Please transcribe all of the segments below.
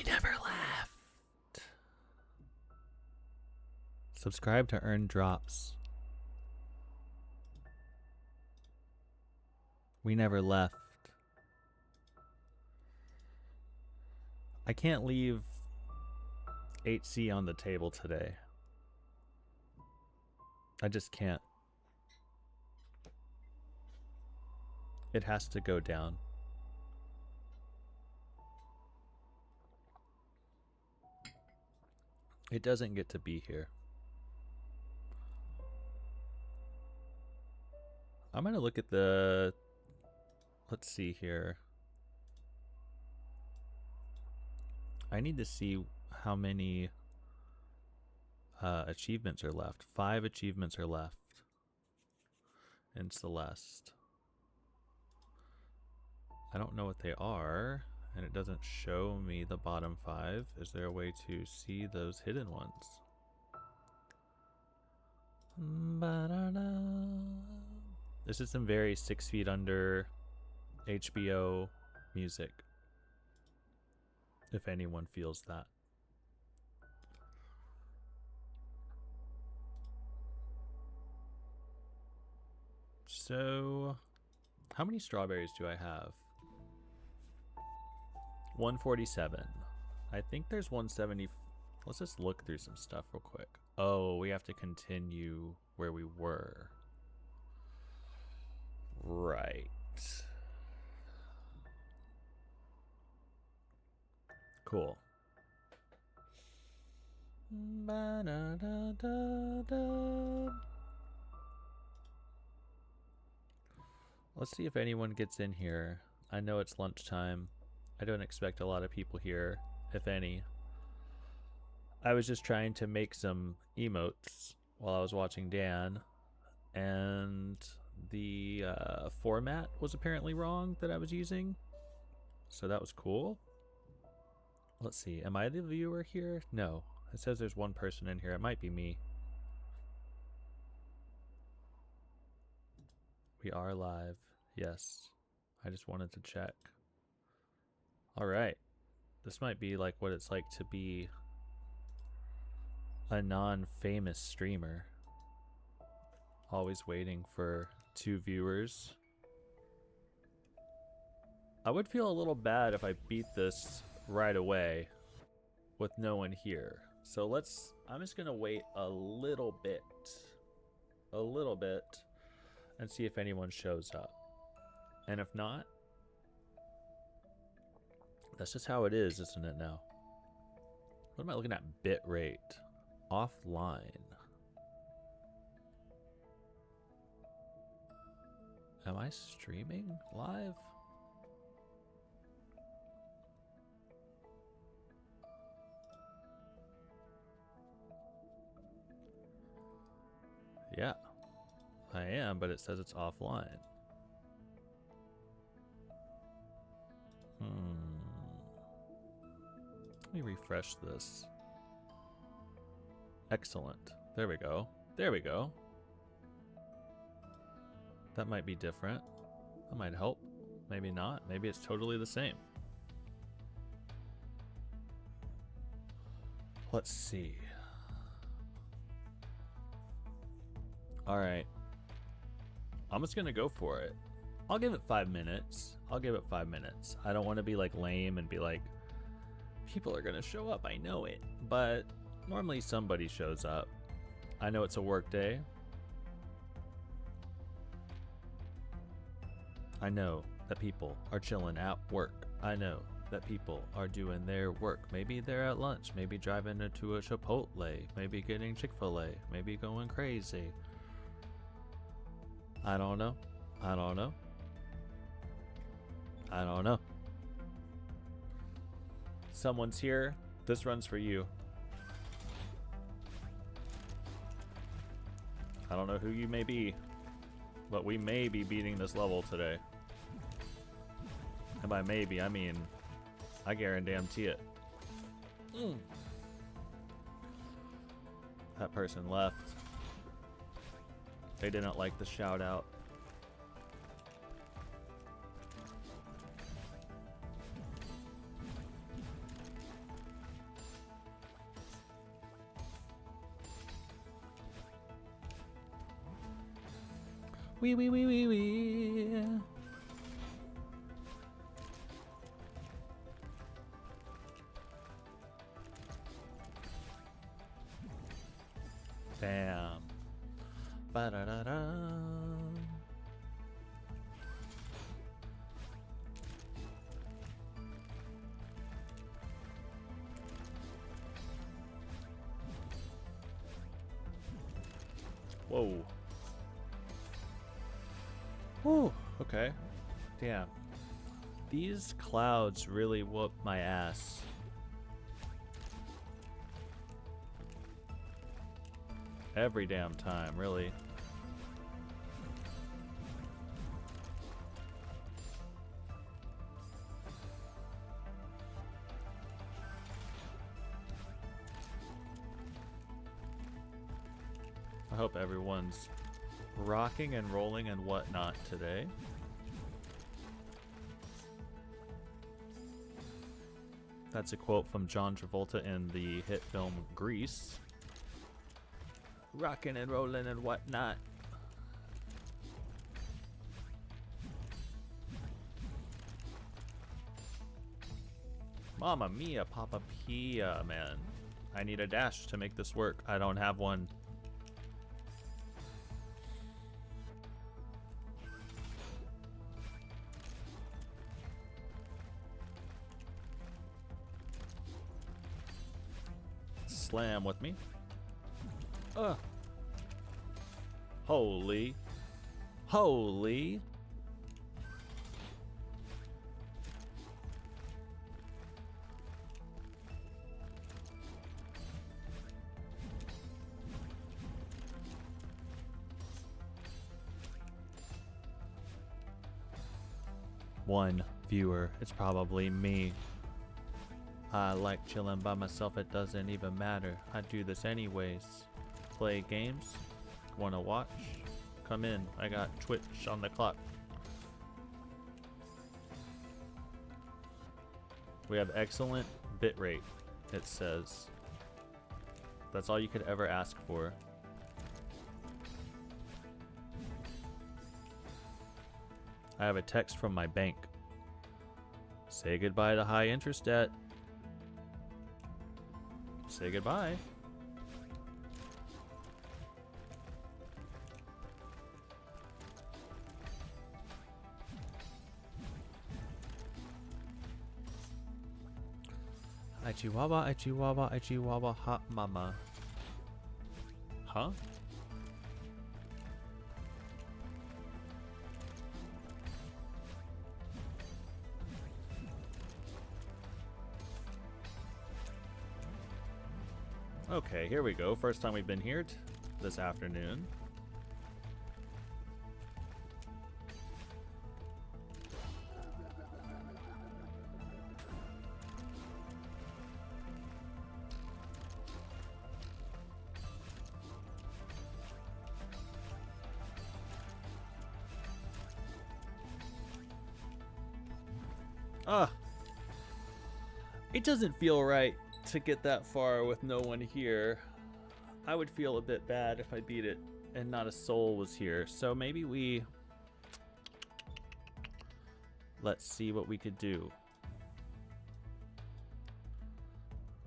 We never left. Subscribe to earn drops. We never left. I can't leave HC on the table today. I just can't. It has to go down. It doesn't get to be here. I'm gonna look at the... Let's see here. I need to see how many achievements are left. 5 achievements are left in Celeste. I don't know what they are, and it doesn't show me the bottom 5. Is there a way to see those hidden ones? This is some very 6 Feet Under HBO music, if anyone feels that. So, how many strawberries do I have? 147. I think there's 170. Let's just look through some stuff real quick. Oh, we have to continue where we were. Right. Cool. Let's see if anyone gets in here. I know it's lunchtime. I don't expect a lot of people here, if any. I was just trying to make some emotes while I was watching Dan, and the format was apparently wrong that I was using, so that was cool. Let's see, am I the viewer here? No, it says there's one person in here. It might be me. We are live. Yes, I just wanted to check. All right, this might be like what it's like to be a non-famous streamer. Always waiting for 2 viewers. I would feel a little bad if I beat this right away with no one here. So I'm just gonna wait a little bit, and see if anyone shows up. And if not, that's just how it is, isn't it now? What am I looking at? Bit rate. Offline. Am I streaming live? Yeah, I am, but it says it's offline. Let me refresh this. Excellent. There we go. There we go. That might be different. That might help. Maybe not. Maybe it's totally the same. Let's see. Alright. I'm just gonna go for it. I'll give it 5 minutes. I'll give it 5 minutes. I don't want to be like lame and be like, people are gonna show up, I know it. But normally somebody shows up. I know it's a work day. I know that people are chilling at work. I know that people are doing their work. Maybe they're at lunch, maybe driving into a Chipotle, maybe getting Chick-fil-A, maybe going crazy. I don't know. I don't know. I don't know. Someone's here. This runs for you. I don't know who you may be, but we may be beating this level today. And by maybe, I mean, I guarantee it. That person left. They didn't like the shout out. Wee wee wee wee wee. Bam. Ba-da-da-da. Whoa. Whew, okay. Damn. These clouds really whoop my ass. Every damn time, really. I hope everyone's rocking and rolling and whatnot today. That's a quote from John Travolta in the hit film Grease. Rocking and rolling and whatnot. Mamma mia, Papa Pia, man. I need a dash to make this work. I don't have one. Slam with me. Holy. Holy. One viewer. It's probably me. I like chilling by myself, it doesn't even matter. I do this anyways. Play games? Wanna watch? Come in, I got Twitch on the clock. We have excellent bitrate, it says. That's all you could ever ask for. I have a text from my bank. Say goodbye to high interest debt. Say goodbye. I chihuahua, hot mama. Huh? Okay, here we go. First time we've been here this afternoon. It doesn't feel right to get that far with no one here. I would feel a bit bad if I beat it and not a soul was here. So maybe we... Let's see what we could do.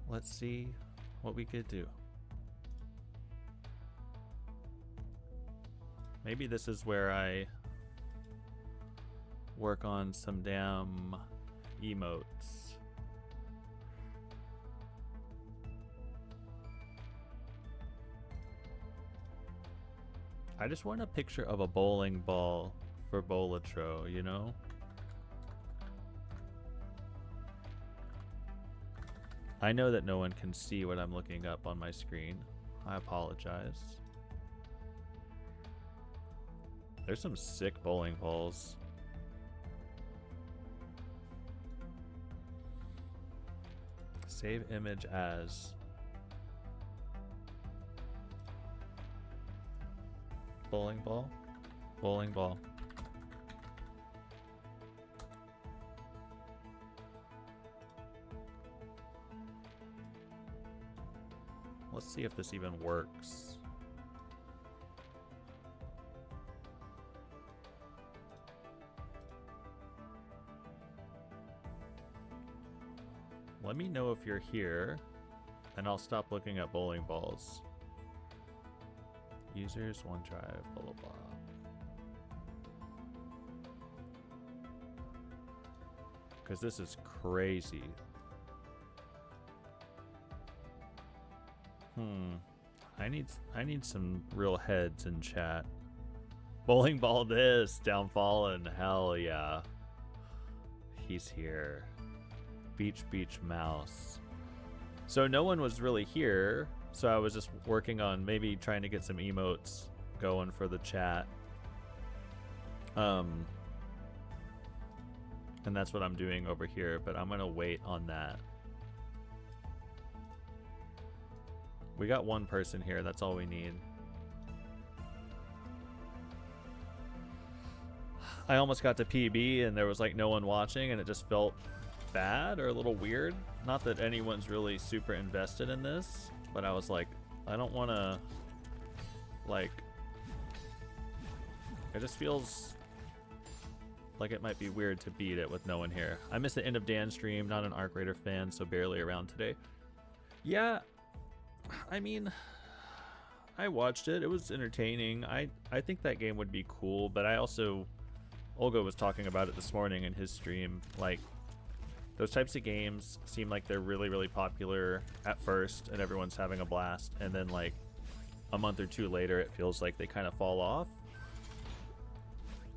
Let's see what we could do. Maybe this is where I work on some damn emotes. I just want a picture of a bowling ball for Bolatro, you know? I know that no one can see what I'm looking up on my screen. I apologize. There's some sick bowling balls. Save image as... Bowling ball? Bowling ball. Let's see if this even works. Let me know if you're here, and I'll stop looking at bowling balls. Users, OneDrive, blah, blah, blah. Because this is crazy. I need some real heads in chat. Bowling ball this, Downfallen, hell yeah. He's here. Beach Mouse. So no one was really here, so I was just working on maybe trying to get some emotes going for the chat. And that's what I'm doing over here, but I'm gonna wait on that. We got one person here, that's all we need. I almost got to PB and there was like no one watching and it just felt bad or a little weird. Not that anyone's really super invested in this, but I was like, I don't want to, like, it just feels like it might be weird to beat it with no one here. I missed the end of Dan's stream, not an Arc Raider fan, so barely around today. Yeah, I mean, I watched it. It was entertaining. I think that game would be cool, but I also, Olga was talking about it this morning in his stream. Like, those types of games seem like they're really, really popular at first, and everyone's having a blast, and then like a month or two later, it feels like they kind of fall off.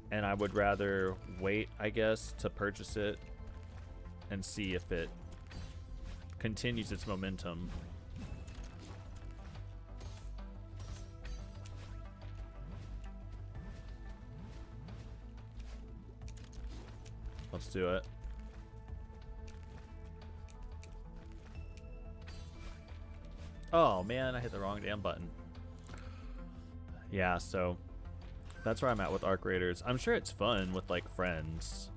And I would rather wait, I guess, to purchase it and see if it continues its momentum. Let's do it. Oh man, I hit the wrong damn button. Yeah, so that's where I'm at with Arc Raiders. I'm sure it's fun with like friends.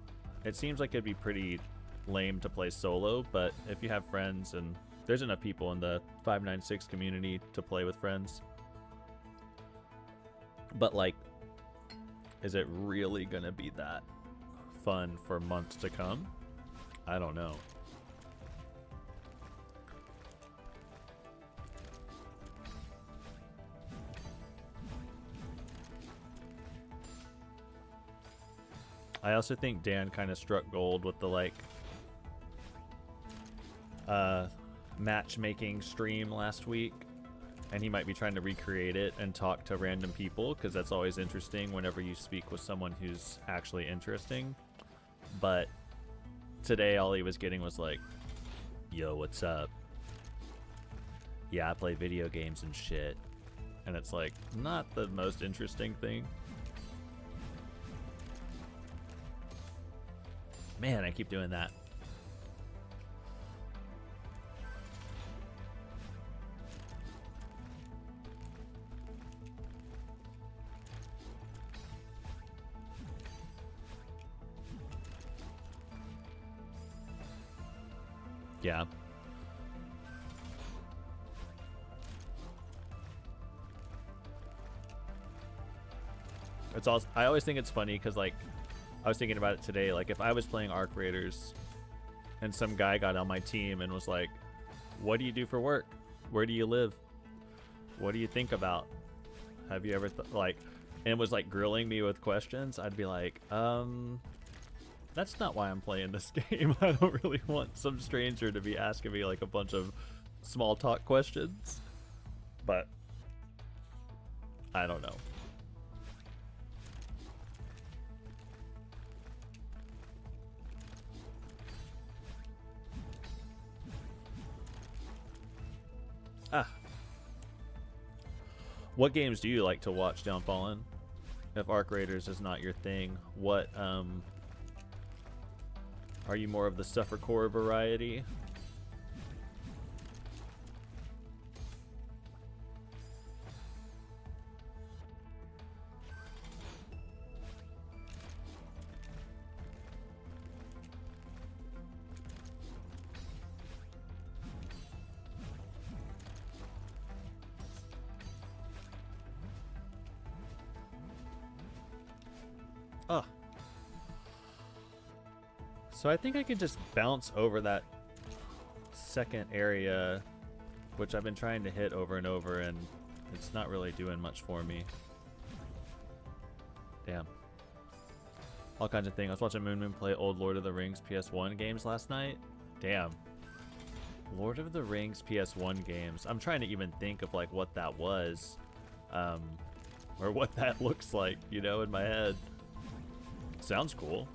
It seems like it'd be pretty lame to play solo, but if you have friends, and there's enough people in the 596 community to play with friends. But like, is it really gonna be that fun for months to come? I don't know. I also think Dan kind of struck gold with the like matchmaking stream last week, and he might be trying to recreate it and talk to random people, because that's always interesting whenever you speak with someone who's actually interesting. But today all he was getting was like, yo, what's up? Yeah, I play video games and shit. And it's like, not the most interesting thing. Man, I keep doing that. Yeah. It's also, I always think it's funny because like, I was thinking about it today, like if I was playing Arc Raiders and some guy got on my team and was like, what do you do for work? Where do you live? What do you think about? Have you ever like, and was like grilling me with questions, I'd be like, that's not why I'm playing this game. I don't really want some stranger to be asking me like a bunch of small talk questions. But I don't know. What games do you like to watch, Downfallen? If Arc Raiders is not your thing, what are you more of the suffercore variety? Oh. So I think I can just bounce over that second area, which I've been trying to hit over and over, and it's not really doing much for me. Damn. All kinds of things. I was watching Moon play old Lord of the Rings PS1 games last night. Damn. Lord of the Rings PS1 games. I'm trying to even think of like what that was. Or what that looks like, you know, in my head. Sounds cool.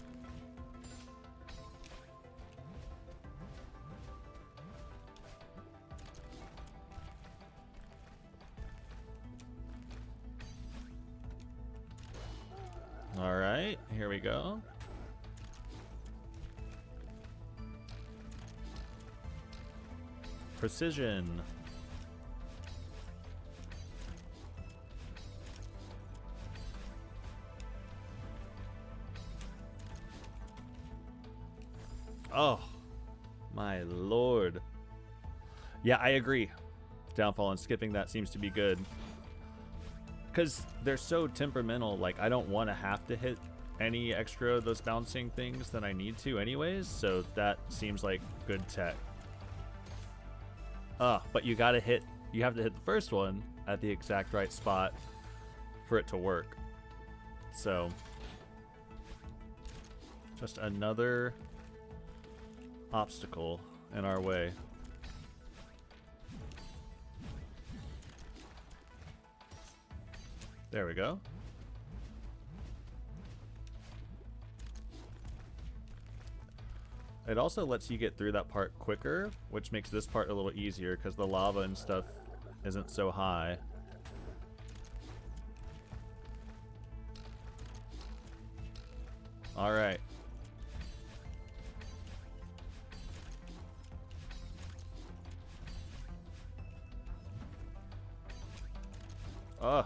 All right, here we go. Precision. Oh, my lord. Yeah, I agree. Downfall and skipping that seems to be good. Because they're so temperamental, like I don't want to have to hit any extra of those bouncing things than I need to anyways, so that seems like good tech. But you have to hit the first one at the exact right spot for it to work. So, just another obstacle in our way. There we go. It also lets you get through that part quicker, which makes this part a little easier because the lava and stuff isn't so high. All right. Oh.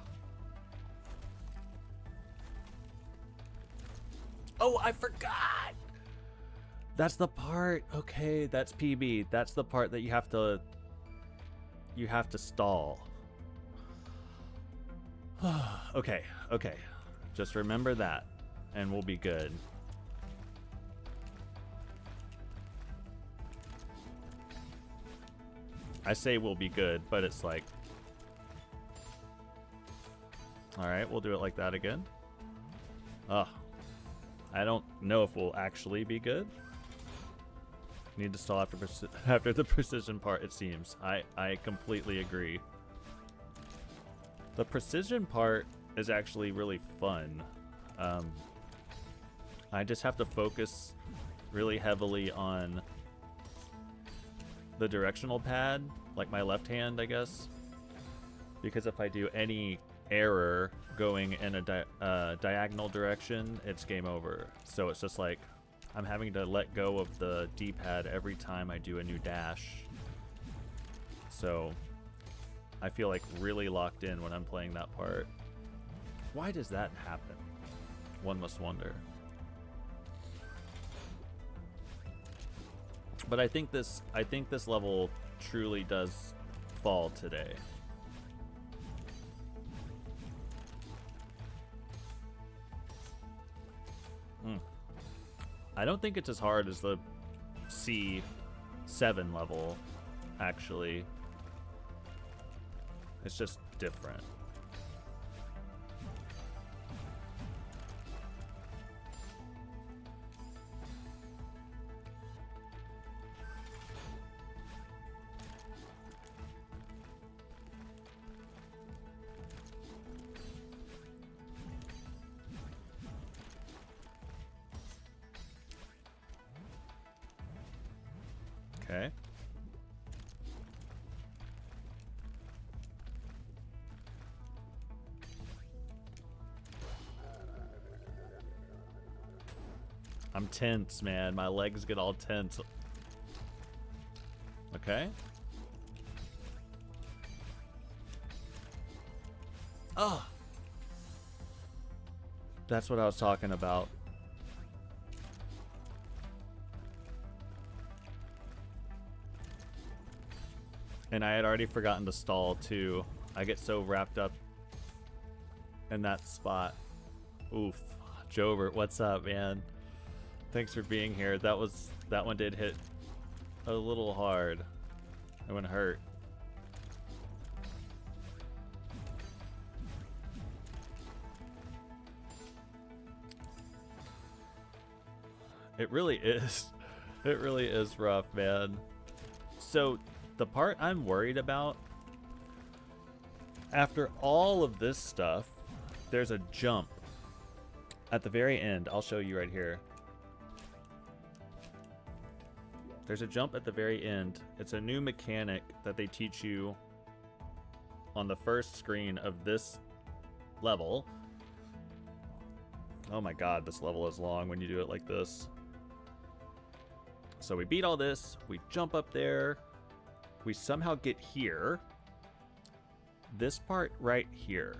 Oh, I forgot. That's the part. Okay, that's PB. That's the part that you have to stall. Okay. Just remember that and we'll be good. I say we'll be good, but it's like, all right, we'll do it like that again. I don't know if we'll actually be good. Need to stall after the precision part, it seems. I completely agree. The precision part is actually really fun. I just have to focus really heavily on the directional pad, like my left hand, I guess. Because if I do any error going in a diagonal direction, it's game over. So it's just like I'm having to let go of the D-pad every time I do a new dash. So I feel like really locked in when I'm playing that part. Why does that happen? One must wonder. But I think this level truly does fall today. I don't think it's as hard as the C7 level, actually. It's just different. Okay. I'm tense, man. My legs get all tense. Okay. Oh. That's what I was talking about. And I had already forgotten to stall too. I get so wrapped up in that spot. Oof. Jovert, what's up, man? Thanks for being here. That one did hit a little hard. It would hurt. It really is. It really is rough, man. So the part I'm worried about, after all of this stuff, there's a jump at the very end. I'll show you right here. There's a jump at the very end. It's a new mechanic that they teach you on the first screen of this level. Oh my god, this level is long when you do it like this. So we beat all this, we jump up there, we somehow get here. This part right here.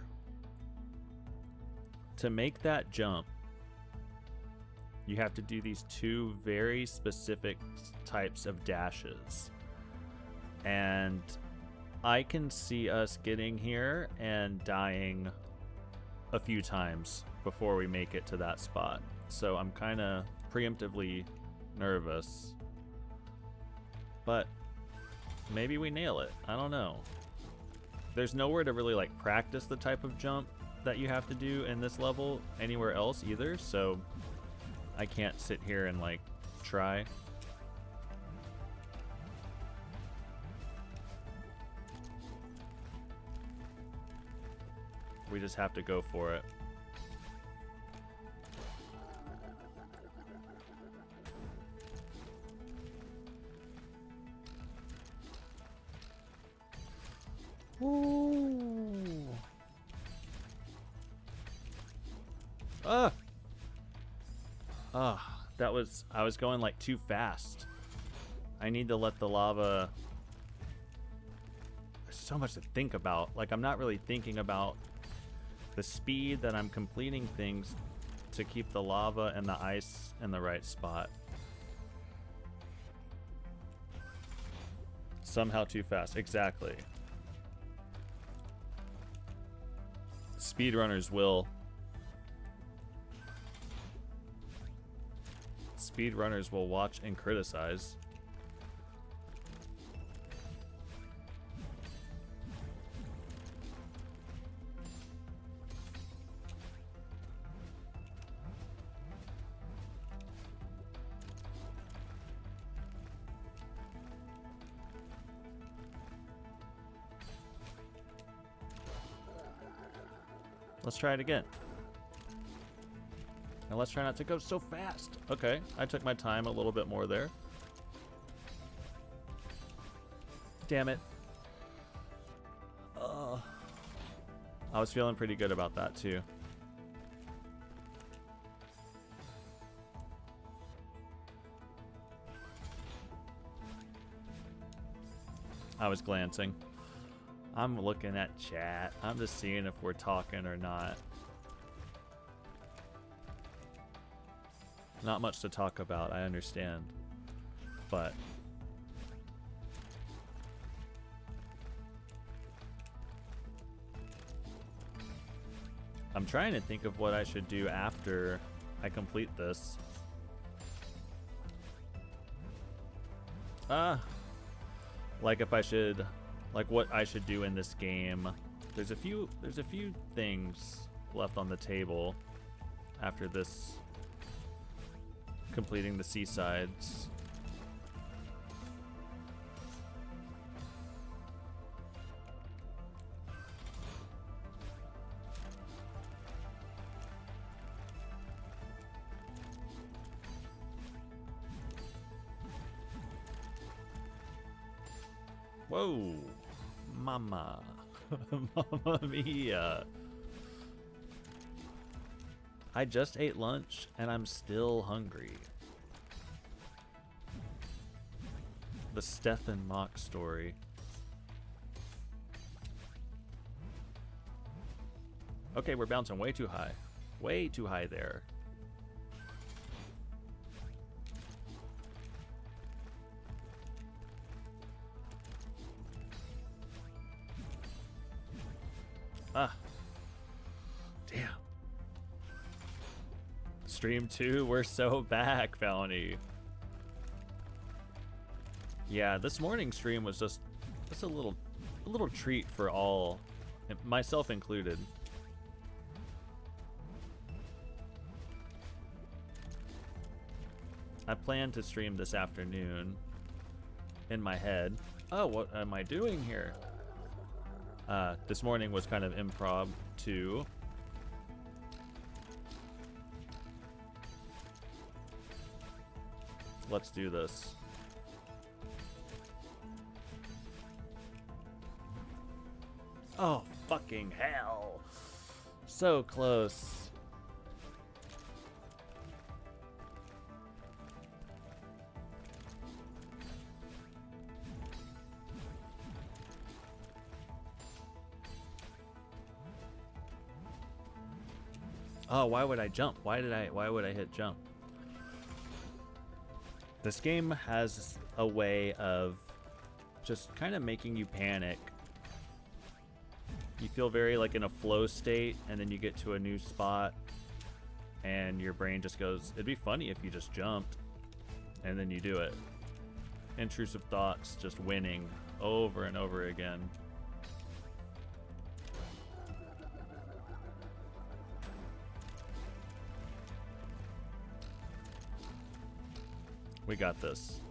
To make that jump, you have to do these two very specific types of dashes. And I can see us getting here and dying a few times before we make it to that spot. So I'm kind of preemptively nervous. But maybe we nail it. I don't know. There's nowhere to really like practice the type of jump that you have to do in this level anywhere else either, so I can't sit here and like try. We just have to go for it. Ooh. Ah. Ah, that was, I was going like too fast. I need to let the lava, there's so much to think about. Like I'm not really thinking about the speed that I'm completing things to keep the lava and the ice in the right spot. Somehow too fast, exactly. Speedrunners will. Speedrunners will watch and criticize. Let's try it again. And let's try not to go so fast. Okay, I took my time a little bit more there. Damn it. I was feeling pretty good about that too. I was glancing. I'm looking at chat. I'm just seeing if we're talking or not. Not much to talk about, I understand. But I'm trying to think of what I should do after I complete this. Like if I should, like what I should do in this game. There's a few things left on the table after this, completing the seasides. Whoa, mama. Mamma mia. I just ate lunch and I'm still hungry. The Stefan Mock story. Okay, we're bouncing way too high. Way too high there. Ah. Damn. Stream 2, we're so back, Bounty. Yeah, this morning stream was just a little treat for all, myself included. I plan to stream this afternoon in my head. Oh, what am I doing here? This morning was kind of improv too. Let's do this. Oh, fucking hell. So close. Oh, why would I jump? Why would I hit jump? This game has a way of just kind of making you panic. You feel very like in a flow state, and then you get to a new spot and your brain just goes, it'd be funny if you just jumped, and then you do it. Intrusive thoughts just winning over and over again. We got this.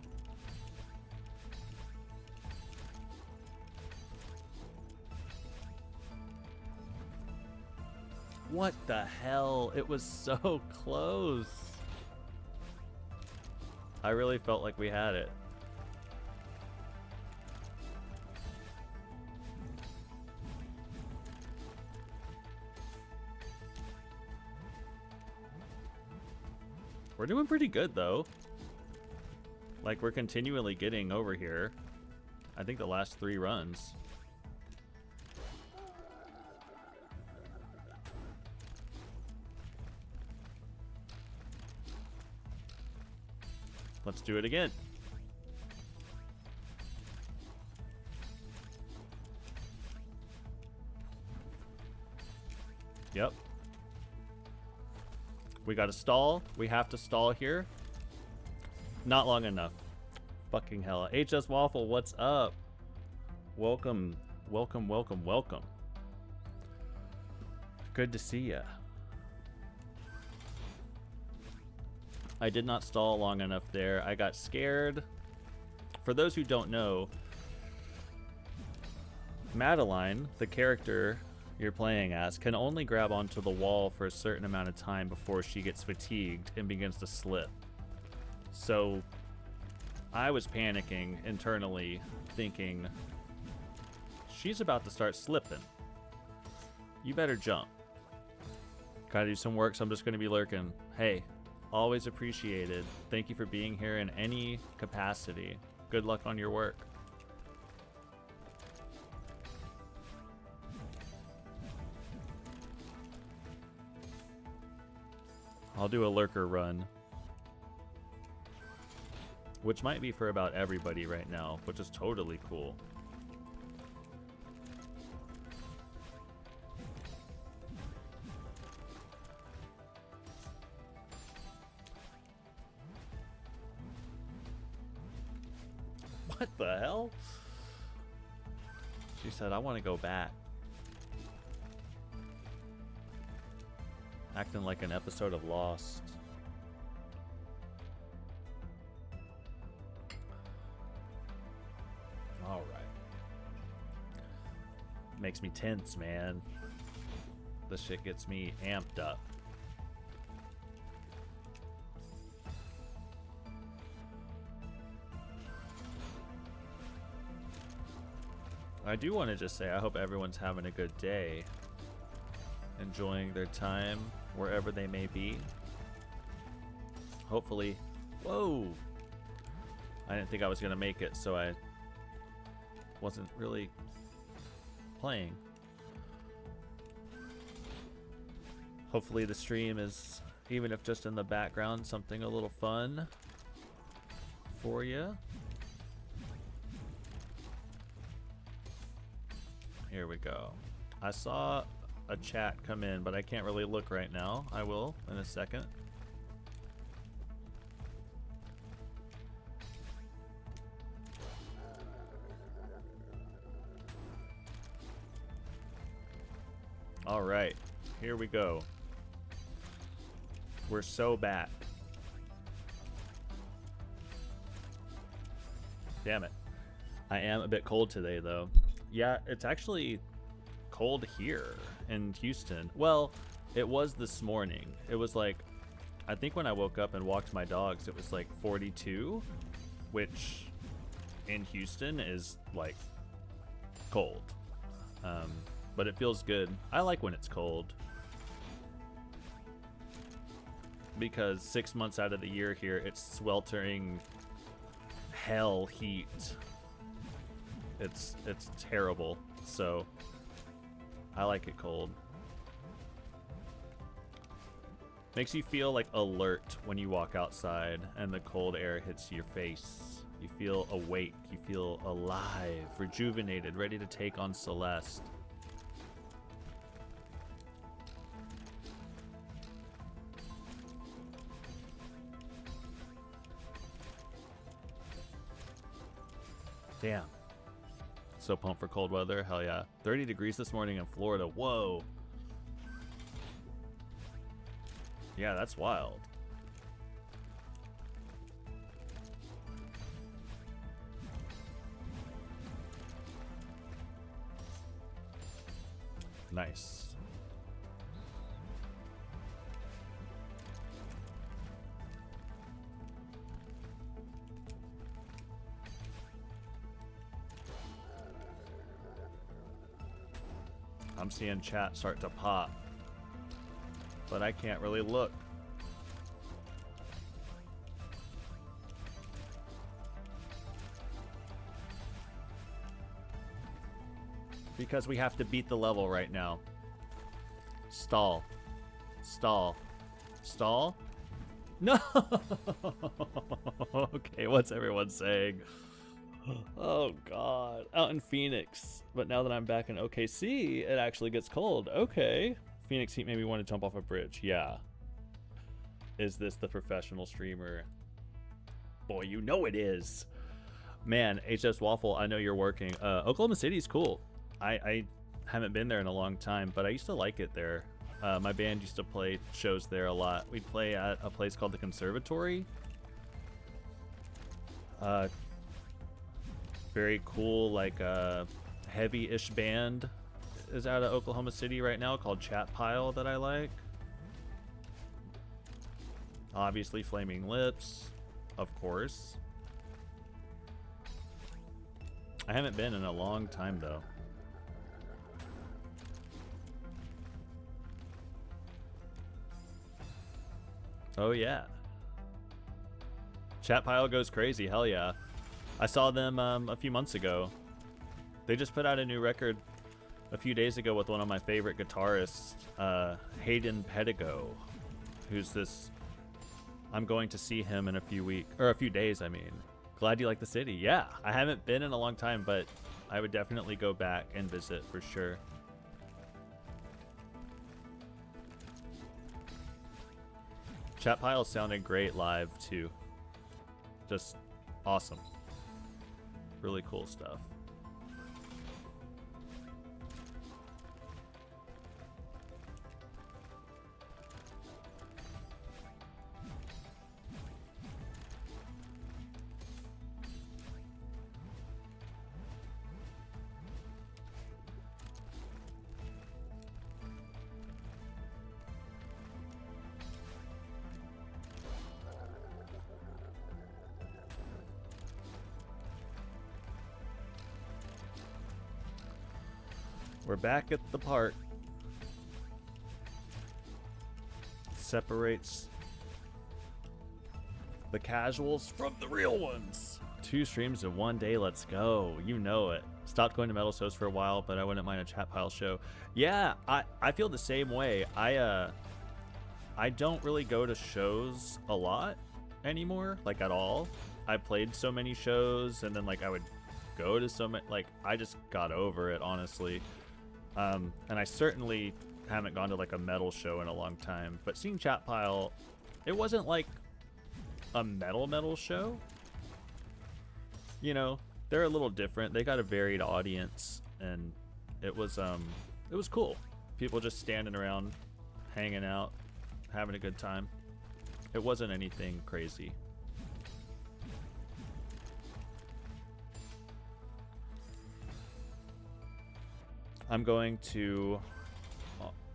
What the hell? It was so close. I really felt like we had it. We're doing pretty good though. Like, we're continually getting over here. I think the last 3 runs. Let's do it again. Yep. We gotta stall. We have to stall here. Not long enough. Fucking hell. HS Waffle, what's up? Welcome, welcome, welcome, welcome. Good to see ya. I did not stall long enough there. I got scared. For those who don't know, Madeline, the character you're playing as, can only grab onto the wall for a certain amount of time before she gets fatigued and begins to slip. So I was panicking internally, thinking, she's about to start slipping. You better jump. Gotta do some work, so I'm just gonna be lurking. Hey, always appreciated. Thank you for being here in any capacity. Good luck on your work. I'll do a lurker run, which might be for about everybody right now, which is totally cool. What the hell? She said, I want to go back. Acting like an episode of Lost. All right. Makes me tense, man. This shit gets me amped up. I do want to just say I hope everyone's having a good day, enjoying their time wherever they may be. Hopefully, whoa! I didn't think I was gonna make it, so I wasn't really playing. Hopefully the stream is, even if just in the background, something a little fun for you. Here we go. I saw a chat come in, but I can't really look right now. I will in a second. All right, here we go. We're so back. Damn it. I am a bit cold today, though. Yeah, it's actually cold here in Houston. Well, it was this morning. It was like, I think when I woke up and walked my dogs, it was like 42, which in Houston is like cold. But it feels good. I like when it's cold, because 6 months out of the year here, it's sweltering hell heat. It's terrible. So I like it cold. Makes you feel like alert when you walk outside and the cold air hits your face. You feel awake, you feel alive, rejuvenated, ready to take on Celeste. Damn. So pumped for cold weather. Hell yeah. 30 degrees this morning in Florida. Whoa. Yeah, that's wild. Nice. I'm seeing chat start to pop, but I can't really look. Because we have to beat the level right now. Stall. Stall. Stall? No! Okay, what's everyone saying? Oh god. Out in Phoenix. But now that I'm back in OKC, it actually gets cold. Okay. Phoenix heat made me want to jump off a bridge. Yeah. Is this the professional streamer? Boy, you know it is. Man, HS Waffle, I know you're working. Oklahoma City's cool. I haven't been there in a long time, but I used to like it there. My band used to play shows there a lot. We'd play at a place called the Conservatory. Very cool, like heavy-ish band is out of Oklahoma City right now called Chat Pile that I like. Obviously Flaming Lips, of course. I haven't been in a long time though. Oh yeah. Chat Pile goes crazy, hell yeah. I saw them a few months ago. They just put out a new record a few days ago with one of my favorite guitarists, Hayden Pedigo, who's this... I'm going to see him in a few weeks, or a few days, I mean. Glad you like the city. Yeah, I haven't been in a long time, but I would definitely go back and visit for sure. Chat Pile sounded great live too. Just awesome. Really cool stuff. We're back at the part. Separates the casuals from the real ones. 2 streams in 1 day, let's go. You know it. Stopped going to metal shows for a while, but I wouldn't mind a Chat Pile show. Yeah, I feel the same way. I don't really go to shows a lot anymore, like at all. I played so many shows, and then like I would go to so many, like I just got over it, honestly. And I certainly haven't gone to like a metal show in a long time, but seeing Chat Pile, it wasn't like a metal show. You know, they're a little different. They got a varied audience, and it was cool. People just standing around, hanging out, having a good time. It wasn't anything crazy. I'm going to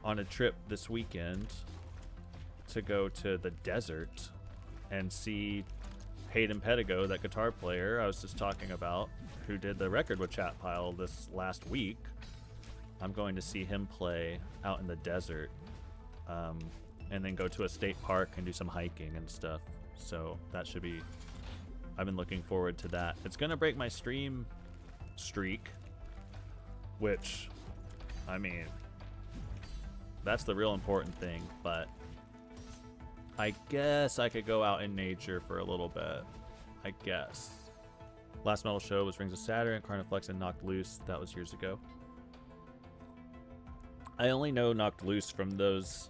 on a trip this weekend to go to the desert and see Hayden Pedigo, that guitar player I was just talking about, who did the record with Chat Pile this last week. I'm going to see him play out in the desert, and then go to a state park and do some hiking and stuff. So that should be, I've been looking forward to that. It's gonna break my stream streak, which, I mean, that's the real important thing, but I guess I could go out in nature for a little bit. I guess. Last metal show was Rings of Saturn, Carniflex, and Knocked Loose. That was years ago. I only know Knocked Loose from those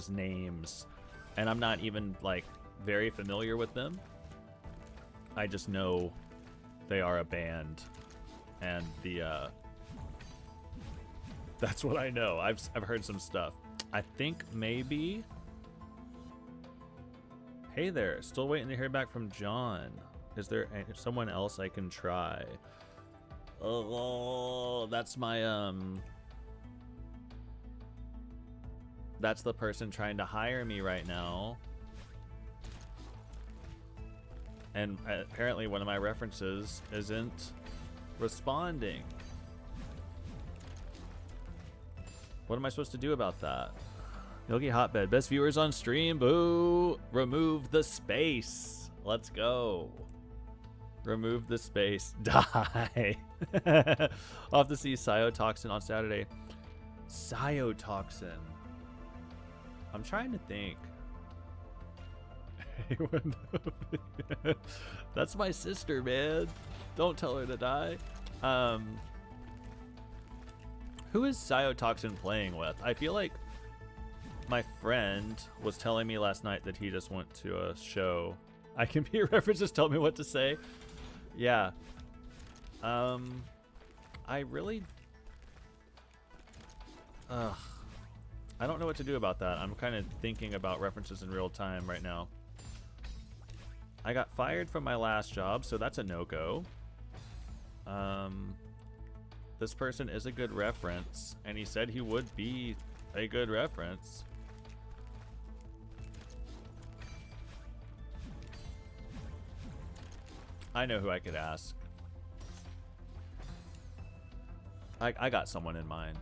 names, and I'm not even like very familiar with them. I just know they are a band, and that's what I know. I've heard some stuff. I think maybe. Hey there, still waiting to hear back from John. Is there someone else I can try? Oh, that's my that's the person trying to hire me right now. And apparently one of my references isn't responding. What am I supposed to do about that? Yogi Hotbed, best viewers on stream. Boo! Remove the space. Let's go. Remove the space. Die. I'll have to see Cyotoxin on Saturday. Cyotoxin. I'm trying to think. That's my sister, man. Don't tell her to die. Who is Cyotoxin playing with? I feel like my friend was telling me last night that he just went to a show. I can be a reference, just tell me what to say. Yeah. I really... I don't know what to do about that. I'm kind of thinking about references in real time right now. I got fired from my last job, so that's a no-go. This person is a good reference, and he said he would be a good reference. I know who I could ask. I got someone in mind.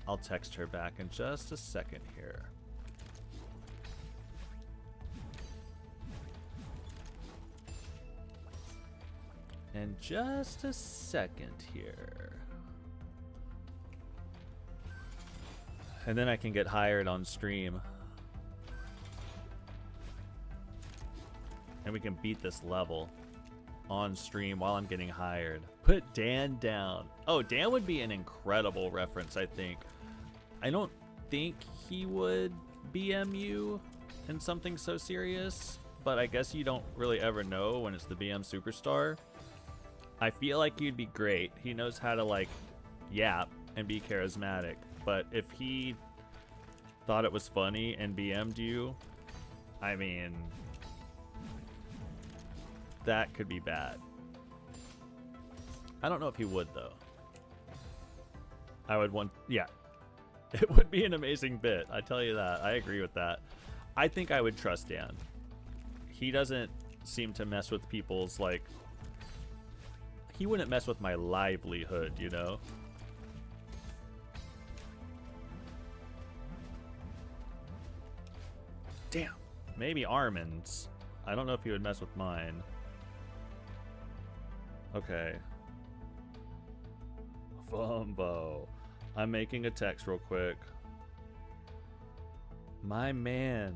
I'll text her back in just a second here. In just a second here. And then I can get hired on stream. And we can beat this level on stream while I'm getting hired. Put Dan down. Oh, Dan would be an incredible reference, I think. I don't think he would BM you in something so serious, but I guess you don't really ever know when it's the BM superstar. I feel like you'd be great. He knows how to like yap and be charismatic, but if he thought it was funny and BM'd you, I mean, that could be bad. I don't know if he would though. I would want, yeah. It would be an amazing bit, I tell you that. I agree with that. I think I would trust Dan. He doesn't seem to mess with people's, like... He wouldn't mess with my livelihood, you know? Damn. Maybe Armin's. I don't know if he would mess with mine. Okay. Fumbo. I'm making a text real quick. My man.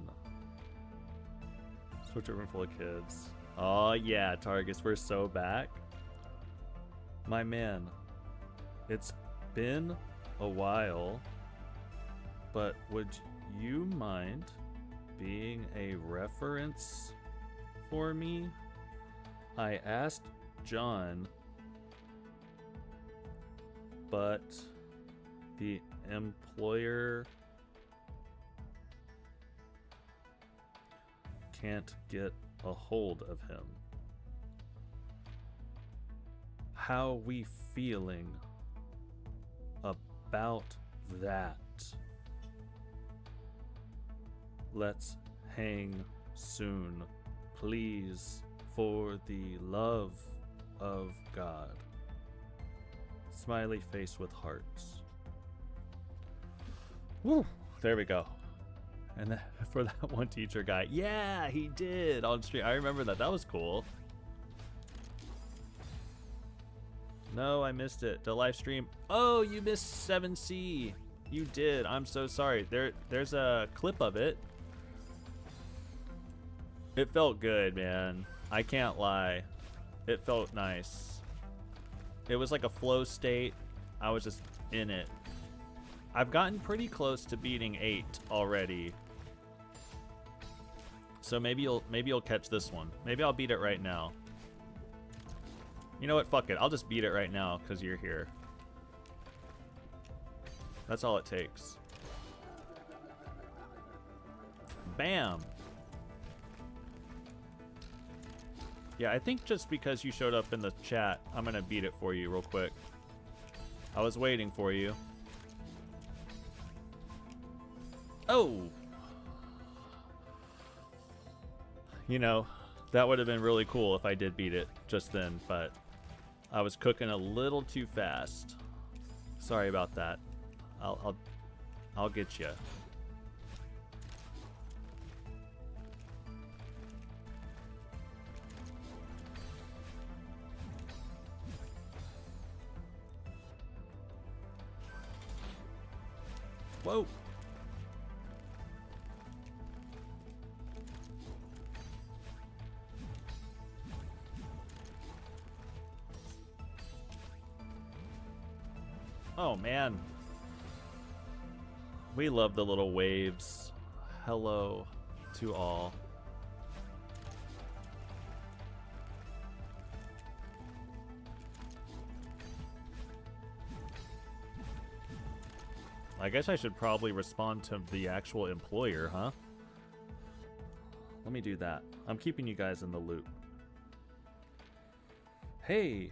Switch room full of kids. Oh yeah, Targus, we're so back. My man. It's been a while, but would you mind being a reference for me? I asked John but the employer can't get a hold of him. How we feeling about that? Let's hang soon, please, for the love of God. Smiley face with hearts. Woo! There we go. And for that one teacher guy, yeah, he did on stream. I remember that. That was cool. No, I missed it. The live stream. Oh, you missed 7C. You did. I'm so sorry. There's a clip of it. It felt good, man. I can't lie. It felt nice. It was like a flow state. I was just in it. I've gotten pretty close to beating 8 already. So maybe you'll catch this one. Maybe I'll beat it right now. You know what? Fuck it. I'll just beat it right now because you're here. That's all it takes. Bam. Yeah, I think just because you showed up in the chat, I'm gonna beat it for you real quick. I was waiting for you. Oh! You know, that would have been really cool if I did beat it just then, but I was cooking a little too fast. Sorry about that. I'll get you. Whoa. Oh man. We love the little waves. Hello to all. I guess I should probably respond to the actual employer, huh? Let me do that. I'm keeping you guys in the loop. Hey,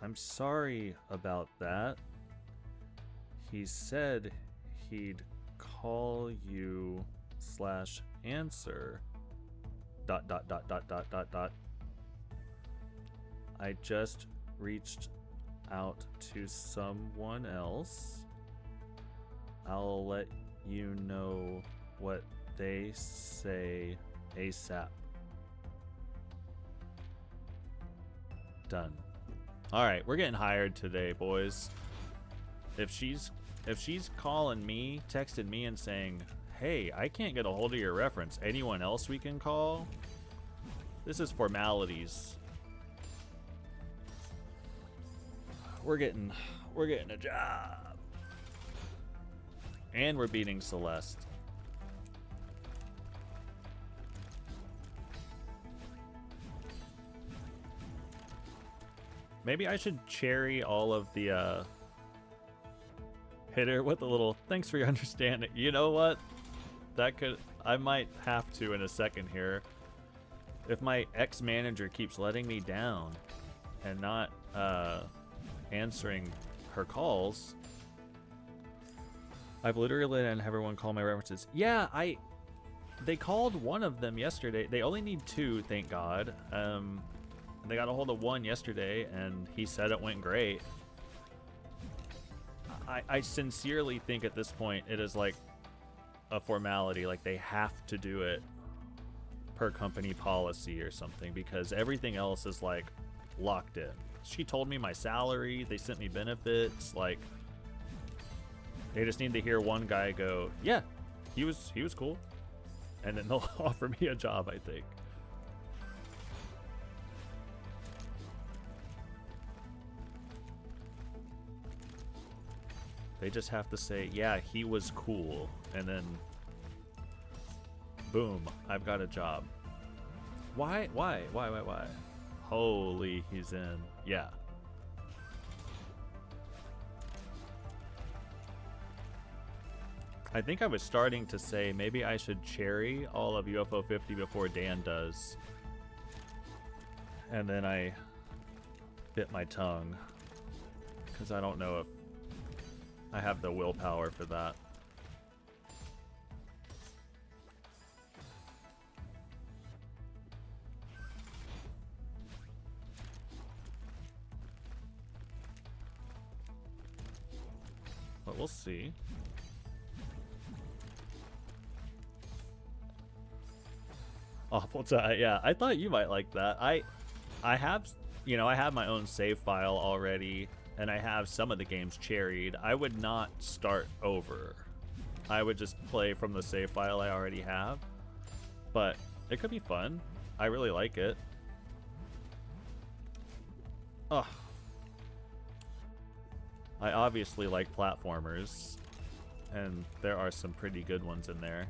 I'm sorry about that. He said he'd call you / answer ... I just reached out to someone else. I'll let you know what they say ASAP. Done. All right, we're getting hired today, boys. If she's calling me, texting me and saying, hey, I can't get a hold of your reference, anyone else we can call? This is formalities. We're getting a job. And we're beating Celeste. Maybe I should cherry all of the hit her with a little thanks for your understanding. You know what? I might have to in a second here. If my ex-manager keeps letting me down and not answering her calls, I've literally let everyone call my references. Yeah, they called one of them yesterday. They only need 2, thank God. They got a hold of one yesterday, and he said it went great. I sincerely think at this point it is like a formality, like they have to do it per company policy or something, because everything else is like locked in. She told me my salary, they sent me benefits, like they just need to hear one guy go, yeah, he was cool, and then they'll offer me a job, I think. They just have to say, yeah, he was cool, and then boom, I've got a job. Why? Holy, he's in. Yeah. I think I was starting to say maybe I should cherry all of UFO 50 before Dan does. And then I bit my tongue. Because I don't know if I have the willpower for that. But we'll see. Awful time. Yeah, I thought you might like that. I have, you know, I have my own save file already, and I have some of the games cherried. I would not start over. I would just play from the save file I already have. But it could be fun. I really like it. Ugh. I obviously like platformers, and there are some pretty good ones in there.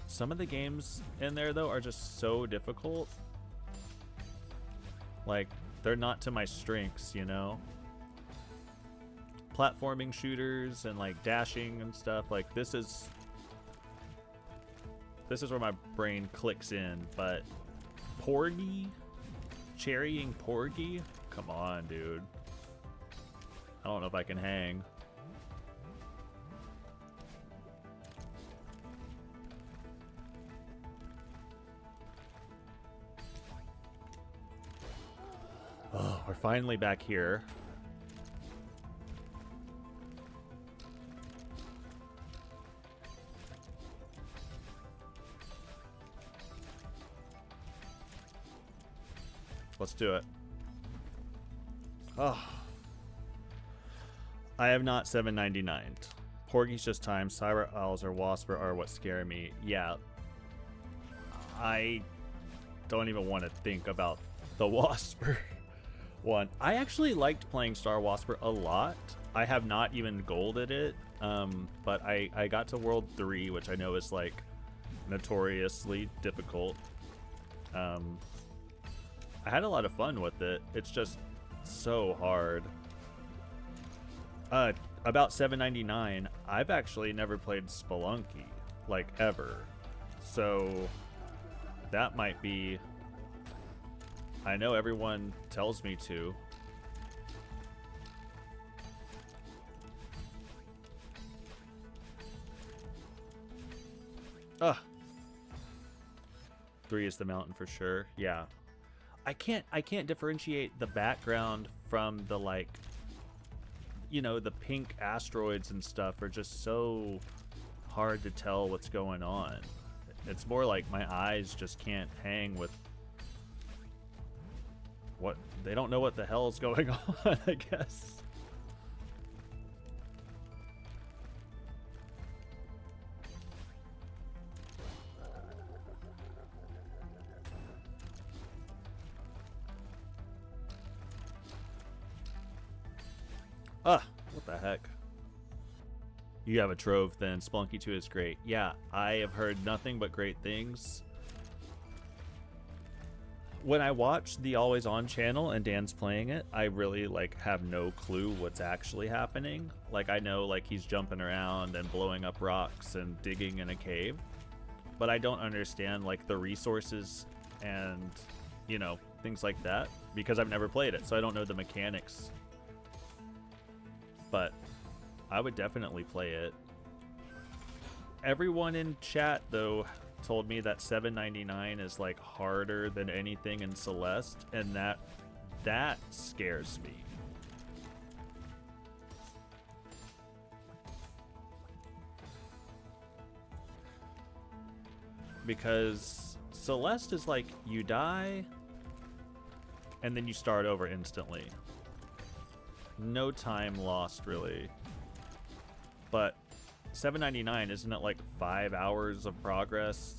Some of the games in there, though, are just so difficult. Like, they're not to my strengths, you know? Platforming shooters and, like, dashing and stuff. Like, this is where my brain clicks in. But Porgy? Cherrying Porgy? Come on, dude. I don't know if I can hang. Oh, we're finally back here. Let's do it. Oh. I have not 799'd. Porgy's just time. Cyber Owls or Wasper are what scare me. Yeah. I don't even want to think about the Wasper one. I actually liked playing Star Wasper a lot. I have not even golded it. But I got to World 3, which I know is like notoriously difficult. I had a lot of fun with it. It's just so hard. About 799, I've actually never played Spelunky, like, ever. So that might be... I know everyone tells me to. Ugh. 3 is the mountain for sure. Yeah. I can't differentiate the background from the, like, you know, the pink asteroids and stuff are just so hard to tell what's going on. It's more like my eyes just can't hang with what they don't know what the hell's going on, I guess. Ah, what the heck? You have a trove then. Spelunky 2 is great. Yeah, I have heard nothing but great things. When I watch the Always On channel and Dan's playing it, I really, like, have no clue what's actually happening. Like, I know, like, he's jumping around and blowing up rocks and digging in a cave. But I don't understand, like, the resources and, you know, things like that. Because I've never played it, so I don't know the mechanics. But I would definitely play it. Everyone in chat, though, told me that 799 is, like, harder than anything in Celeste, and that scares me. Because Celeste is like, you die, and then you start over instantly. No time lost, really. But 799, isn't it like 5 hours of progress?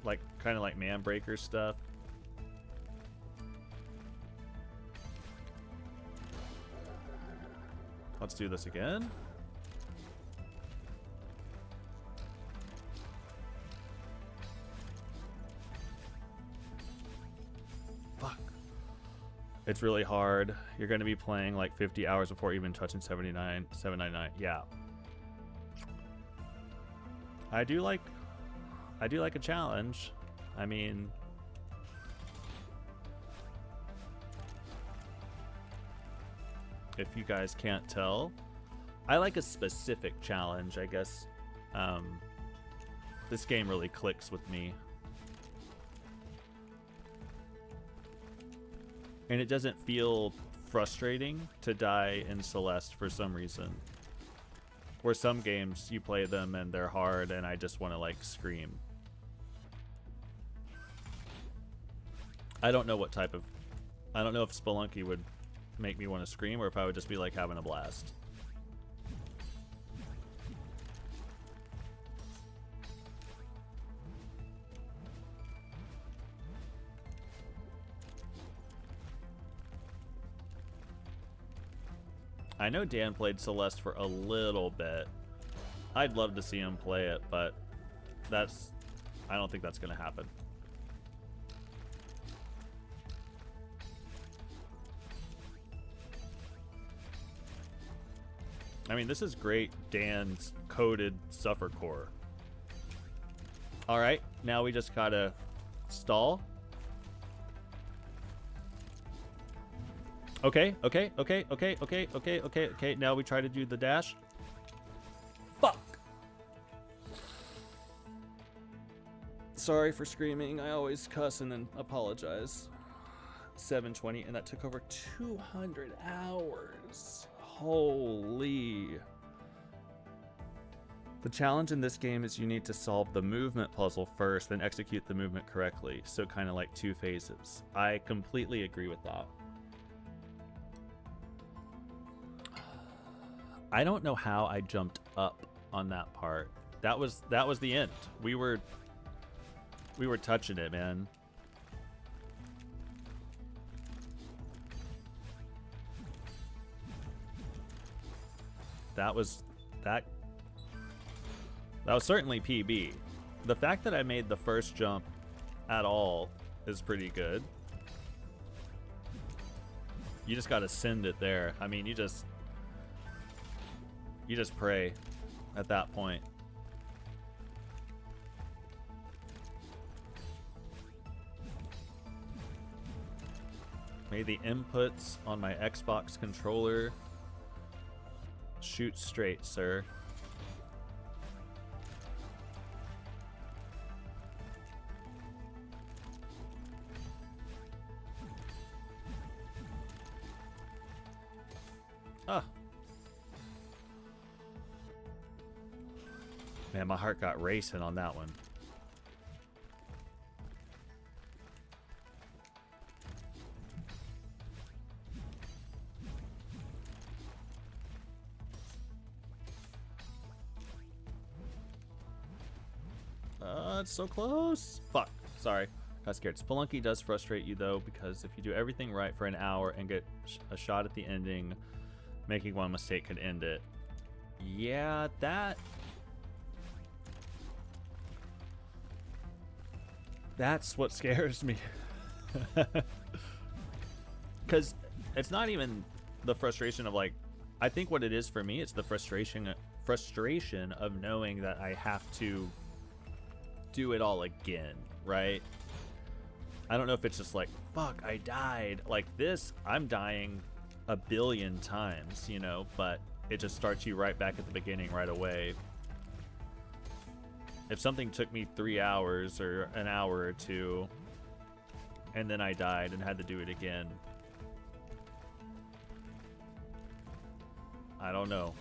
Like, kind of like Manbreaker stuff. Let's do this again. It's really hard. You're going to be playing like 50 hours before even touching 799. Yeah. I do like a challenge. I mean, if you guys can't tell, I like a specific challenge, I guess. This game really clicks with me. And it doesn't feel frustrating to die in Celeste for some reason. Where some games, you play them and they're hard and I just want to like scream. I don't know what type of... I don't know if Spelunky would make me want to scream or if I would just be like having a blast. I know Dan played Celeste for a little bit. I'd love to see him play it, but I don't think that's going to happen. I mean, this is great Dan's coded suffer core. All right, now we just gotta stall. Okay. Now we try to do the dash. Fuck. Sorry for screaming. I always cuss and then apologize. 720, and that took over 200 hours. Holy. The challenge in this game is you need to solve the movement puzzle first, then execute the movement correctly. So kind of like 2 phases. I completely agree with that. I don't know how I jumped up on that part. That was the end. We were touching it, man. That was certainly PB. The fact that I made the first jump at all is pretty good. You just gotta send it there. I mean, you just pray at that point. May the inputs on my Xbox controller shoot straight, sir. Ah. Man, my heart got racing on that one. It's so close. Fuck. Sorry. Got scared. Spelunky does frustrate you, though, because if you do everything right for an hour and get a shot at the ending, making one mistake could end it. Yeah, that's what scares me. Because it's not even the frustration of, like, I think what it is for me, it's the frustration of knowing that I have to do it all again, right? I don't know if it's just like, fuck, I died. Like this, I'm dying a billion times, you know, but it just starts you right back at the beginning right away. If something took me 3 hours or an hour or 2, and then I died and had to do it again, I don't know.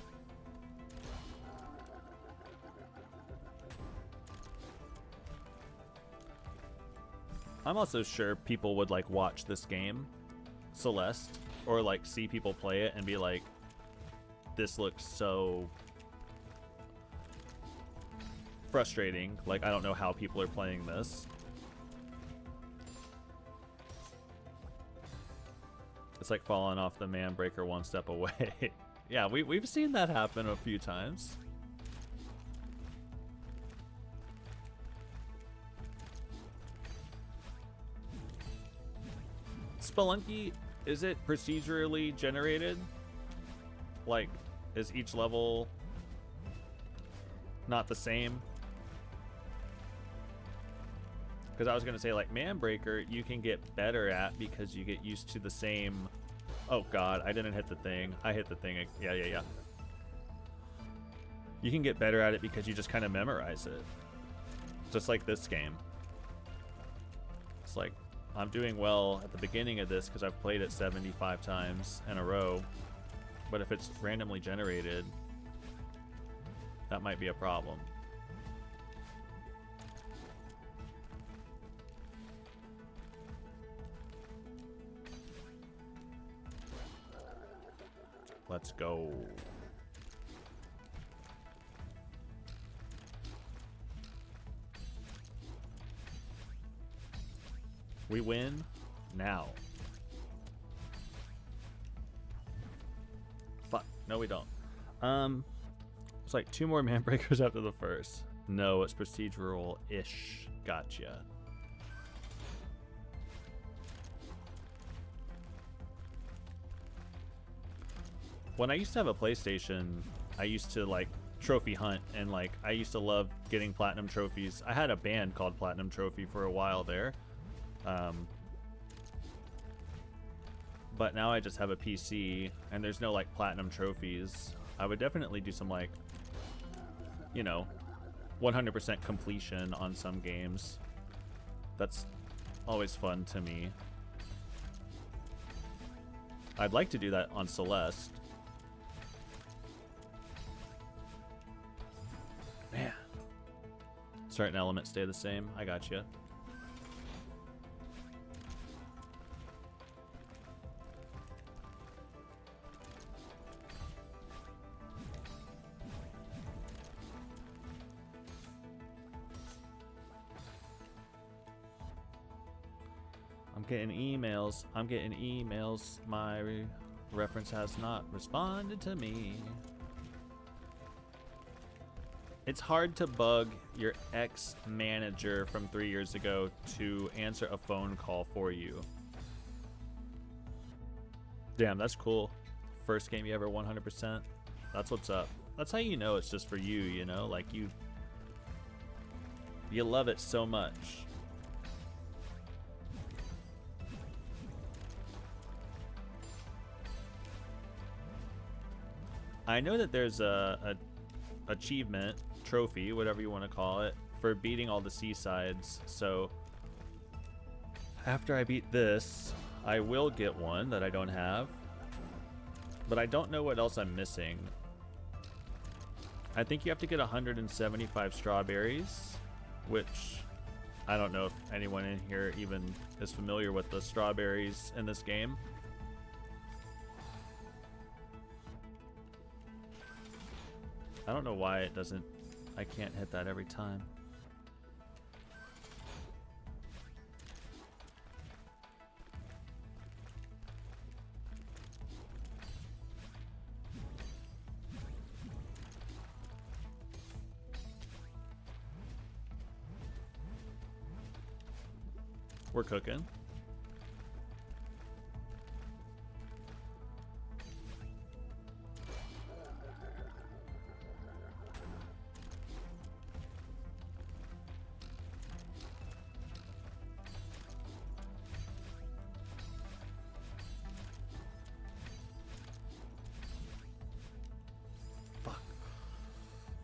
I'm also sure people would like watch this game, Celeste, or like see people play it and be like, this looks so frustrating. Like, I don't know how people are playing this. It's like falling off the man breaker one step away. Yeah, we've seen that happen a few times. Spelunky Is it procedurally generated? Like, is each level not the same? Because I was gonna say, like, Manbreaker you can get better at because you get used to the same. Oh god, I didn't hit the thing. I hit the thing. Yeah. You can get better at it because you just kind of memorize it. Just like this game. It's like, I'm doing well at the beginning of this because I've played it 75 times in a row. But if it's randomly generated, that might be a problem. Let's go. We win now. Fuck. No, we don't. It's like 2 more Manbreakers after the first. No, it's procedural-ish. Gotcha. When I used to have a PlayStation, I used to like trophy hunt, and like I used to love getting platinum trophies. I had a band called Platinum Trophy for a while there. But now I just have a PC and there's no like platinum trophies. I would definitely do some like, you know, 100% completion on some games. That's always fun to me. I'd like to do that on Celeste. Man. Certain elements stay the same. I got you. I'm getting emails. My reference has not responded to me. It's hard to bug your ex-manager from 3 years ago to answer a phone call for you. Damn, that's cool. First game you ever 100%. That's what's up. That's how you know it's just for you, you know? Like you love it so much. I know that there's a achievement, trophy, whatever you want to call it, for beating all the seasides. So after I beat this, I will get one that I don't have. But I don't know what else I'm missing. I think you have to get 175 strawberries, which I don't know if anyone in here even is familiar with the strawberries in this game. I don't know why it doesn't. I can't hit that every time. We're cooking.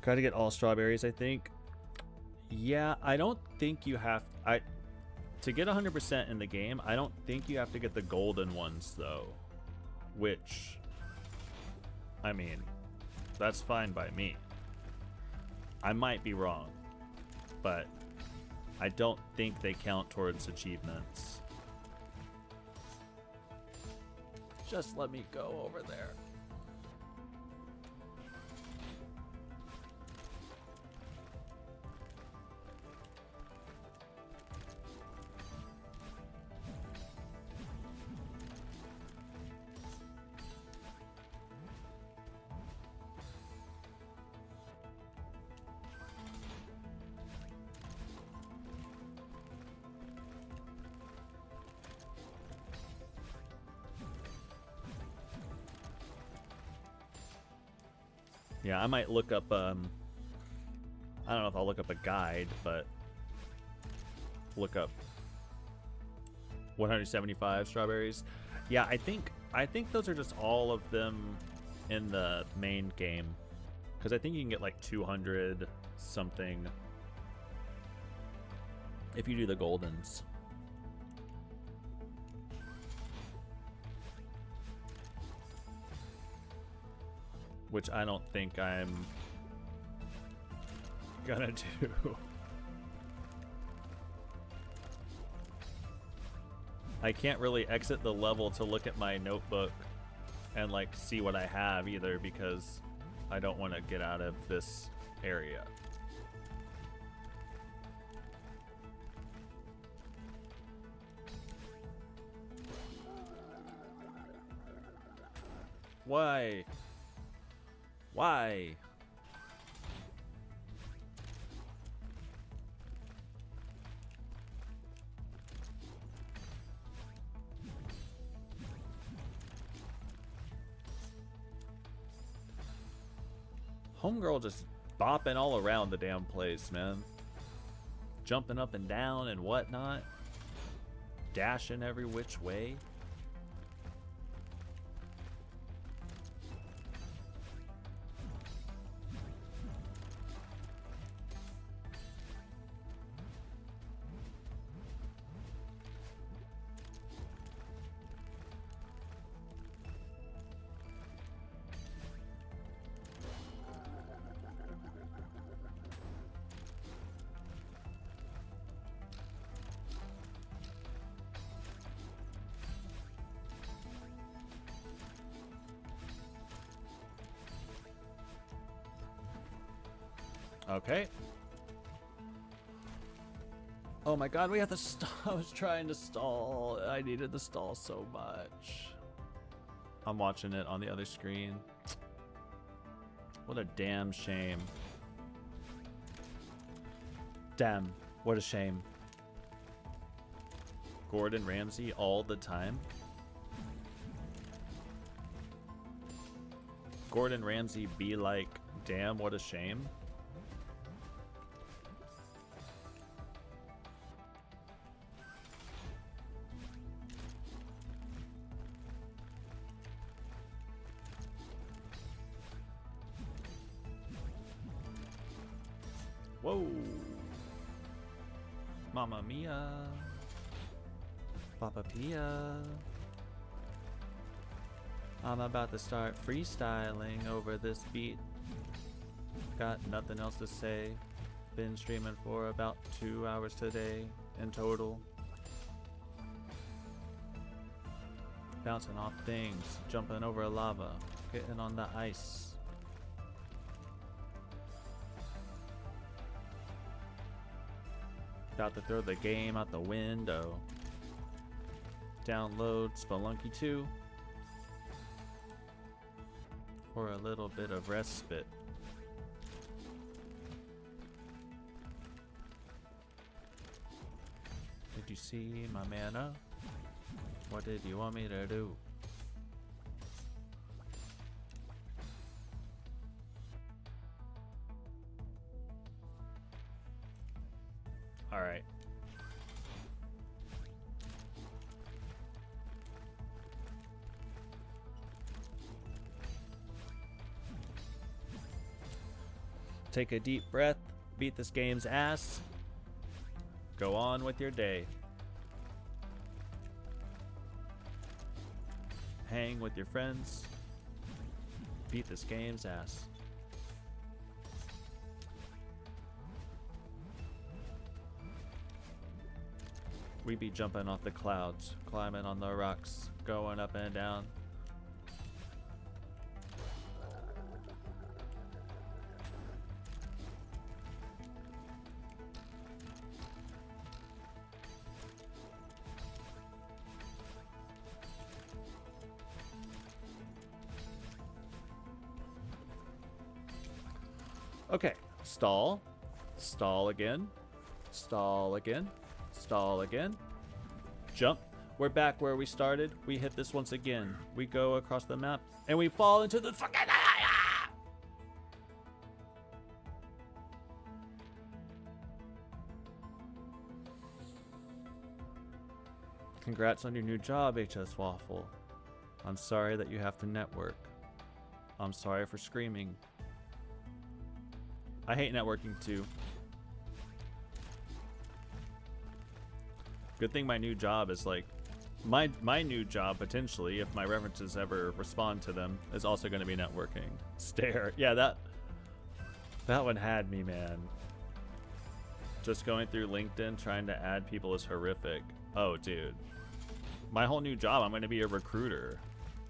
Got to get all strawberries, I think. Yeah, I don't think you have... To get 100% in the game, I don't think you have to get the golden ones, though. Which... I mean, that's fine by me. I might be wrong. But I don't think they count towards achievements. Just let me go over there. Yeah, I might look up, I don't know if I'll look up a guide, but look up 175 strawberries. Yeah, I think those are just all of them in the main game, because I think you can get like 200 something if you do the goldens. Which I don't think I'm gonna do. I can't really exit the level to look at my notebook and like see what I have either, because I don't want to get out of this area. Why? Why? Homegirl just bopping all around the damn place, man. Jumping up and down and whatnot. Dashing every which way. Okay. Oh my god, we have to stall. I was trying to stall. I needed the stall so much. I'm watching it on the other screen. What a damn shame. Damn, what a shame. Gordon Ramsay all the time. Gordon Ramsay be like, damn, what a shame. Whoa. Mamma mia. Papa Pia. I'm about to start freestyling over this beat. Got nothing else to say. Been streaming for about 2 hours today in total. Bouncing off things, jumping over lava, getting on the ice. About to throw the game out the window. Download Spelunky 2 for a little bit of respite. Did you see my mana? What did you want me to do? All right. Take a deep breath, beat this game's ass, go on with your day. Hang with your friends, beat this game's ass. We be jumping off the clouds, climbing on the rocks, going up and down. Okay, stall, stall again, stall again, stall again, jump. We're back where we started. We hit this once again. We go across the map and we fall into the fucking Congrats on your new job, HS Waffle. I'm sorry that you have to network. I'm sorry for screaming. I hate networking too. Good thing my new job is like, my new job potentially, if my references ever respond to them, is also going to be networking. Stare. Yeah, that one had me, man. Just going through LinkedIn trying to add people is horrific. Oh, dude. My whole new job, I'm going to be a recruiter.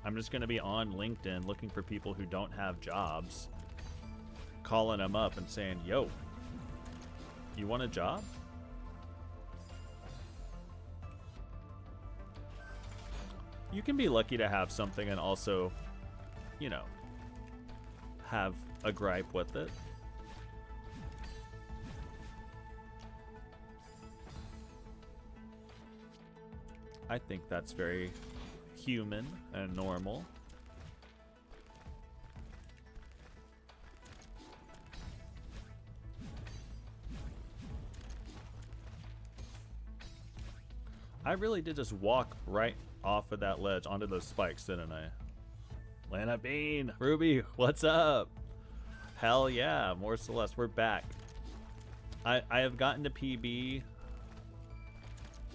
I'm just going to be on LinkedIn looking for people who don't have jobs, calling them up and saying, yo, you want a job? You can be lucky to have something and also, you know, have a gripe with it. I think that's very human and normal. I really did just walk right off of that ledge onto those spikes, didn't I? Lana Bean, Ruby, what's up? Hell yeah, more Celeste, we're back. I have gotten to PB.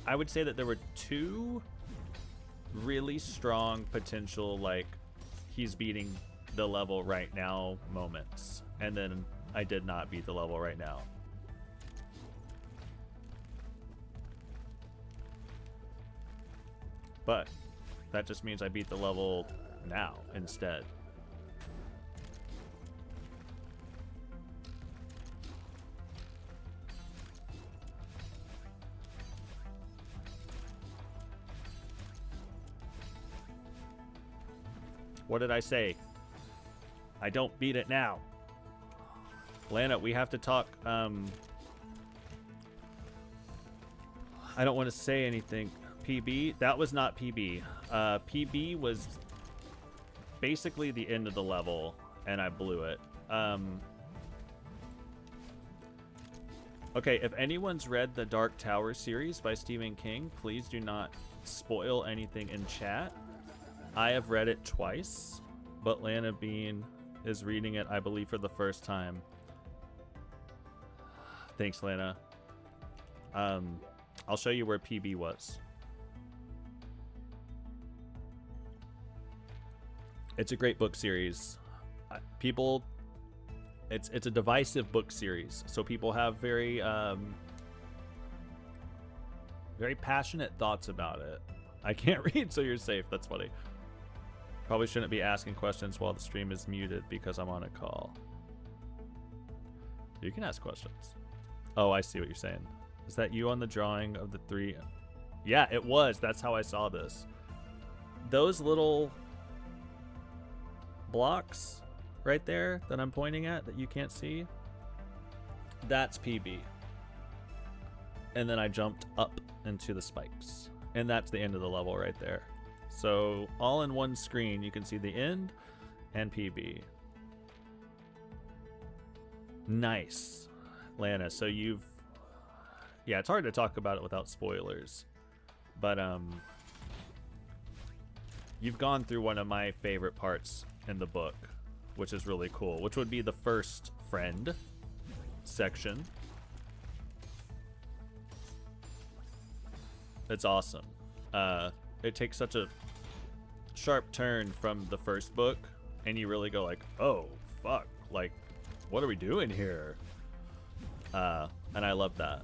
I would say that there were 2 really strong potential, like, he's beating the level right now moments. And then I did not beat the level right now. But that just means I beat the level now instead. What did I say? I don't beat it now. Lana, we have to talk. I don't want to say anything. PB? That was not PB. PB was basically the end of the level, and I blew it. Okay, if anyone's read the Dark Tower series by Stephen King, please do not spoil anything in chat. I have read it twice, but Lana Bean is reading it, I believe, for the first time. Thanks, Lana. I'll show you where PB was. It's a great book series. People, it's a divisive book series, so people have very very passionate thoughts about it. I can't read, so you're safe. That's funny. Probably shouldn't be asking questions while the stream is muted because I'm on a call. You can ask questions. Oh, I see what you're saying. Is that you on the drawing of the 3? Yeah, it was. That's how I saw this. Those little blocks right there that I'm pointing at that you can't see, that's PB. And then I jumped up into the spikes. And that's the end of the level right there. So all in one screen, you can see the end and PB. Nice. Lana, so you've... Yeah, it's hard to talk about it without spoilers. But you've gone through one of my favorite parts in the book, which is really cool, which would be the first friend section. It's awesome. It takes such a sharp turn from the first book, and you really go like, oh, fuck, like, what are we doing here? And I love that.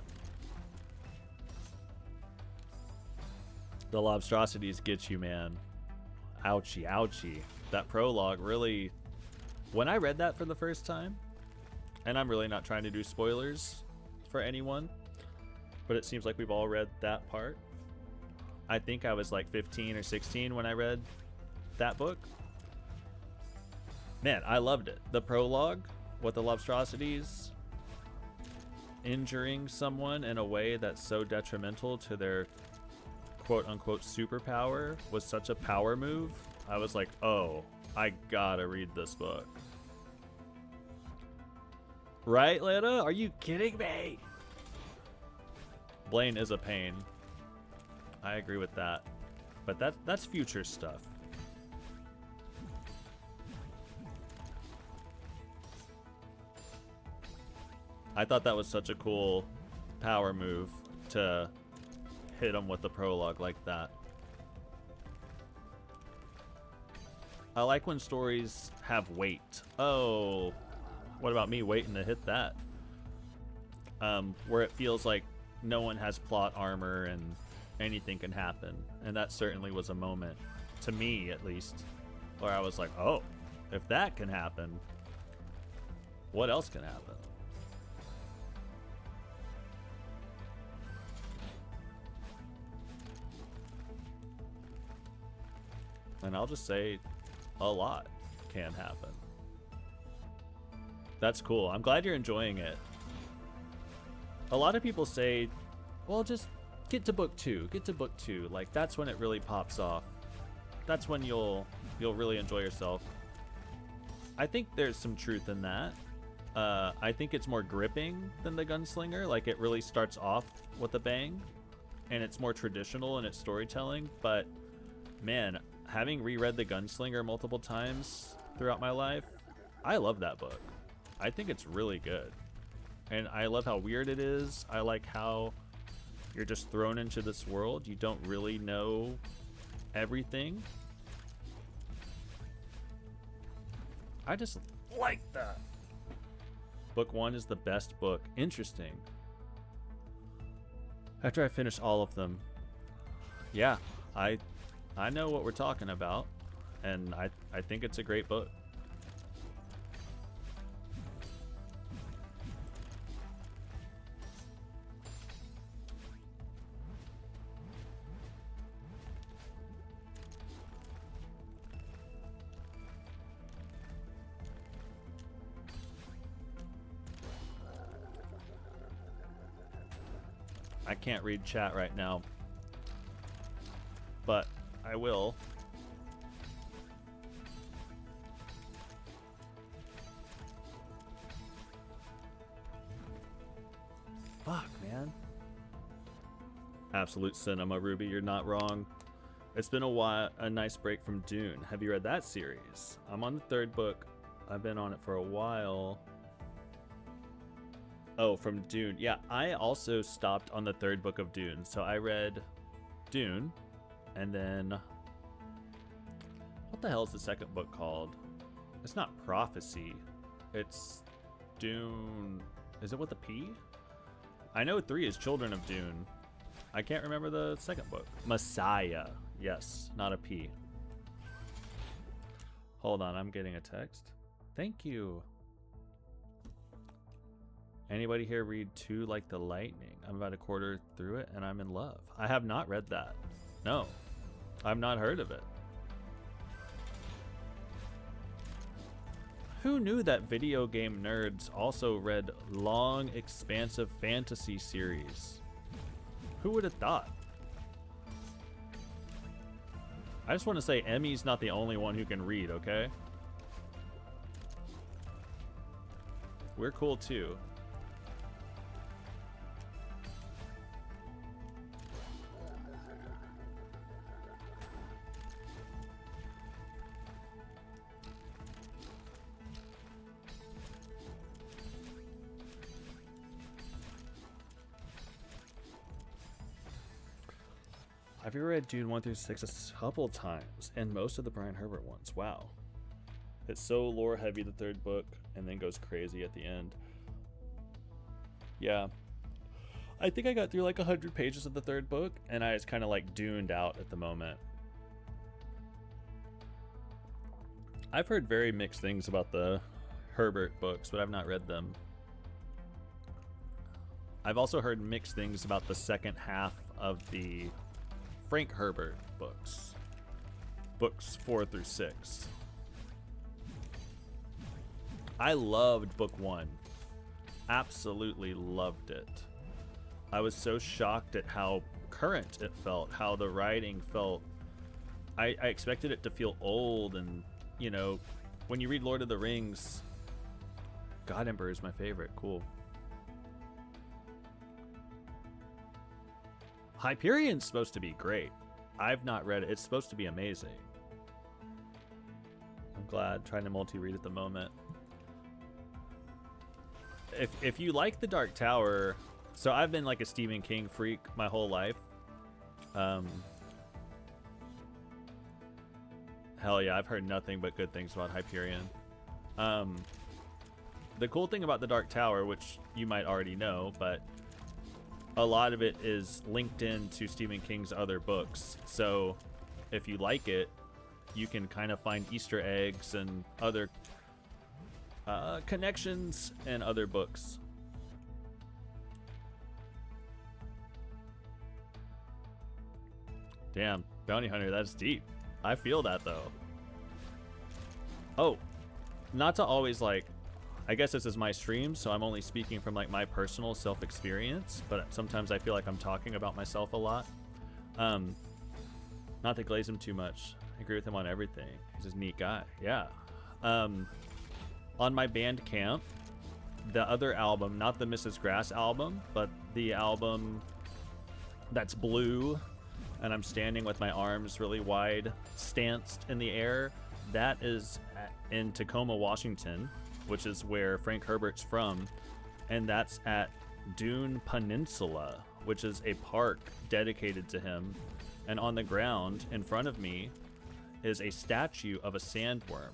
The lobstrosities get you, man. Ouchie, ouchie. That prologue really... When I read that for the first time, and I'm really not trying to do spoilers for anyone, but it seems like we've all read that part. I think I was like 15 or 16 when I read that book. Man, I loved it. The prologue with the lobstrosities injuring someone in a way that's so detrimental to their quote-unquote superpower was such a power move. I was like, oh, I gotta read this book. Right, Lana? Are you kidding me? Blaine is a pain. I agree with that. But that's future stuff. I thought that was such a cool power move to hit him with the prologue like that. I like when stories have weight. Oh, what about me waiting to hit that? Where it feels like no one has plot armor and anything can happen. And that certainly was a moment, to me at least, where I was like, oh, if that can happen, what else can happen? And I'll just say a lot can happen. That's cool. I'm glad you're enjoying it. A lot of people say, well, just get to book 2. Get to book 2. Like, that's when it really pops off. That's when you'll really enjoy yourself. I think there's some truth in that. I think it's more gripping than the Gunslinger. Like, it really starts off with a bang, and it's more traditional in its storytelling. But, man, having reread The Gunslinger multiple times throughout my life, I love that book. I think it's really good. And I love how weird it is. I like how you're just thrown into this world. You don't really know everything. I just like that. Book 1 is the best book. Interesting. After I finish all of them, yeah, I know what we're talking about, and I think it's a great book. I can't read chat right now, but I will. Fuck, man. Absolute cinema, Ruby. You're not wrong. It's been a nice break from Dune. Have you read that series? I'm on the 3rd book. I've been on it for a while. Oh, from Dune. Yeah, I also stopped on the 3rd book of Dune. So I read Dune, and then what the hell is the 2nd book called? It's not Prophecy. It's Dune. Is it with a P? I know 3 is Children of Dune. I can't remember the 2nd book. Messiah. Yes, not a P. Hold on, I'm getting a text. Thank you. Anybody here read 2 Like the Lightning? I'm about a quarter through it and I'm in love. I have not read that. No, I've not heard of it. Who knew that video game nerds also read long, expansive fantasy series? Who would have thought? I just want to say Emmy's not the only one who can read, okay? We're cool too. I've read Dune 1 through 6 a couple times, and most of the Brian Herbert ones. Wow. It's so lore heavy, the 3rd book, and then goes crazy at the end. Yeah. I think I got through like 100 pages of the 3rd book, and I just kind of like duned out at the moment. I've heard very mixed things about the Herbert books, but I've not read them. I've also heard mixed things about the second half of the Frank Herbert books. Books 4 through 6. I loved book 1. Absolutely loved it. I was so shocked at how current it felt, how the writing felt. I expected it to feel old, and, you know, when you read Lord of the Rings, God Emperor is my favorite. Cool. Hyperion's supposed to be great. I've not read it. It's supposed to be amazing. I'm glad. Trying to multi-read at the moment. If you like The Dark Tower, so I've been like a Stephen King freak my whole life. Hell yeah, I've heard nothing but good things about Hyperion. The cool thing about The Dark Tower, which you might already know, but a lot of it is linked into Stephen King's other books. So if you like it, you can kind of find Easter eggs and other connections in other books. Damn, Bounty Hunter, that's deep. I feel that though. Oh, not to always like, I guess this is my stream, so I'm only speaking from like my personal self-experience, but sometimes I feel like I'm talking about myself a lot. Not to glaze him too much. I agree with him on everything. He's a neat guy. Yeah. On my Bandcamp, the other album, not the Mrs. Grass album, but the album that's blue, and I'm standing with my arms really wide, stanced in the air, that is in Tacoma, Washington, which is where Frank Herbert's from, and that's at Dune Peninsula, which is a park dedicated to him. And on the ground in front of me is a statue of a sandworm.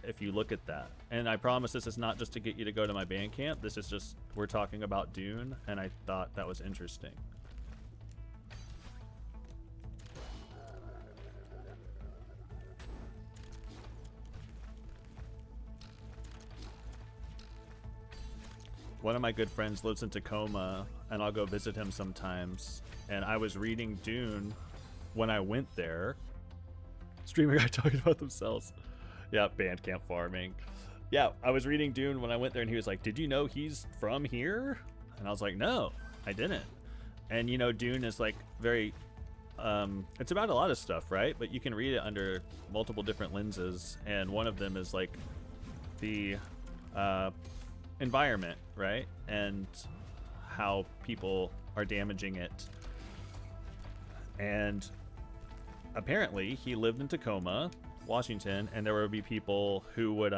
If you look at that. And I promise this is not just to get you to go to my Bandcamp. This is just, we're talking about Dune, and I thought that was interesting. One of my good friends lives in Tacoma, and I'll go visit him sometimes. And I was reading Dune when I went there. Streamer guy talking about themselves. Yeah, Bandcamp farming. Yeah, I was reading Dune when I went there, and he was like, "Did you know he's from here?" And I was like, "No, I didn't." And you know, Dune is like very, it's about a lot of stuff, right? But you can read it under multiple different lenses, and one of them is like the environment, right? And how people are damaging it. And apparently he lived in Tacoma, Washington, and there would be people who would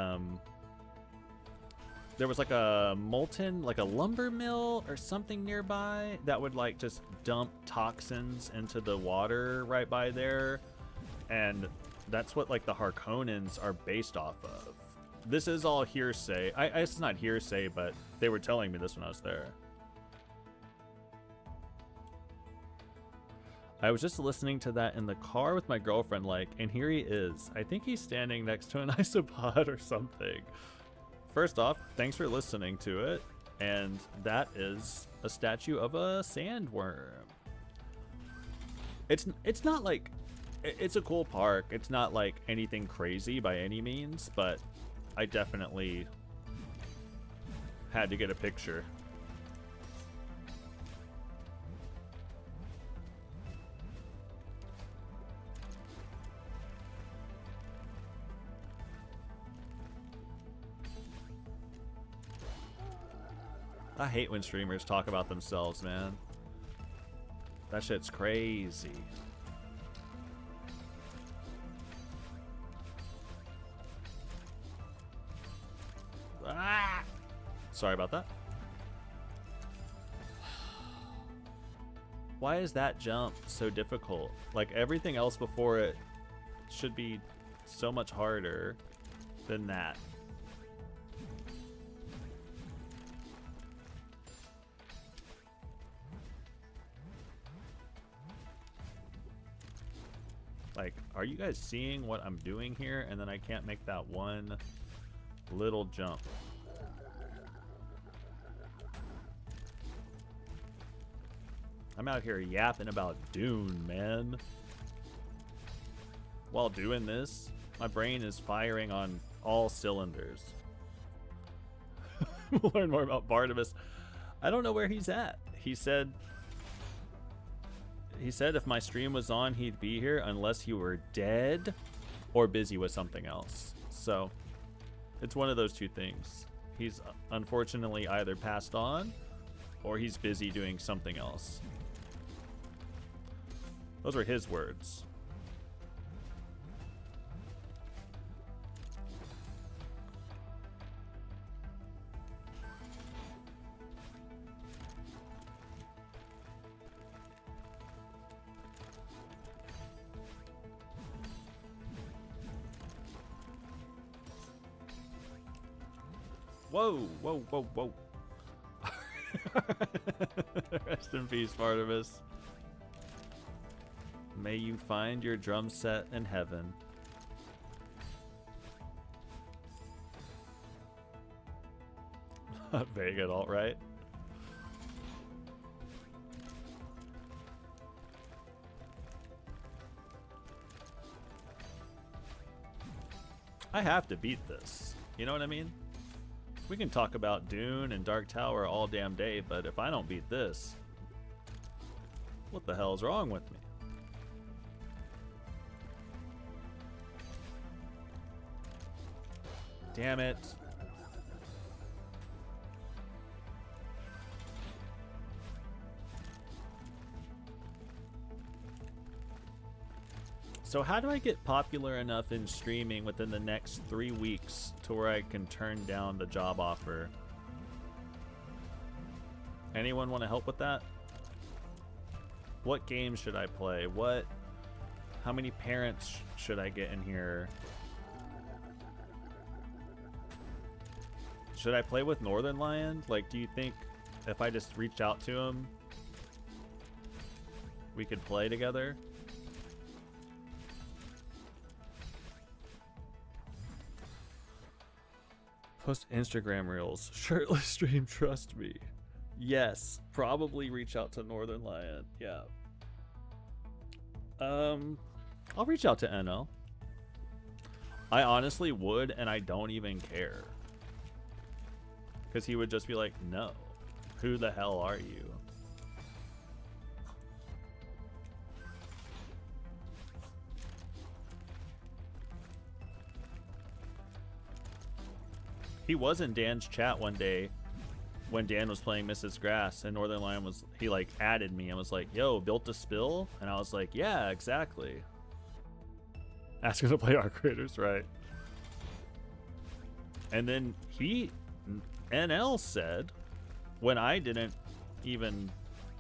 there was like a molten, like a lumber mill or something nearby that would like just dump toxins into the water right by there, and that's what like the Harkonnens are based off of. This is all hearsay. It's not hearsay, but they were telling me this when I was there. I was just listening to that in the car with my girlfriend, like, and here he is. I think he's standing next to an isopod or something. First off, thanks for listening to it. And that is a statue of a sandworm. It's not like, it's a cool park. It's not like anything crazy by any means, but I definitely had to get a picture. I hate when streamers talk about themselves, man. That shit's crazy. Ah! Sorry about that. Why is that jump so difficult? Like everything else before it should be so much harder than that. Like, are you guys seeing what I'm doing here? And then I can't make that one little jump. I'm out here yapping about Dune, man. While doing this, my brain is firing on all cylinders. We'll learn more about Barnabas. I don't know where he's at. He said if my stream was on, he'd be here unless he were dead or busy with something else. So it's one of those two things. He's unfortunately either passed on or he's busy doing something else. Those were his words. Whoa, whoa, whoa, whoa. Rest in peace, Barnabas. May you find your drum set in heaven. Very good alt-right. I have to beat this. You know what I mean? We can talk about Dune and Dark Tower all damn day, but if I don't beat this, what the hell's wrong with me? Damn it. So how do I get popular enough in streaming within the next 3 weeks to where I can turn down the job offer? Anyone want to help with that? What games should I play? How many parents should I get in here? Should I play with Northern Lion? Like, do you think if I just reached out to him, we could play together? Post Instagram reels. Shirtless stream, trust me. Yes, probably reach out to Northern Lion. Yeah. I'll reach out to NL. I honestly would, and I don't even care. Because he would just be like, no. Who the hell are you? He was in Dan's chat one day when Dan was playing Mrs. Grass, and Northern Lion was, he like added me and was like, yo, built to spill? And I was like, yeah, exactly. Ask him to play Arc Raiders, right? And then NL said, when I didn't even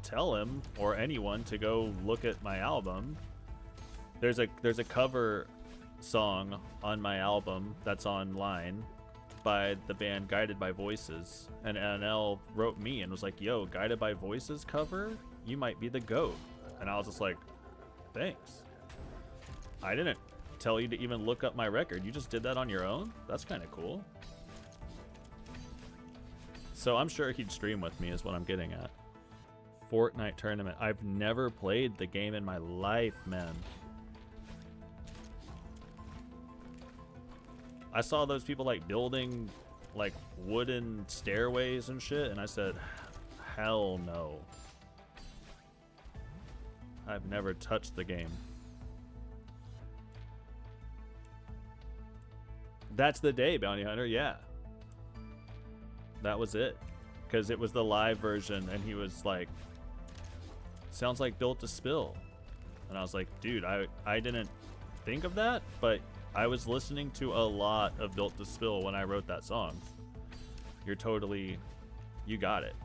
tell him or anyone to go look at my album, there's a cover song on my album that's online by the band Guided by Voices, and NL wrote me and was like, yo, Guided by Voices cover, you might be the GOAT. And I was just like, thanks. I didn't tell you to even look up my record, you just did that on your own? That's kind of cool. So I'm sure he'd stream with me is what I'm getting at. Fortnite tournament. I've never played the game in my life, man. I saw those people like building like wooden stairways and shit, and I said, hell no. I've never touched the game. That's the day, Bounty Hunter, yeah. That was it. Because it was the live version, and he was like, sounds like Built to Spill. And I was like, dude, I didn't think of that, but I was listening to a lot of Built to Spill when I wrote that song. You got it.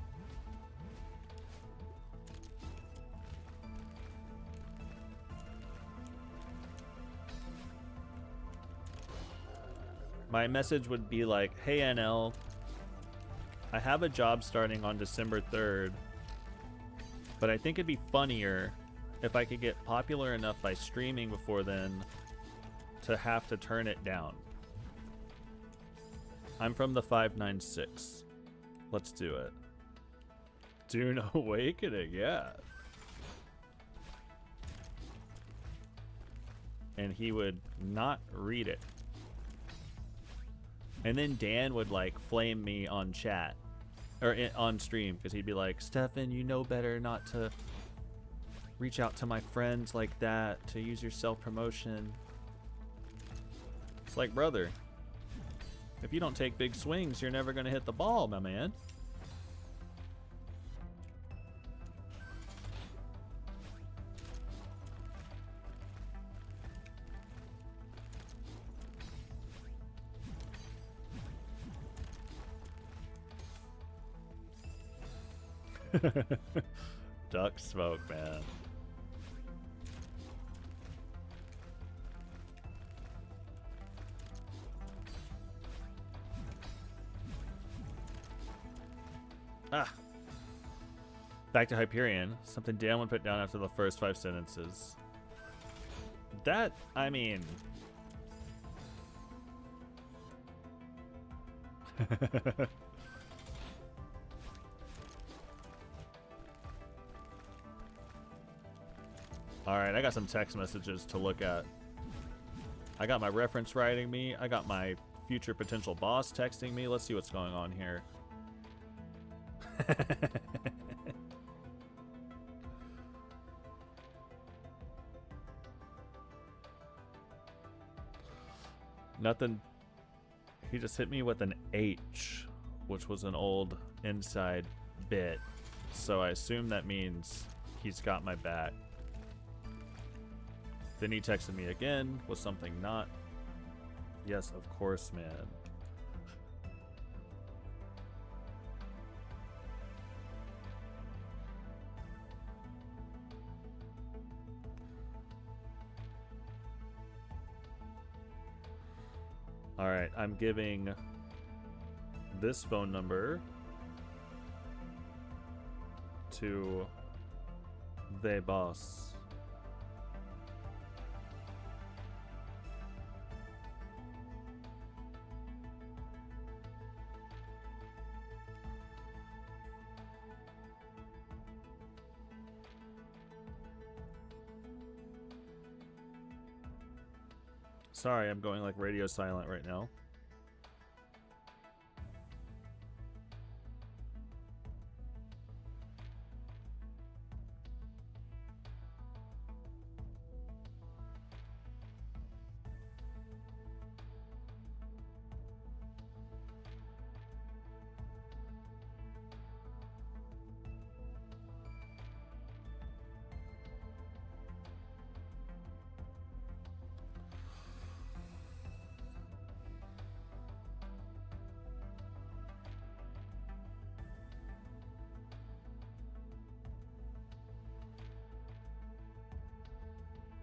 My message would be like, hey NL, I have a job starting on December 3rd, but I think it'd be funnier if I could get popular enough by streaming before then to have to turn it down. I'm from the 596. Let's do it. Dune Awakening, yeah. And he would not read it. And then Dan would like flame me on chat or on stream because he'd be like, Stefan, you know better not to reach out to my friends like that, to use your self-promotion. It's like, brother, if you don't take big swings, you're never going to hit the ball, my man. Duck smoke, man. Ah. Back to Hyperion. Something Dan would put down after the first 5 sentences. That, I mean... Alright, I got some text messages to look at. I got my reference writing me. I got my future potential boss texting me. Let's see what's going on here. Nothing. He just hit me with an H, which was an old inside bit. So I assume that means he's got my back. Then he texted me again with something not. Yes, of course, man. All right, I'm giving this phone number to the boss. Sorry, I'm going like radio silent right now.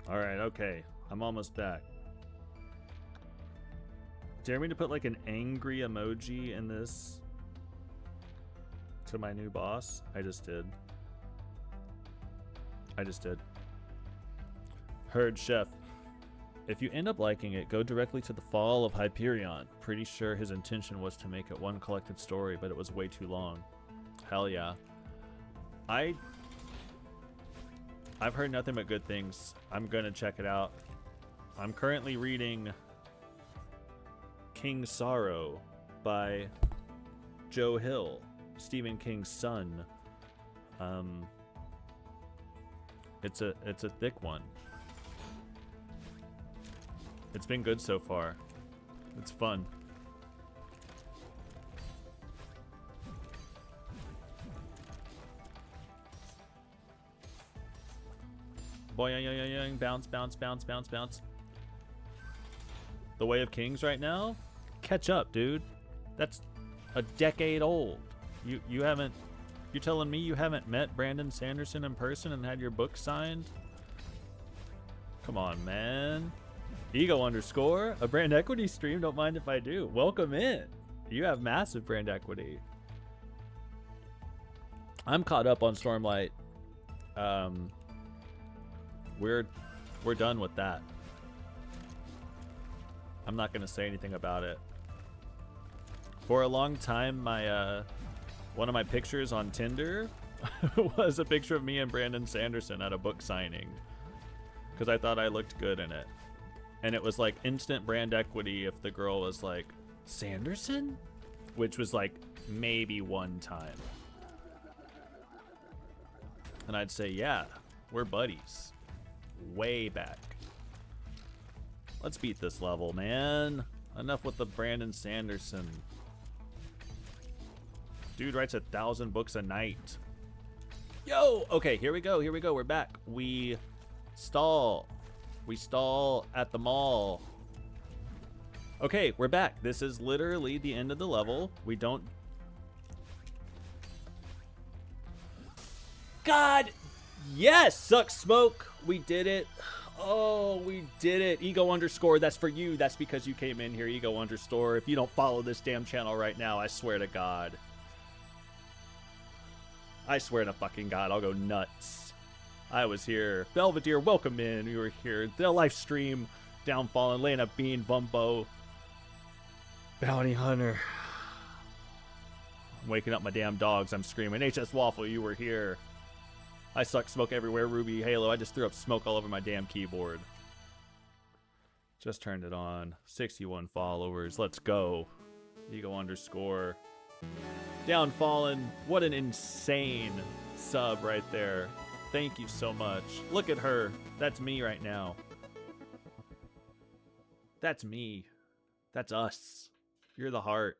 Alright, okay. I'm almost back. Dare me to put like an angry emoji in this to my new boss? I just did. Heard Chef. If you end up liking it, go directly to the Fall of Hyperion. Pretty sure his intention was to make it one collected story, but it was way too long. Hell yeah. I've heard nothing but good things. I'm gonna check it out. I'm currently reading King Sorrow by Joe Hill, Stephen King's son. It's a thick one. It's been good so far. It's fun. Boing, bounce, bounce, bounce, bounce, bounce. The Way of Kings right now? Catch up, dude. That's a decade old. You haven't... You're telling me you haven't met Brandon Sanderson in person and had your book signed? Come on, man. Ego underscore. A brand equity stream? Don't mind if I do. Welcome in. You have massive brand equity. I'm caught up on Stormlight. We're done with that. I'm not gonna say anything about it. For a long time, my one of my pictures on Tinder was a picture of me and Brandon Sanderson at a book signing because I thought I looked good in it, and it was like instant brand equity if the girl was like Sanderson, which was like maybe one time, and I'd say, yeah, we're buddies. Way back. Let's beat this level, man. Enough with the Brandon Sanderson. Dude writes 1,000 books a night. Yo! Okay, here we go. We're back. We stall at the mall. Okay, we're back. This is literally the end of the level. We don't... God, yes, suck smoke. We did it. Oh, we did it. Ego underscore, that's for you. That's because you came in here, ego underscore. If you don't follow this damn channel right now, I swear to God. I swear to fucking God, I'll go nuts. I was here. Belvedere, welcome in. We were here. The live stream, Downfall, Elena Bean, Vumbo, Bounty Hunter. I'm waking up my damn dogs. I'm screaming. HS Waffle, you were here. I suck smoke everywhere. Ruby, Halo. I just threw up smoke all over my damn keyboard. Just turned it on. 61 followers. Let's go. Ego underscore. Downfallen. What an insane sub right there. Thank you so much. Look at her. That's me right now. That's me. That's us. You're the heart.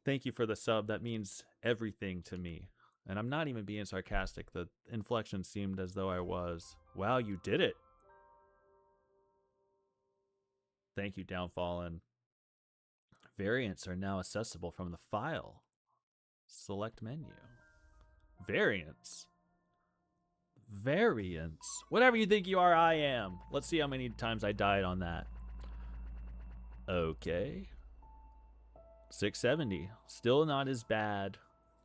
Thank you for the sub. That means everything to me. And I'm not even being sarcastic. The inflection seemed as though I was. Wow, you did it. Thank you, Downfallen. Variants are now accessible from the file. Select menu. Variants. Variants. Whatever you think you are, I am. Let's see how many times I died on that. Okay. 670. Still not as bad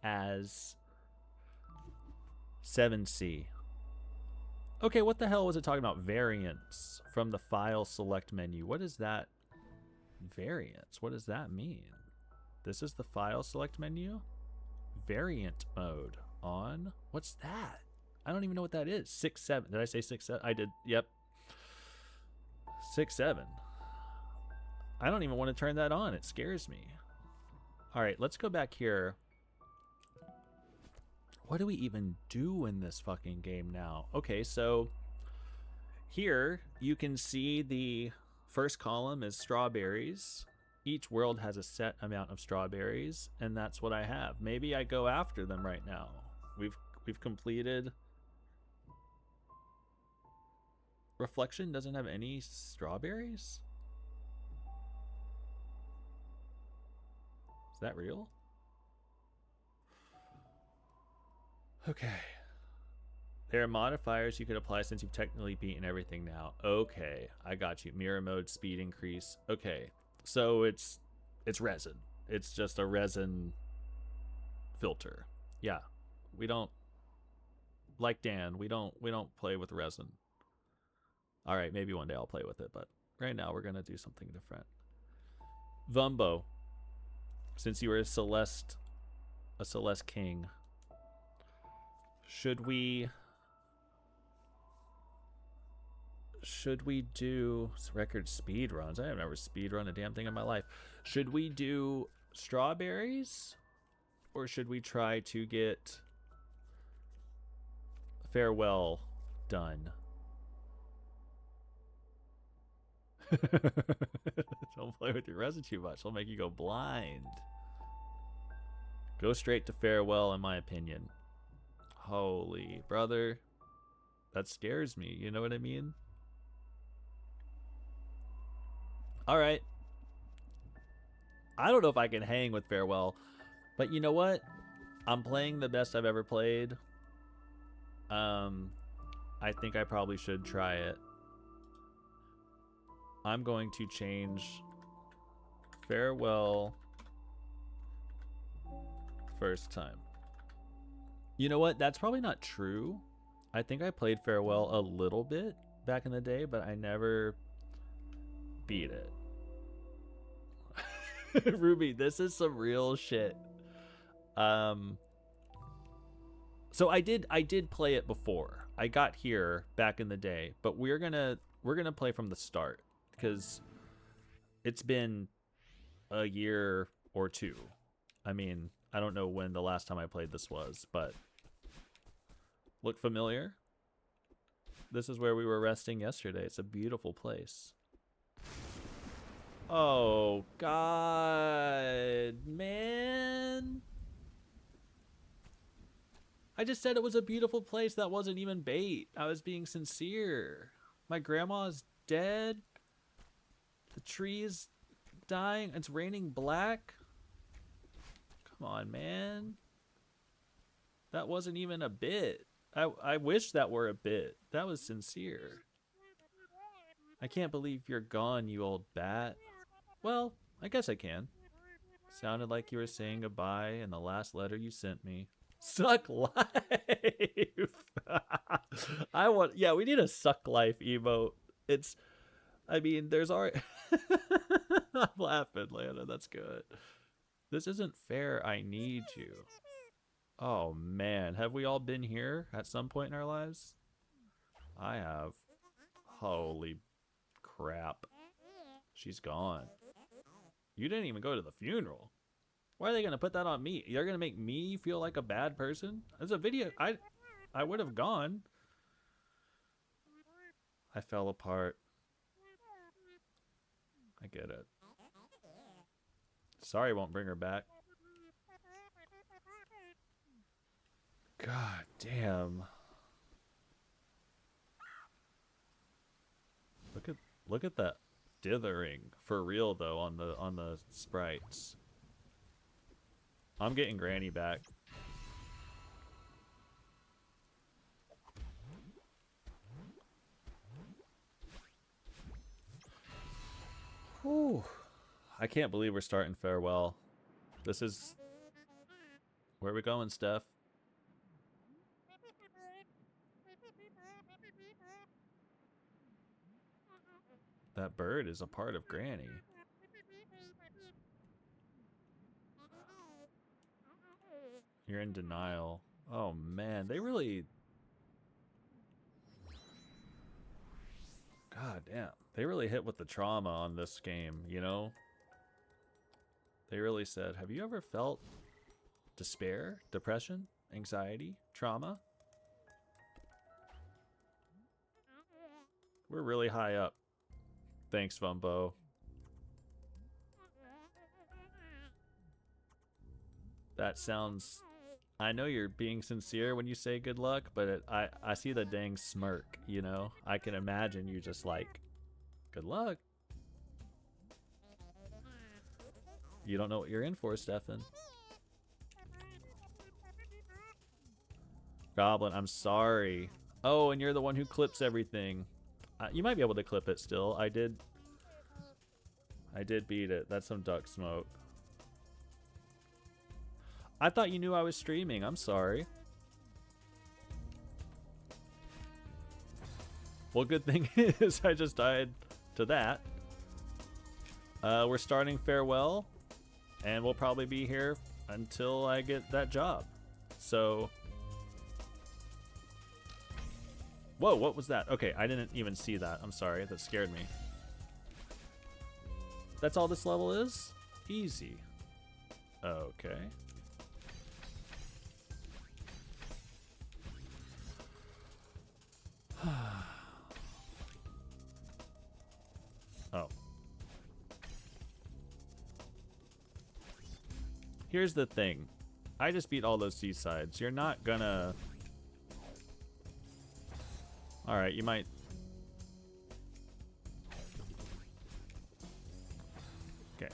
as 7C. Okay, what the hell was it talking about? Variants from the file select menu. What is that? Variants. What does that mean? This is the file select menu? Variant mode on. What's that? I don't even know what that is. 6.7. Did I say 6.7? I did. Yep. 6.7. I don't even want to turn that on. It scares me. All right, let's go back here. What do we even do in this fucking game now? Okay, so here you can see the first column is strawberries. Each world has a set amount of strawberries, and that's what I have. Maybe I go after them right now. We've completed. Reflection doesn't have any strawberries? Is that real? Okay. There are modifiers you could apply since you've technically beaten everything now. Okay, I got you. Mirror mode, speed increase. Okay, so it's resin. It's just a resin filter. Yeah, we don't, like Dan, we don't play with resin. All right, maybe one day I'll play with it, but right now we're gonna do something different. Vumbo, since you were a Celeste king, should we do record speed runs? I have never speed run a damn thing in my life. Should we do strawberries, or should we try to get farewell done? Don't play with your resin too much. It'll make you go blind. Go straight to farewell, in my opinion. Holy brother, that scares me. You know what I mean? All right. I don't know if I can hang with farewell, but you know what? I'm playing the best I've ever played. I think I probably should try it. I'm going to change farewell first time. You know what? That's probably not true. I think I played farewell a little bit back in the day, but I never beat it. Ruby, this is some real shit. So I did play it before. I got here back in the day, but we're gonna play from the start because it's been a year or two. I mean, I don't know when the last time I played this was, but look familiar? This is where we were resting yesterday. It's a beautiful place. Oh, God, man. I just said it was a beautiful place. That wasn't even bait. I was being sincere. My grandma's dead. The tree's dying. It's raining black. Come on, man. That wasn't even a bit. I wish that were a bit. That was sincere. I can't believe you're gone, you old bat. Well, I guess I can. Sounded like you were saying goodbye in the last letter you sent me. Suck life. Yeah, we need a suck life emote. It's, I mean, there's already. I'm laughing, Lana. That's good. This isn't fair. I need you. Oh man, have we all been here at some point in our lives? I have. Holy crap. She's gone. You didn't even go to the funeral. Why are they gonna put that on me? They're gonna make me feel like a bad person? There's a video. I would have gone. I fell apart. I get it. Sorry, won't bring her back. God damn. Look at that dithering for real though on the sprites. I'm getting Granny back. Whew. I can't believe we're starting farewell. This is... Where are we going, Steph? That bird is a part of Granny. You're in denial. Oh man, they really... God damn. They really hit with the trauma on this game, you know? They really said, have you ever felt despair, depression, anxiety, trauma? We're really high up. Thanks, Vumbo. That sounds... I know you're being sincere when you say good luck, but I see the dang smirk, you know? I can imagine you just like, good luck. You don't know what you're in for, Stefan. Goblin, I'm sorry. Oh, and you're the one who clips everything. You might be able to clip it still. I did beat it. That's some duck smoke. I thought you knew I was streaming. I'm sorry. Well, good thing is I just died to that. We're starting farewell, and we'll probably be here until I get that job. So... Whoa, what was that? Okay, I didn't even see that. I'm sorry. That scared me. That's all this level is? Easy. Okay. Oh. Here's the thing. I just beat all those seasides. You're not gonna... Alright, you might...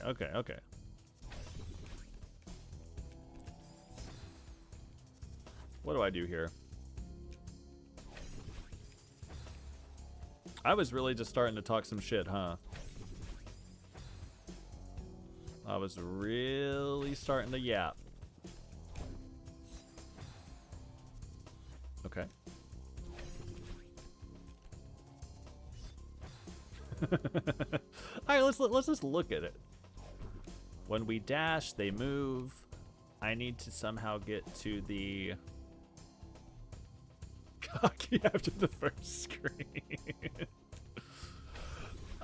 Okay. What do I do here? I was really just starting to talk some shit, huh? I was really starting to yap. Okay. Alright, let's just look at it. When we dash, they move. I need to somehow get to the... Cocky after the first screen.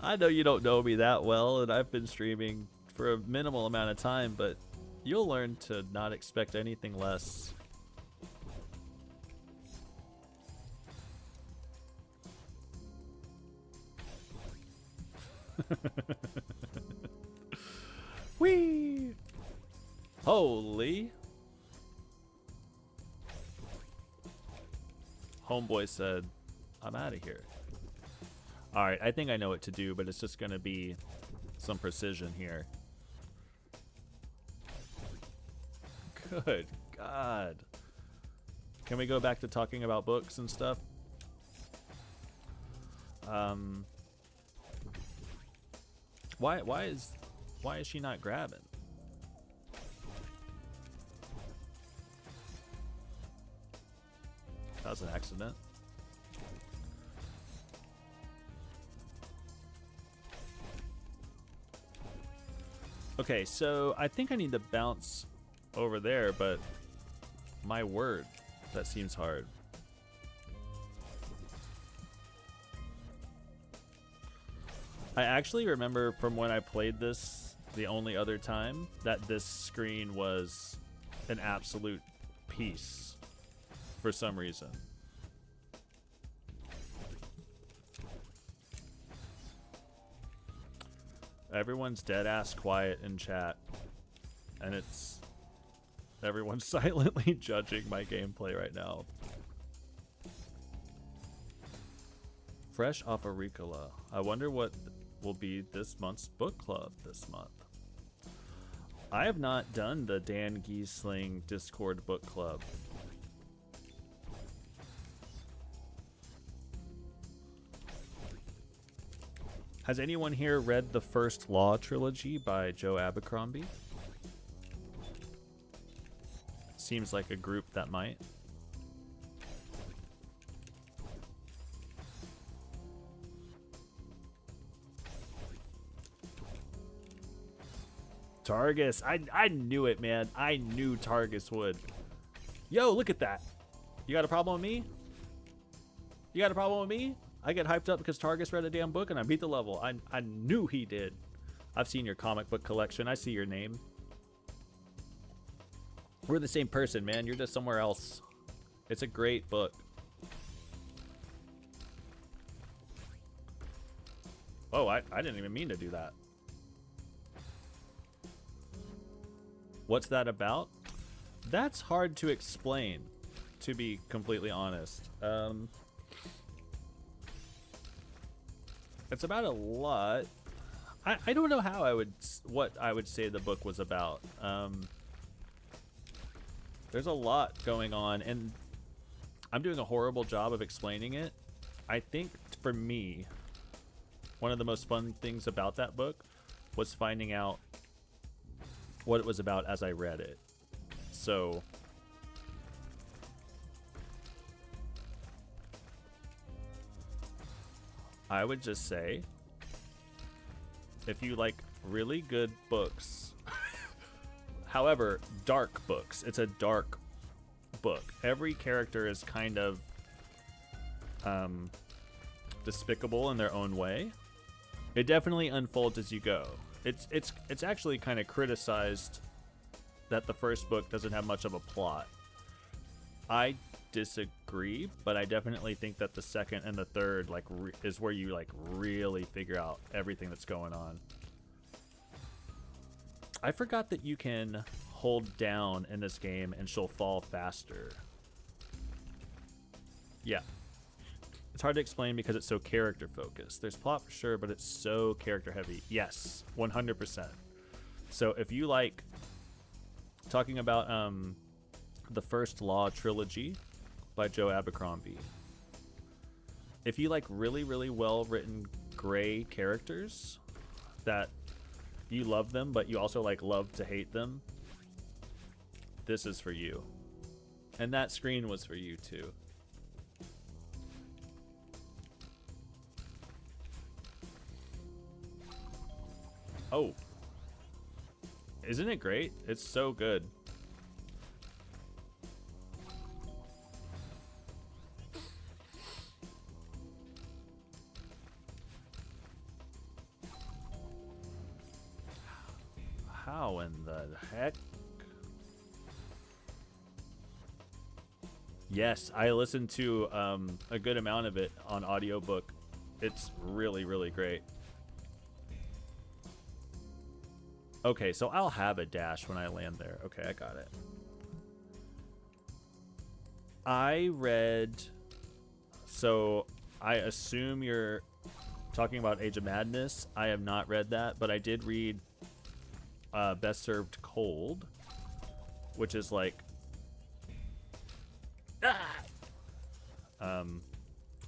I know you don't know me that well, and I've been streaming for a minimal amount of time, but you'll learn to not expect anything less. Whee! Holy! Homeboy said, I'm out of here. Alright, I think I know what to do, but it's just gonna be some precision here. Good God. Can we go back to talking about books and stuff? Why is she not grabbing? That was an accident. Okay, so I think I need to bounce over there, but my word, that seems hard. I actually remember from when I played this the only other time that this screen was an absolute piece for some reason. Everyone's dead ass quiet in chat, and it's everyone's silently judging my gameplay right now. Fresh off of Ricola. I wonder what will be this month's book club this month. I have not done the Dan Giesling Discord book club. Has anyone here read the First Law trilogy by Joe Abercrombie? Seems like a group that might. Targus, I knew it, man. I knew Targus would. Yo, look at that. You got a problem with me? You got a problem with me? I get hyped up because Targus read a damn book and I beat the level. I knew he did. I've seen your comic book collection. I see your name. We're the same person, man. You're just somewhere else. It's a great book. Oh, I didn't even mean to do that. What's that about? That's hard to explain, to be completely honest. It's about a lot. I don't know how what I would say the book was about. There's a lot going on, and I'm doing a horrible job of explaining it. I think for me, one of the most fun things about that book was finding out what it was about as I read it. So I would just say, if you like really good books, however, dark books, it's a dark book. Every character is kind of despicable in their own way. It definitely unfolds as you go. It's actually kind of criticized that the first book doesn't have much of a plot. I disagree, but I definitely think that the second and the third is where you really figure out everything that's going on. I forgot that you can hold down in this game and she'll fall faster. Yeah. It's hard to explain because it's so character focused. There's plot for sure, but it's so character heavy. Yes, 100%. So if you like talking about the First Law trilogy by Joe Abercrombie, if you like really, really well written gray characters that you love them, but you also love to hate them, this is for you. And that screen was for you too. Oh, isn't it great? It's so good. How in the heck? Yes, I listened to a good amount of it on audiobook. It's really, really great. Okay, so I'll have a dash when I land there. Okay, I got it. I read... So, I assume you're talking about Age of Madness. I have not read that, but I did read Best Served Cold, which is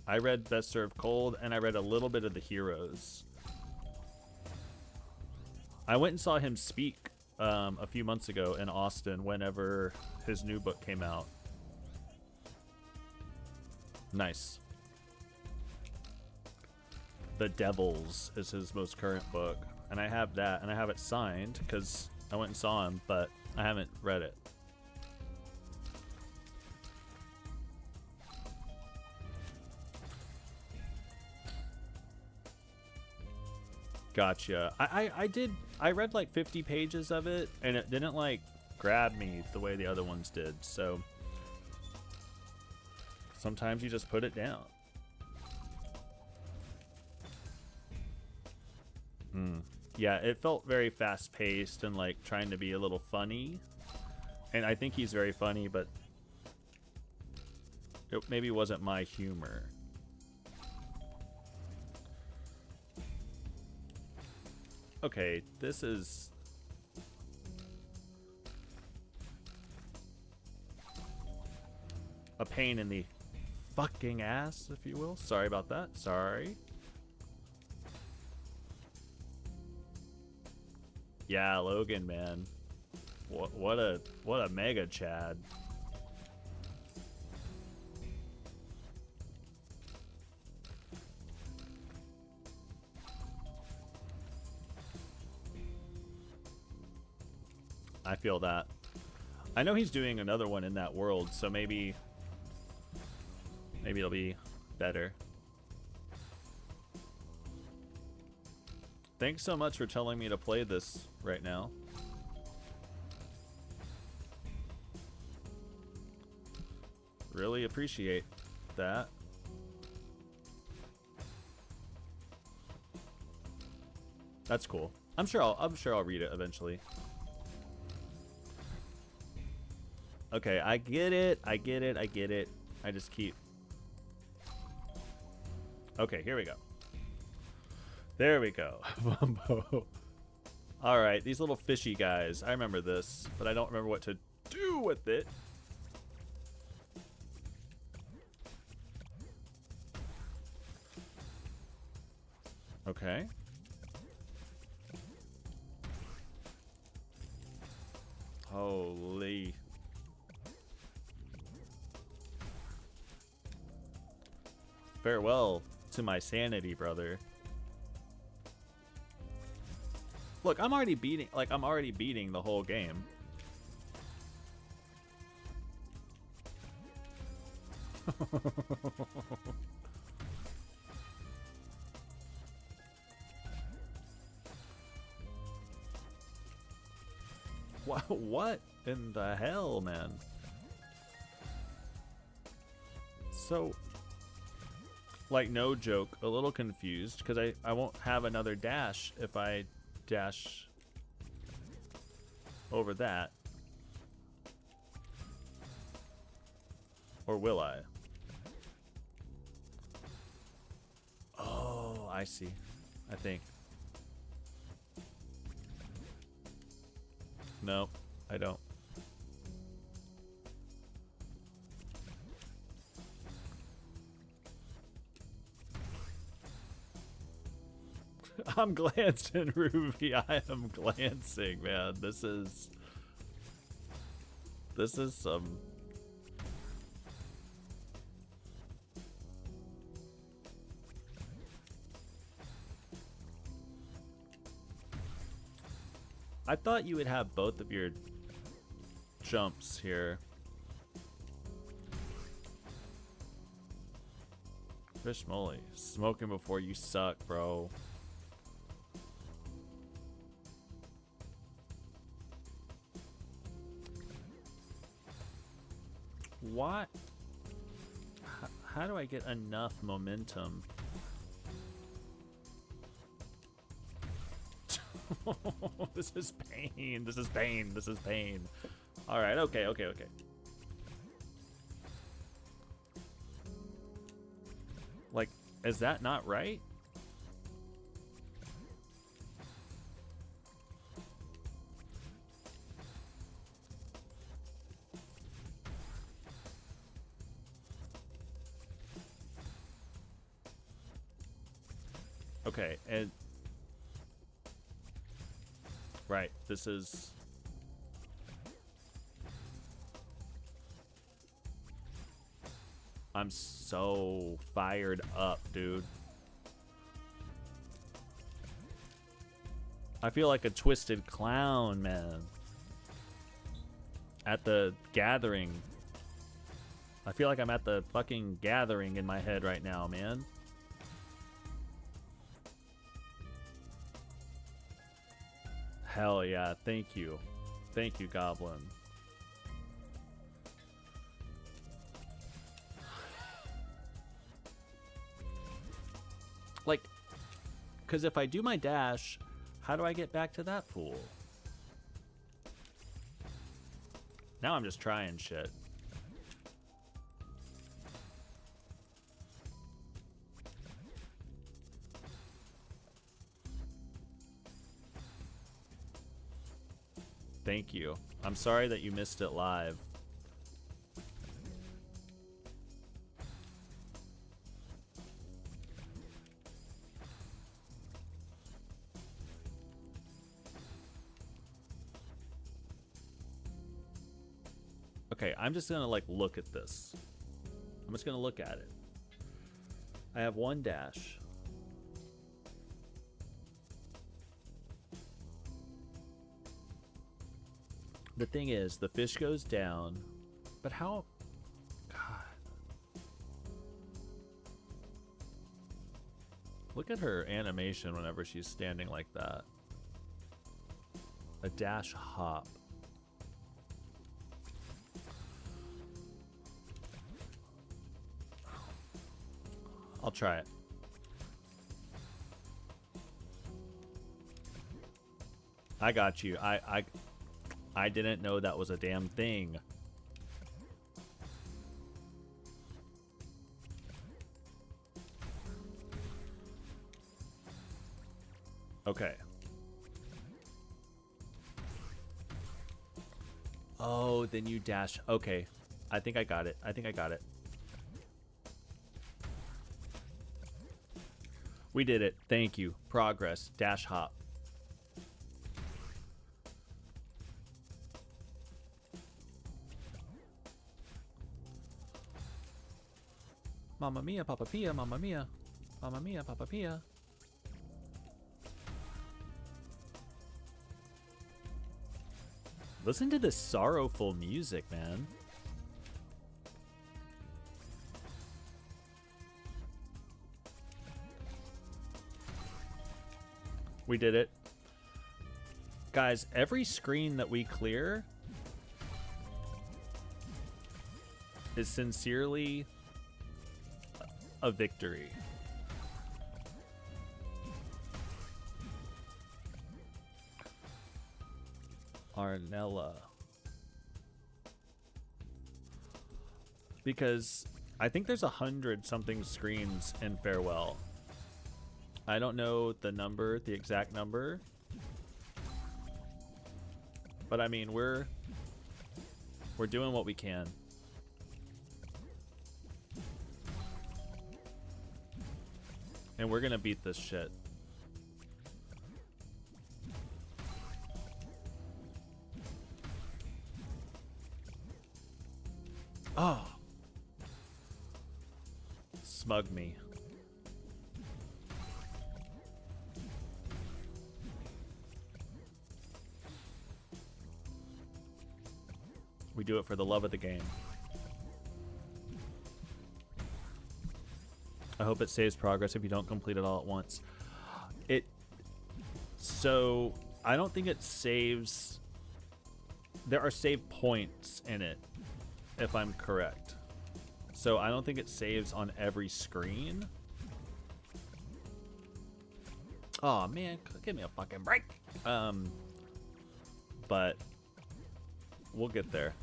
I read Best Served Cold, and I read a little bit of The Heroes. I went and saw him speak a few months ago in Austin whenever his new book came out. Nice. The Devils is his most current book, and I have that, and I have it signed because I went and saw him, but I haven't read it. Gotcha. I read like 50 pages of it, and it didn't like grab me the way the other ones did, so sometimes you just put it down. Yeah, it felt very fast-paced and like trying to be a little funny, and I think he's very funny, but it maybe wasn't my humor. Okay, this is a pain in the fucking ass, if you will. Sorry about that. Sorry. Yeah, Logan, man. What a mega Chad. I feel that. I know he's doing another one in that world, so maybe it'll be better. Thanks so much for telling me to play this right now. Really appreciate that. That's cool. I'm sure I'll read it eventually. Okay, I get it. I get it. I get it. I just keep... Okay, here we go. There we go. Alright, these little fishy guys. I remember this, but I don't remember what to do with it. Okay. Holy... Farewell to my sanity, brother. Look, I'm already beating the whole game. What in the hell, man? So, like, no joke, a little confused because I won't have another dash if I dash over that. Or will I? Oh, I see. I think. No, I don't. I'm glancing, Ruby. I am glancing, man. This is some... I thought you would have both of your jumps here. Fish moly. Smoking before you suck, bro. What? How do I get enough momentum? This is pain. This is pain. This is pain. All right. Okay. Okay. Okay. Like, is that not right? Okay, and right, this is I'm so fired up, dude. I feel like a twisted clown, man. At the gathering. I feel like I'm at the fucking gathering in my head right now, man. Hell yeah, thank you. Thank you, Goblin. Like, because if I do my dash, how do I get back to that fool? Now I'm just trying shit. Thank you. I'm sorry that you missed it live. Okay, I'm just gonna like look at this. I'm just gonna look at it. I have one dash. The thing is, the fish goes down, but how? God. Look at her animation whenever she's standing like that. A dash hop. I'll try it. I got you. I didn't know that was a damn thing. Okay. Oh, then you dash. Okay. I think I got it. I think I got it. We did it. Thank you. Progress. Dash hop. Mamma mia, Papa Pia, Mamma mia. Mamma mia, Papa Pia. Listen to this sorrowful music, man. We did it. Guys, every screen that we clear is sincerely a victory. Arnella. Because I think there's 100-something screens in Farewell. I don't know the number, the exact number. But I mean, we're doing what we can. And we're gonna beat this shit. Oh. Smug me. We do it for the love of the game. I hope it saves progress if you don't complete it all at once. So I don't think it saves. There are save points in it, if I'm correct. So I don't think it saves on every screen. Oh man, give me a fucking break. But we'll get there.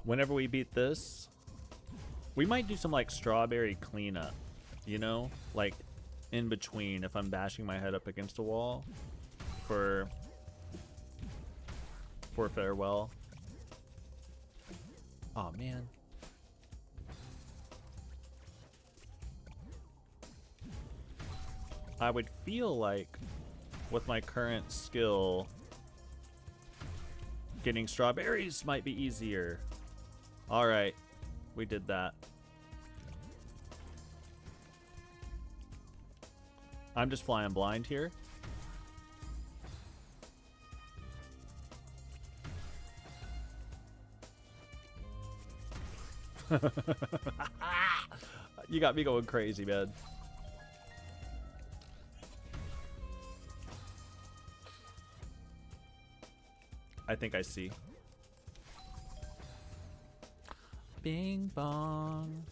Whenever we beat this, we might do some like strawberry cleanup, you know, like in between if I'm bashing my head up against a wall for farewell. Oh man. I would feel like with my current skill getting strawberries might be easier. All right, we did that. I'm just flying blind here. You got me going crazy, man. I think I see. Bing bong.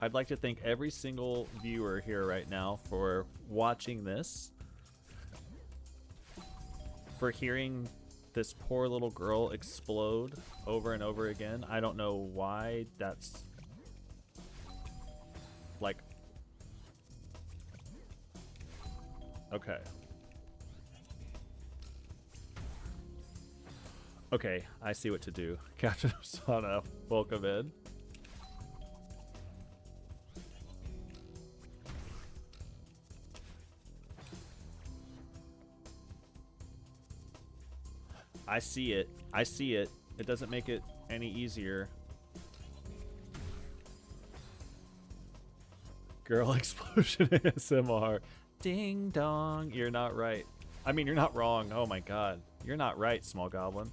I'd like to thank every single viewer here right now for watching this, for hearing this poor little girl explode over and over again. I don't know why that's like... Okay. Okay, I see what to do. Captain Osana, welcome in. I see it. I see it. It doesn't make it any easier. Girl explosion ASMR. Ding dong. You're not right. I mean, you're not wrong. Oh my god. You're not right, small goblin.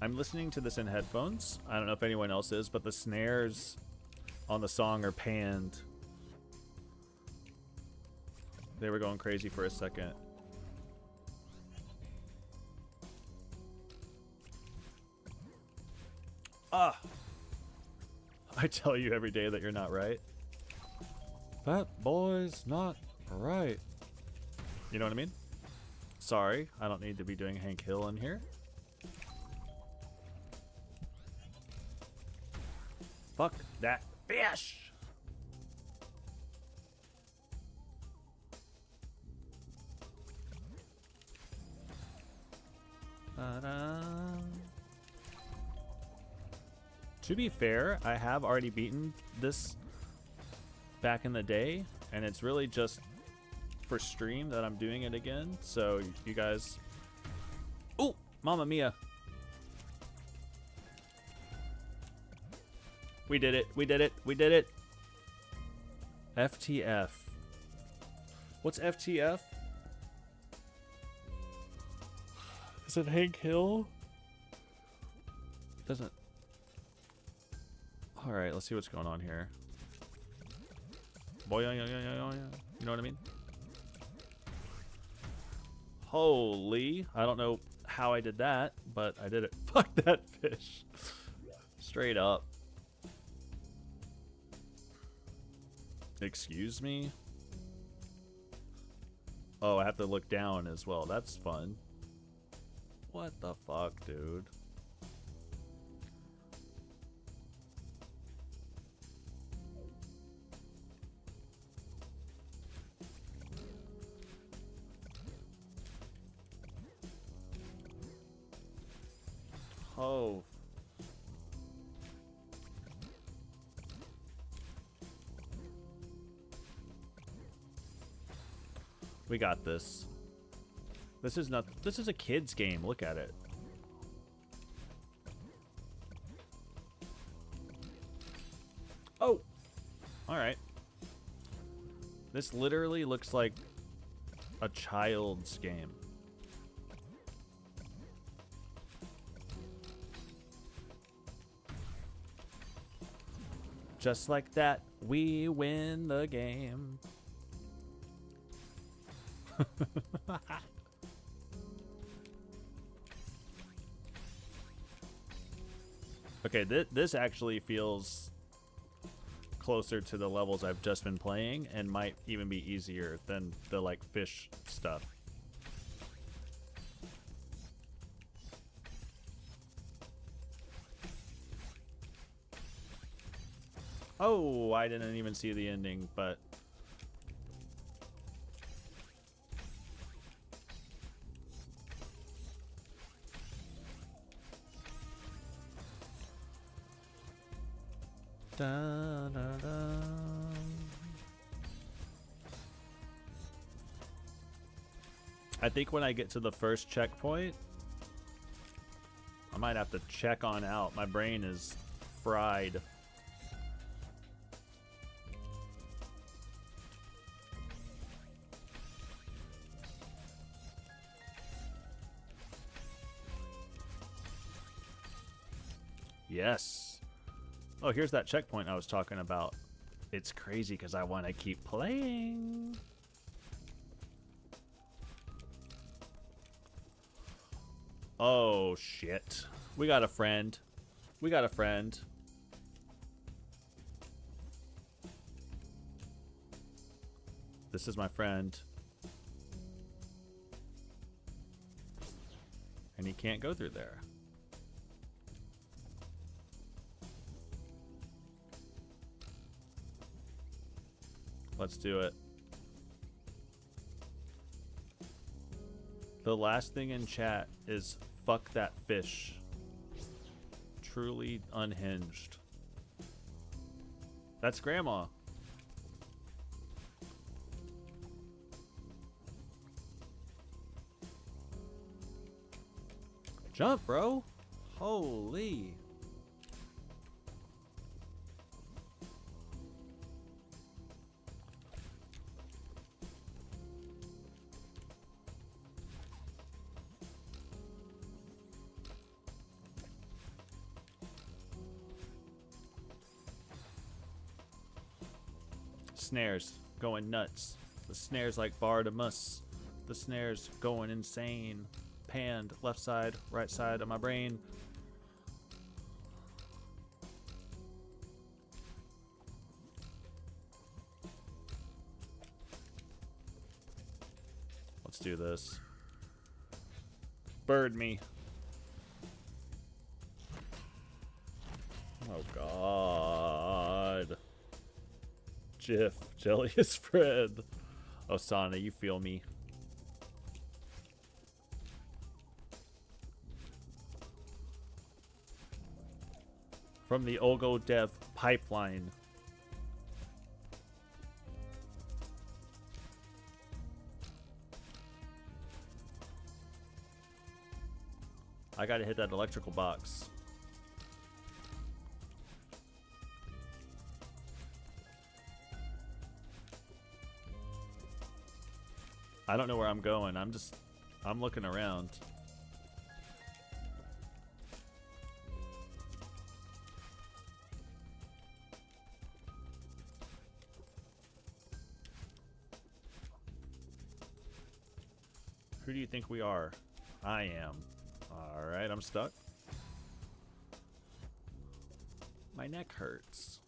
I'm listening to this in headphones. I don't know if anyone else is, but the snares on the song are panned. They were going crazy for a second. Ah! I tell you every day that you're not right. That boy's not right. You know what I mean? Sorry, I don't need to be doing Hank Hill in here. Fuck that fish! To be fair, I have already beaten this back in the day, and it's really just for stream that I'm doing it again. So you guys... Oh, Mamma Mia! We did it. We did it. We did it. FTF. What's FTF? Is it Hank Hill? Doesn't... Alright, let's see what's going on here. Boy, you know what I mean? Holy. I don't know how I did that, but I did it. Fuck that fish. Straight up. Excuse me? Oh, I have to look down as well. That's fun. What the fuck, dude? Oh. We got this. This is not... This is a kid's game. Look at it. Oh! Alright. This literally looks like a child's game. Just like that, we win the game. Okay, this actually feels closer to the levels I've just been playing and might even be easier than the like fish stuff. Oh, I didn't even see the ending, but da, da, da. I think when I get to the first checkpoint, I might have to check on out. My brain is fried. Yes. Oh, here's that checkpoint I was talking about. It's crazy because I want to keep playing. Oh, shit. We got a friend. We got a friend. This is my friend. And he can't go through there. Let's do it. The last thing in chat is fuck that fish. Truly unhinged. That's Grandma. Jump, bro. Holy. Snares going nuts. The snares like Bartimus. The snares going insane. Panned left side, right side of my brain. Let's do this. Bird me. Oh God. Jiff, jelliest friend. Osana, you feel me. From the Olgo Dev pipeline. I gotta hit that electrical box. I don't know where I'm going. I'm looking around. Who do you think we are? I am. Alright, I'm stuck. My neck hurts.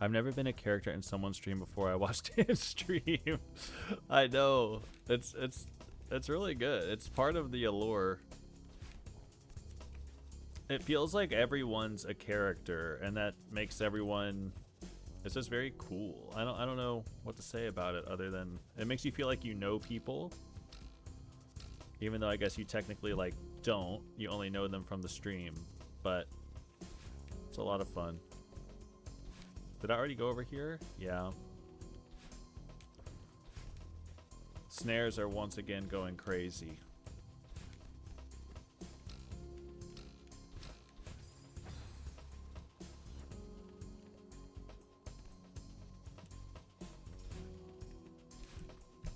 I've never been a character in someone's stream before I watched his stream. I know. It's really good. It's part of the allure. It feels like everyone's a character, and that makes everyone. It's just very cool. I don't know what to say about it other than it makes you feel like you know people, even though I guess you technically like don't. You only know them from the stream, but it's a lot of fun. Did I already go over here? Yeah. Snares are once again going crazy.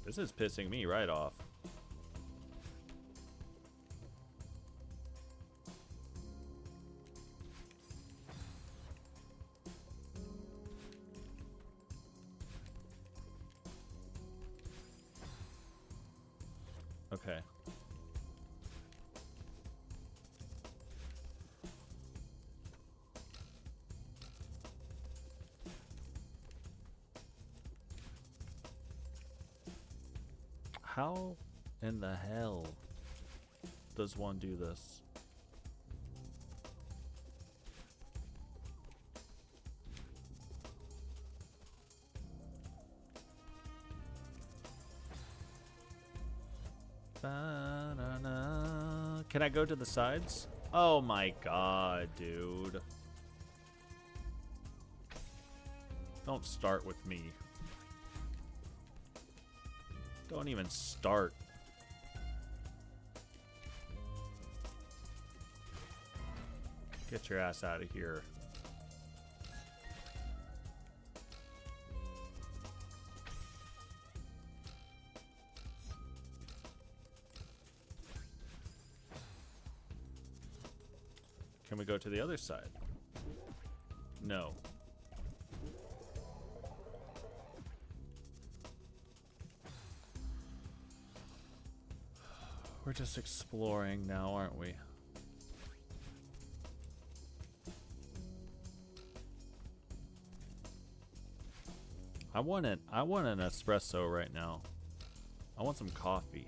This is pissing me right off. How in the hell does one do this? Ba-na-na. Can I go to the sides? Oh my god, dude. Don't start with me. Don't even start. Get your ass out of here. Can we go to the other side? No. We're just exploring now, aren't we? I want an espresso right now. I want some coffee.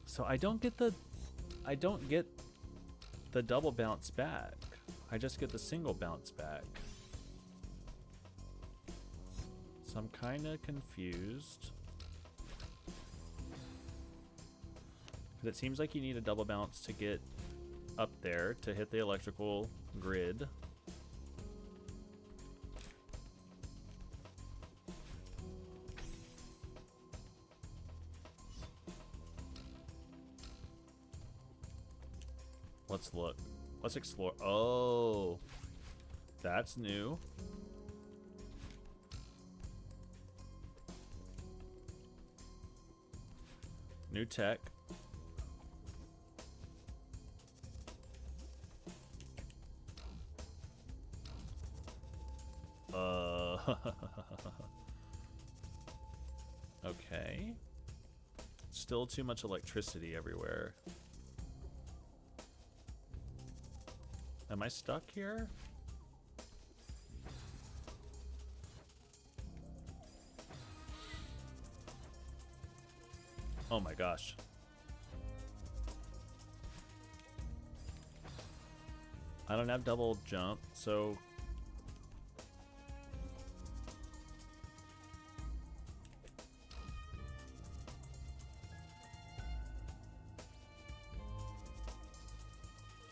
So I don't get the double bounce back. I just get the single bounce back. So I'm kind of confused. Because it seems like you need a double bounce to get up there to hit the electrical grid. Let's look. Let's explore. Oh, that's new. New tech. Okay. Still too much electricity everywhere. Am I stuck here? Oh my gosh. I don't have double jump, so...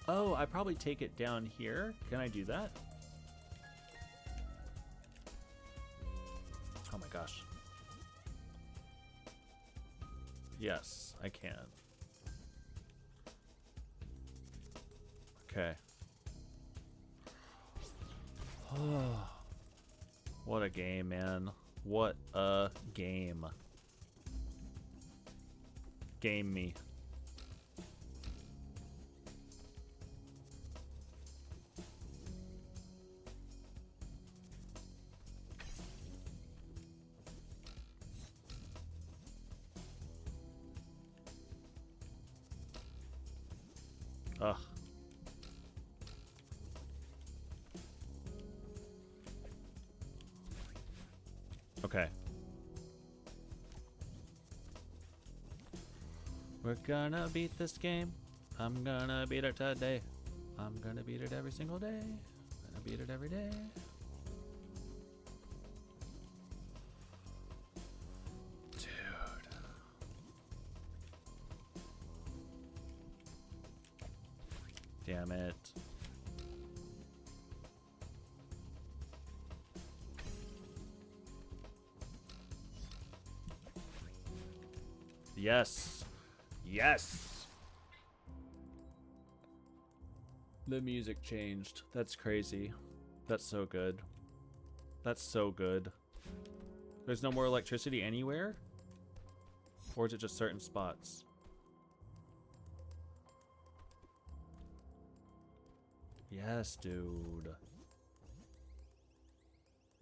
Oh, I probably take it down here. Can I do that? Oh my gosh. Yes, I can. Okay. What a game, man. What a game. Game me. Ugh. Okay. We're gonna beat this game. I'm gonna beat it today. I'm gonna beat it every single day. I'm gonna beat it every day. Dude. Damn it. Yes. Yes. The music changed. That's crazy. That's so good. That's so good. There's no more electricity anywhere? Or is it just certain spots? Yes, dude.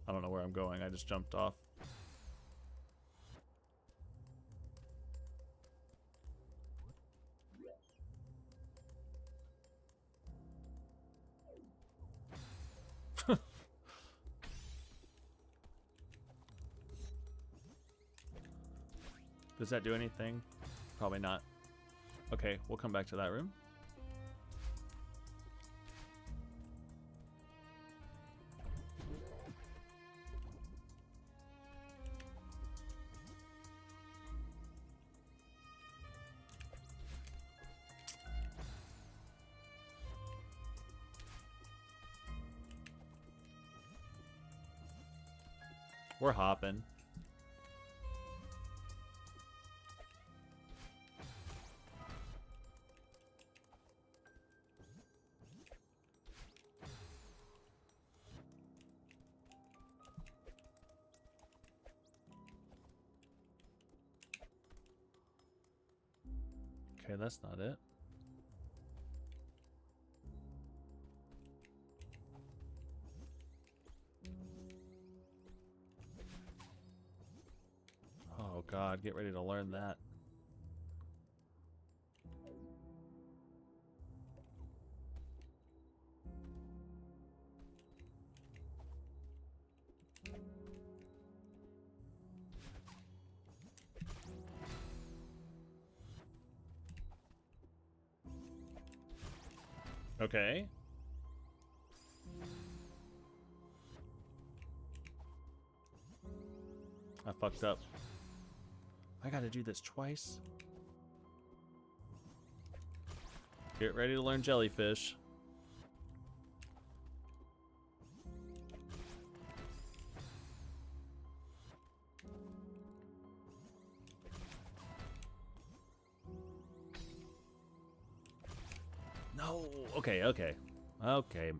I don't know where I'm going. I just jumped off. Does that do anything? Probably not. Okay, we'll come back to that room. We're hopping. Okay, that's not it. Oh God, get ready to learn that. Okay. I fucked up. I gotta do this twice. Get ready to learn jellyfish. No. Okay, okay. Okay.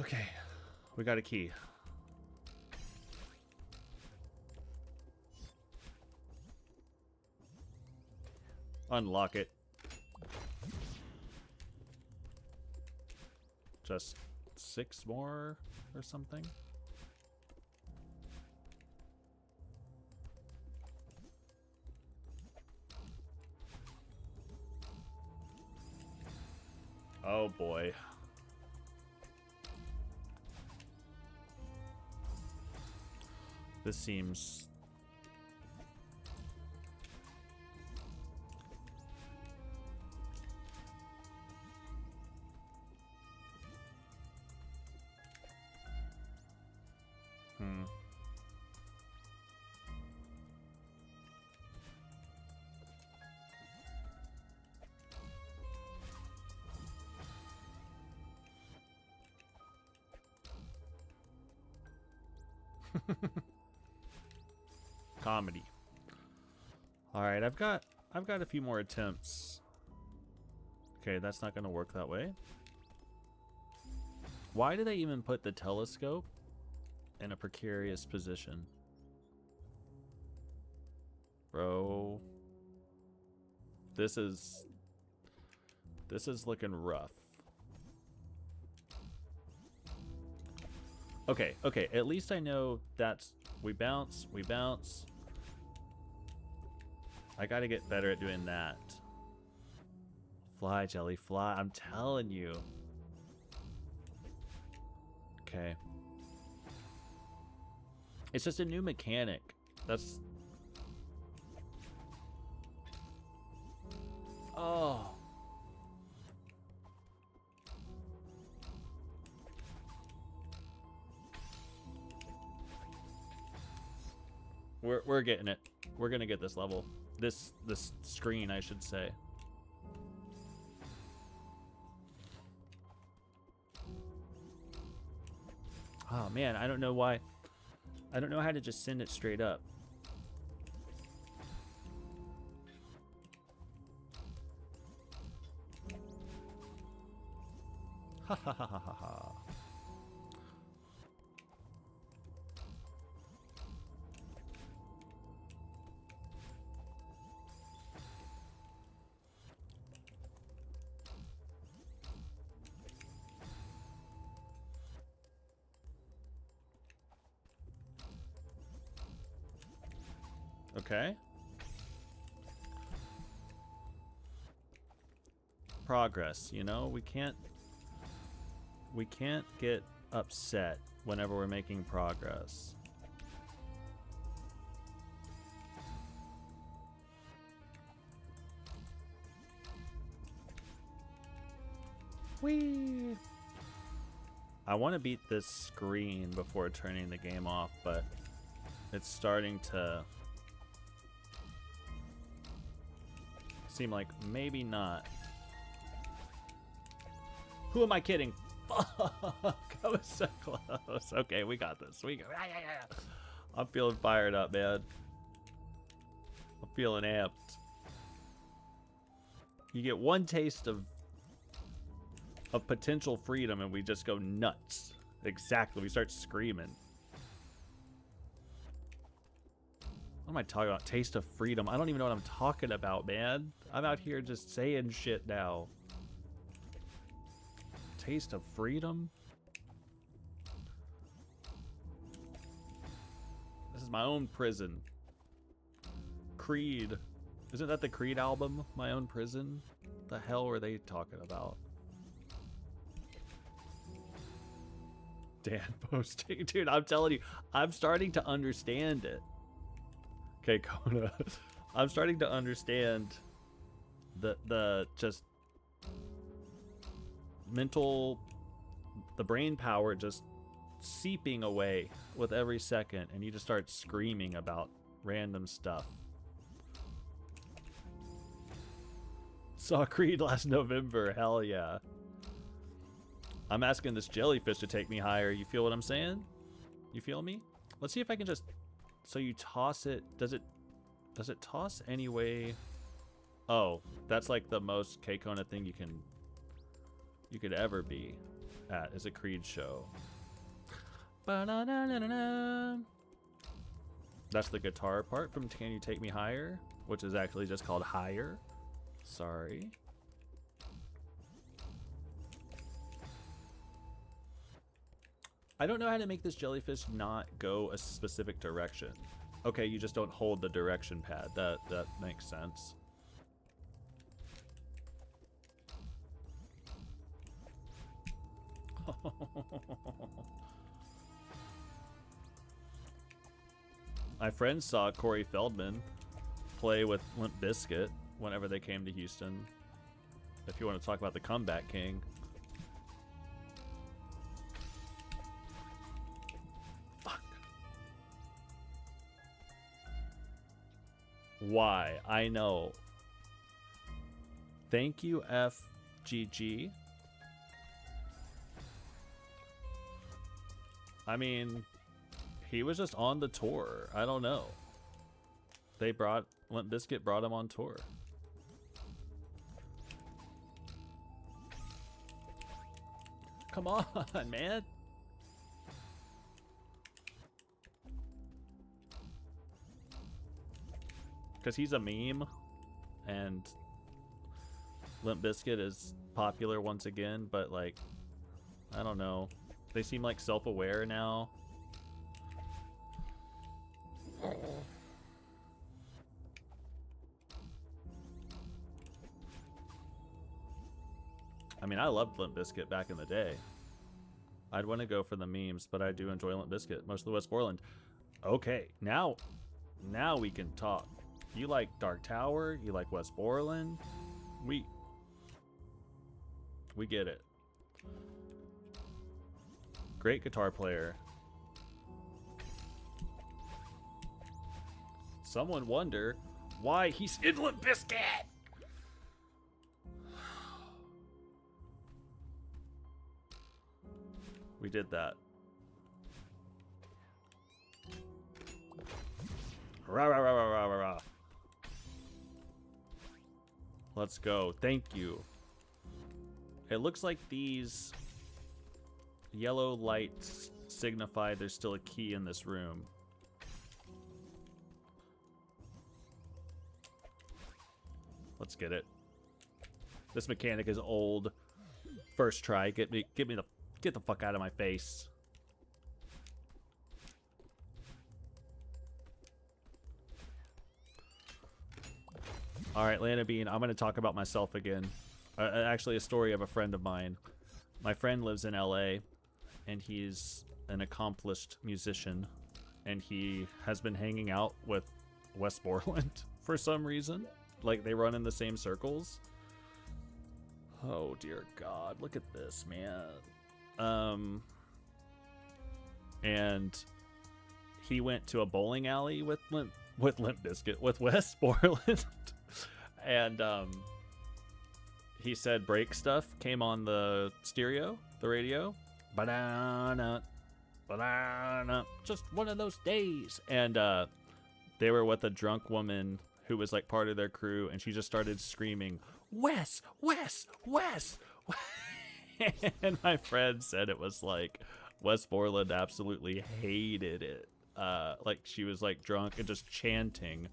Okay. We got a key. Unlock it. Just 6 more or something. Oh boy. This seems... Comedy. All right, I've got a few more attempts. Okay, that's not going to work that way. Why do they even put the telescope in a precarious position? Bro, this is looking rough. Okay, okay, at least I know that's we bounce. I gotta get better at doing that. Fly, jelly, fly. I'm telling you. Okay. It's just a new mechanic. That's... Oh. We're getting it. We're gonna get this level. This screen, I should say. Oh man, I don't know why. I don't know how to just send it straight up. Ha ha ha ha ha ha. Okay. progress, you know? We can't get upset whenever we're making progress. Whee! I want to beat this screen before turning the game off, but it's starting to seem like maybe not. Who am I kidding? Fuck! I was so close. Okay, we got this. I'm feeling fired up, man. I'm feeling amped. You get one taste of potential freedom and we just go nuts. Exactly. We start screaming. What am I talking about? Taste of freedom. I don't even know what I'm talking about, man. I'm out here just saying shit now. Taste of freedom? This is my own prison. Creed. Isn't that the Creed album? My Own Prison? The hell were they talking about? Dan posting. Dude, I'm telling you, I'm starting to understand it. Okay, Kona. I'm starting to understand the just mental, the brain power just seeping away with every second, and you just start screaming about random stuff. Saw Creed last November. Hell yeah. I'm asking this jellyfish to take me higher. You feel what I'm saying? You feel me? Let's see if I can just... So you toss it... Does it toss anyway? Oh, that's like the most K-Kona thing you could ever be at, is a Creed show. Ba-na-na-na-na-na. That's the guitar part from Can You Take Me Higher? Which is actually just called Higher. Sorry. I don't know how to make this jellyfish not go a specific direction. Okay, you just don't hold the direction pad. That makes sense. My friends saw Corey Feldman play with Limp Bizkit whenever they came to Houston. If you want to talk about the comeback king. Why? I know. Thank you, FGG. I mean, he was just on the tour. I don't know. Limp Bizkit brought him on tour. Come on, man. Because he's a meme, and Limp Bizkit is popular once again, but like, I don't know. They seem like self-aware now. I mean, I loved Limp Bizkit back in the day. I'd want to go for the memes, but I do enjoy Limp Bizkit, mostly Westmoreland. Okay, now we can talk. You like Dark Tower, you like Westmoreland. We get it. Great guitar player. Someone wonder why he's in Limp Bizkit. We did that. Rah, rah, rah, rah, rah, rah, rah. Let's go. Thank you. It looks like these yellow lights signify there's still a key in this room. Let's get it. This mechanic is old. First try. Get the fuck out of my face. All right, Lana Bean, I'm going to talk about myself again. Actually, a story of a friend of mine. My friend lives in LA, and he's an accomplished musician, and he has been hanging out with Wes Borland for some reason. Like, they run in the same circles. Oh, dear God. Look at this, man. And he went to a bowling alley with Limp Bizkit, with Wes Borland. And, he said break stuff came on the stereo, the radio. Banana, banana, just one of those days. And they were with a drunk woman who was like part of their crew, and she just started screaming, Wes, Wes, Wes. And my friend said it was like Wes Borland absolutely hated it. Like she was like drunk and just chanting.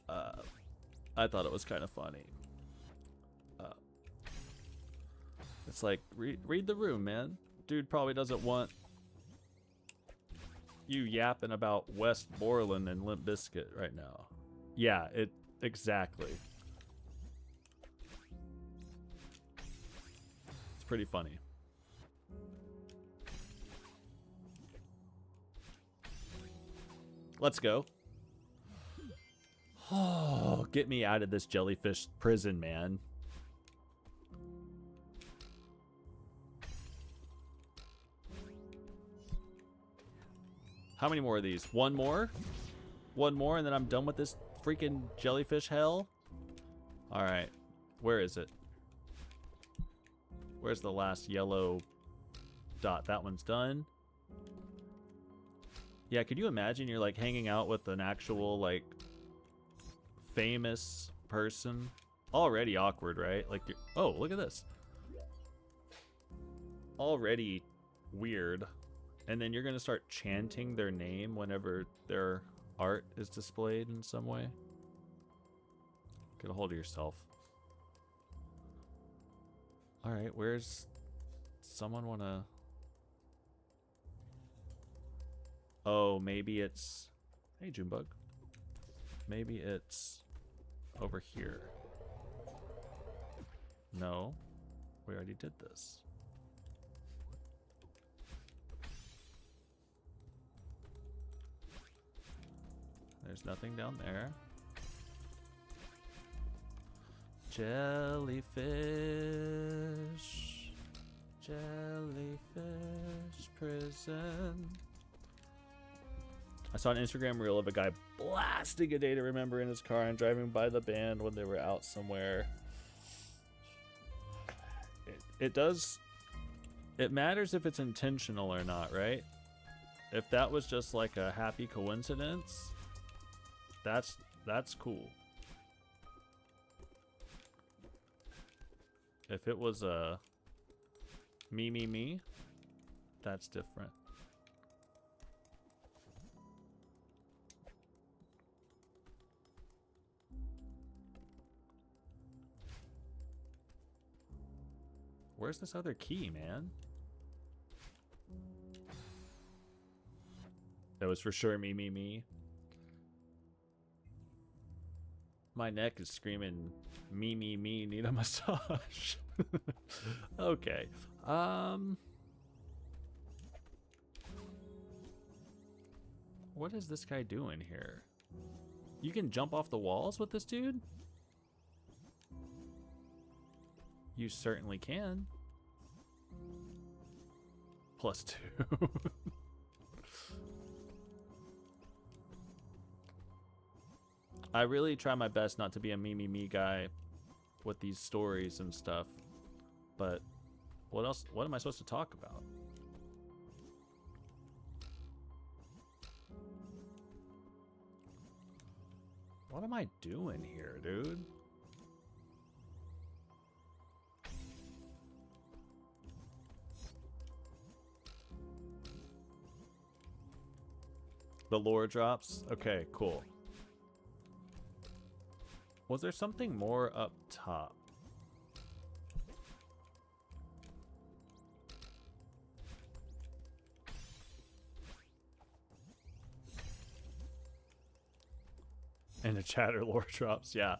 I thought it was kind of funny. It's like, read the room, man. Dude probably doesn't want you yapping about Wes Borland and Limp Bizkit right now. Yeah, exactly. It's pretty funny. Let's go. Oh, get me out of this jellyfish prison, man. How many more of these? One more? One more and then I'm done with this freaking jellyfish hell? Alright. Where is it? Where's the last yellow dot? That one's done. Yeah, could you imagine you're like hanging out with an actual like famous person? Already awkward, right? Like, oh, look at this. Already weird. And then you're going to start chanting their name whenever their art is displayed in some way. Get a hold of yourself. All right, where's someone want to... Oh, maybe it's... Hey, Junebug. Maybe it's over here. No, we already did this. There's nothing down there. Jellyfish. Jellyfish prison. I saw an Instagram reel of a guy blasting A Day to Remember in his car and driving by the band when they were out somewhere. It matters if it's intentional or not, right? If that was just like a happy coincidence, that's cool. If it was a me, that's different. Where's this other key, man? That was for sure me. My neck is screaming, me, need a massage. Okay. What is this guy doing here? You can jump off the walls with this dude? You certainly can. +2. I really try my best not to be a me guy with these stories and stuff. But what else? What am I supposed to talk about? What am I doing here, dude? The lore drops? Okay, cool. Was there something more up top? And the chatter lore drops, yeah.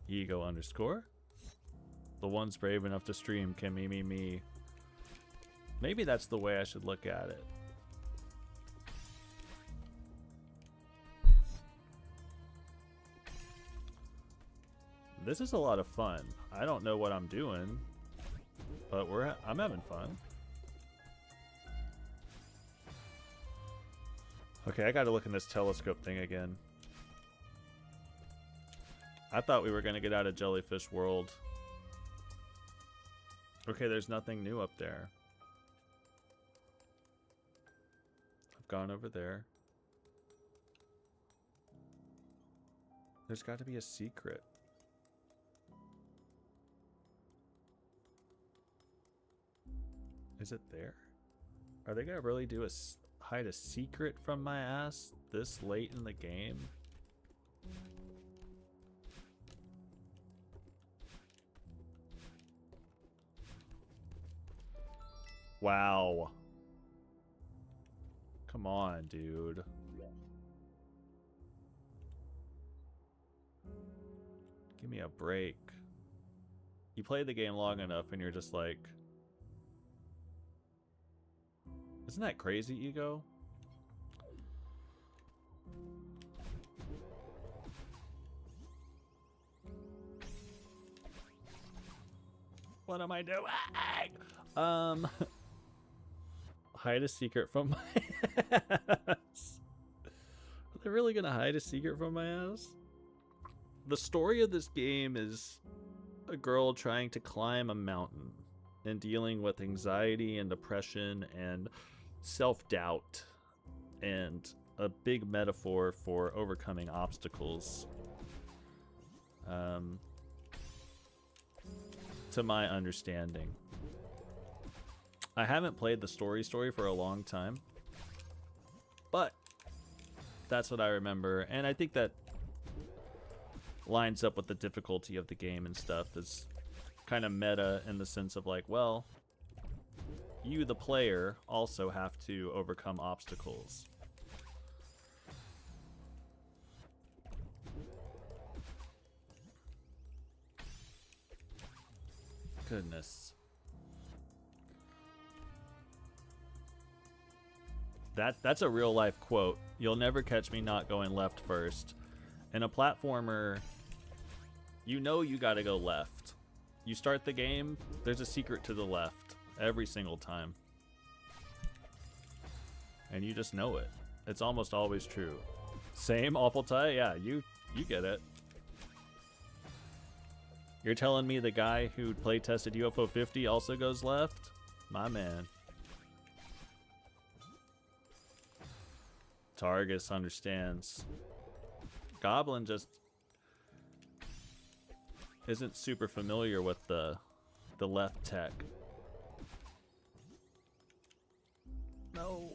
Ego underscore. The one's brave enough to stream can me. Maybe that's the way I should look at it. This is a lot of fun. I don't know what I'm doing, but I'm having fun. Okay, I gotta look in this telescope thing again. I thought we were gonna get out of Jellyfish World. Okay, there's nothing new up there. I've gone over there. There's got to be a secret. Is it there? Are they gonna really do hide a secret from my ass this late in the game? Wow. Come on, dude. Give me a break. You play the game long enough and you're just like... Isn't that crazy, Ego? What am I doing? Hide a secret from my ass. Are they really gonna hide a secret from my ass? The story of this game is a girl trying to climb a mountain and dealing with anxiety and depression and self-doubt, and a big metaphor for overcoming obstacles. To my understanding. I haven't played the story for a long time, but that's what I remember, and I think that lines up with the difficulty of the game and stuff. Is kind of meta in the sense of like, well, you the player also have to overcome obstacles. Goodness. That's a real life quote. You'll never catch me not going left first. In a platformer, you know you gotta go left. You start the game, there's a secret to the left every single time. And you just know it. It's almost always true. Same, Awful Tie? Yeah, you get it. You're telling me the guy who play tested UFO 50 also goes left? My man. Targus understands. Goblin just isn't super familiar with the left tech. No.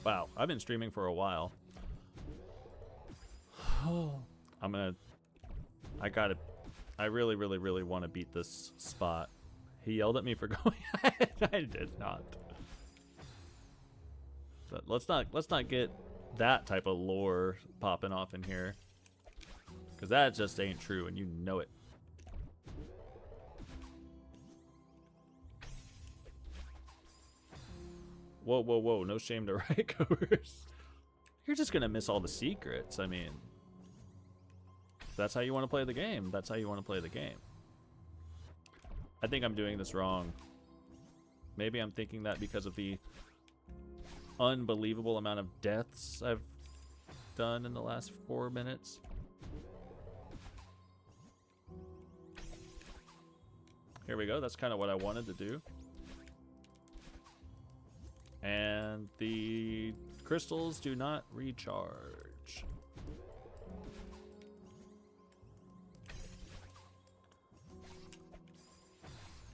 Wow, I've been streaming for a while. I really want to beat this spot. He yelled at me for going. I did not. But let's not get that type of lore popping off in here, because that just ain't true, and you know it. Whoa, no shame to right goers. You're just gonna miss all the secrets. I mean, that's how you want to play the game. That's how you want to play the game. I think I'm doing this wrong. Maybe I'm thinking that because of the unbelievable amount of deaths I've done in the last 4 minutes. Here we go. That's kind of what I wanted to do. And the crystals do not recharge.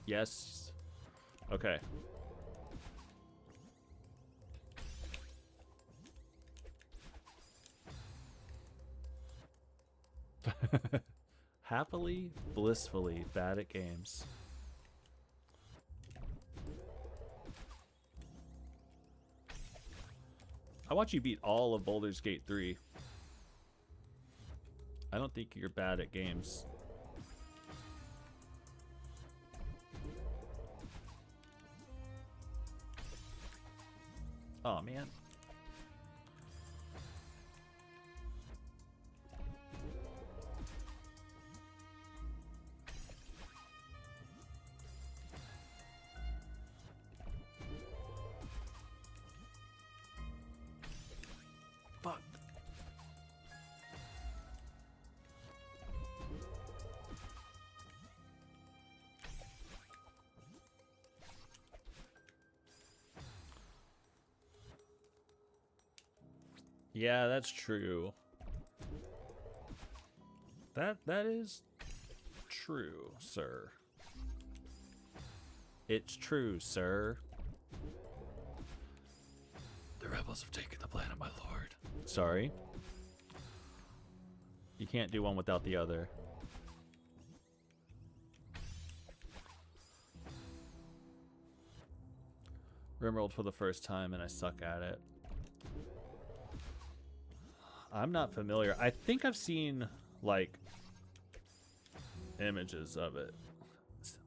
Yes. Okay. Happily, blissfully bad at games. I want you beat all of Baldur's Gate 3. I don't think you're bad at games. Oh, man. Fuck. Yeah, that's true. That is true, sir. It's true, sir. The rebels have taken the planet, my lord. Sorry. You can't do one without the other. Rimworld for the first time and I suck at it. I'm not familiar. I think I've seen, like, images of it.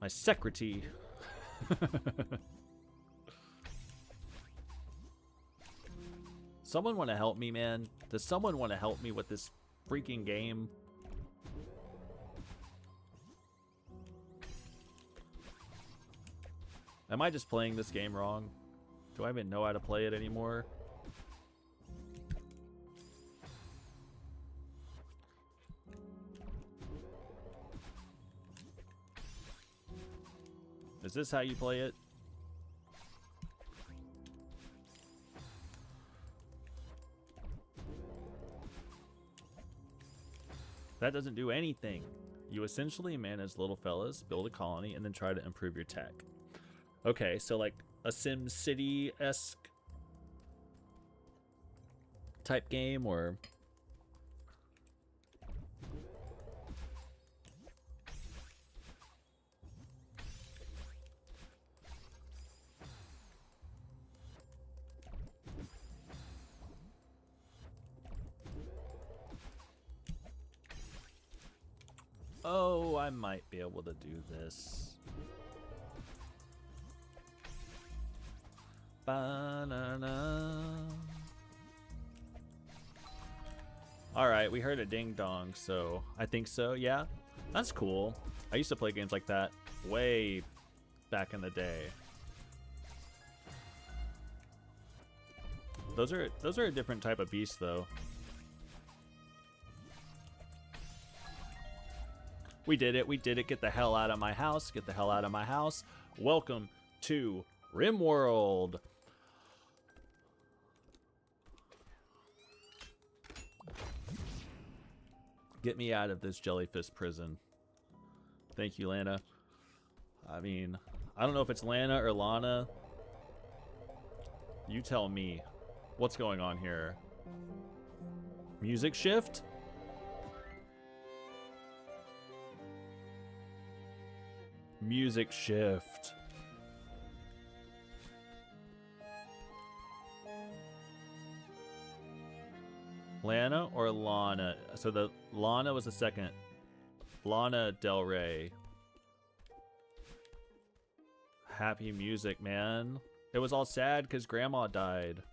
My secretary. Someone want to help me, man? Does someone want to help me with this freaking game? Am I just playing this game wrong? Do I even know how to play it anymore? Is this how you play it? That doesn't do anything. You essentially manage little fellas, build a colony, and then try to improve your tech. Okay, so like a Sim City-esque type game, or... Oh, I might be able to do this. Ba-na-na. Alright, we heard a ding-dong, so I think so, yeah. That's cool. I used to play games like that way back in the day. Those are a different type of beast, though. We did it. We did it. Get the hell out of my house. Get the hell out of my house. Welcome to Rimworld. Get me out of this jellyfish prison. Thank you, Lana. I mean, I don't know if it's Lana or Lana. You tell me. What's going on here? Music shift? Music shift. Lana or Lana? So the Lana was the second. Lana Del Rey. Happy music, man. It was all sad because grandma died.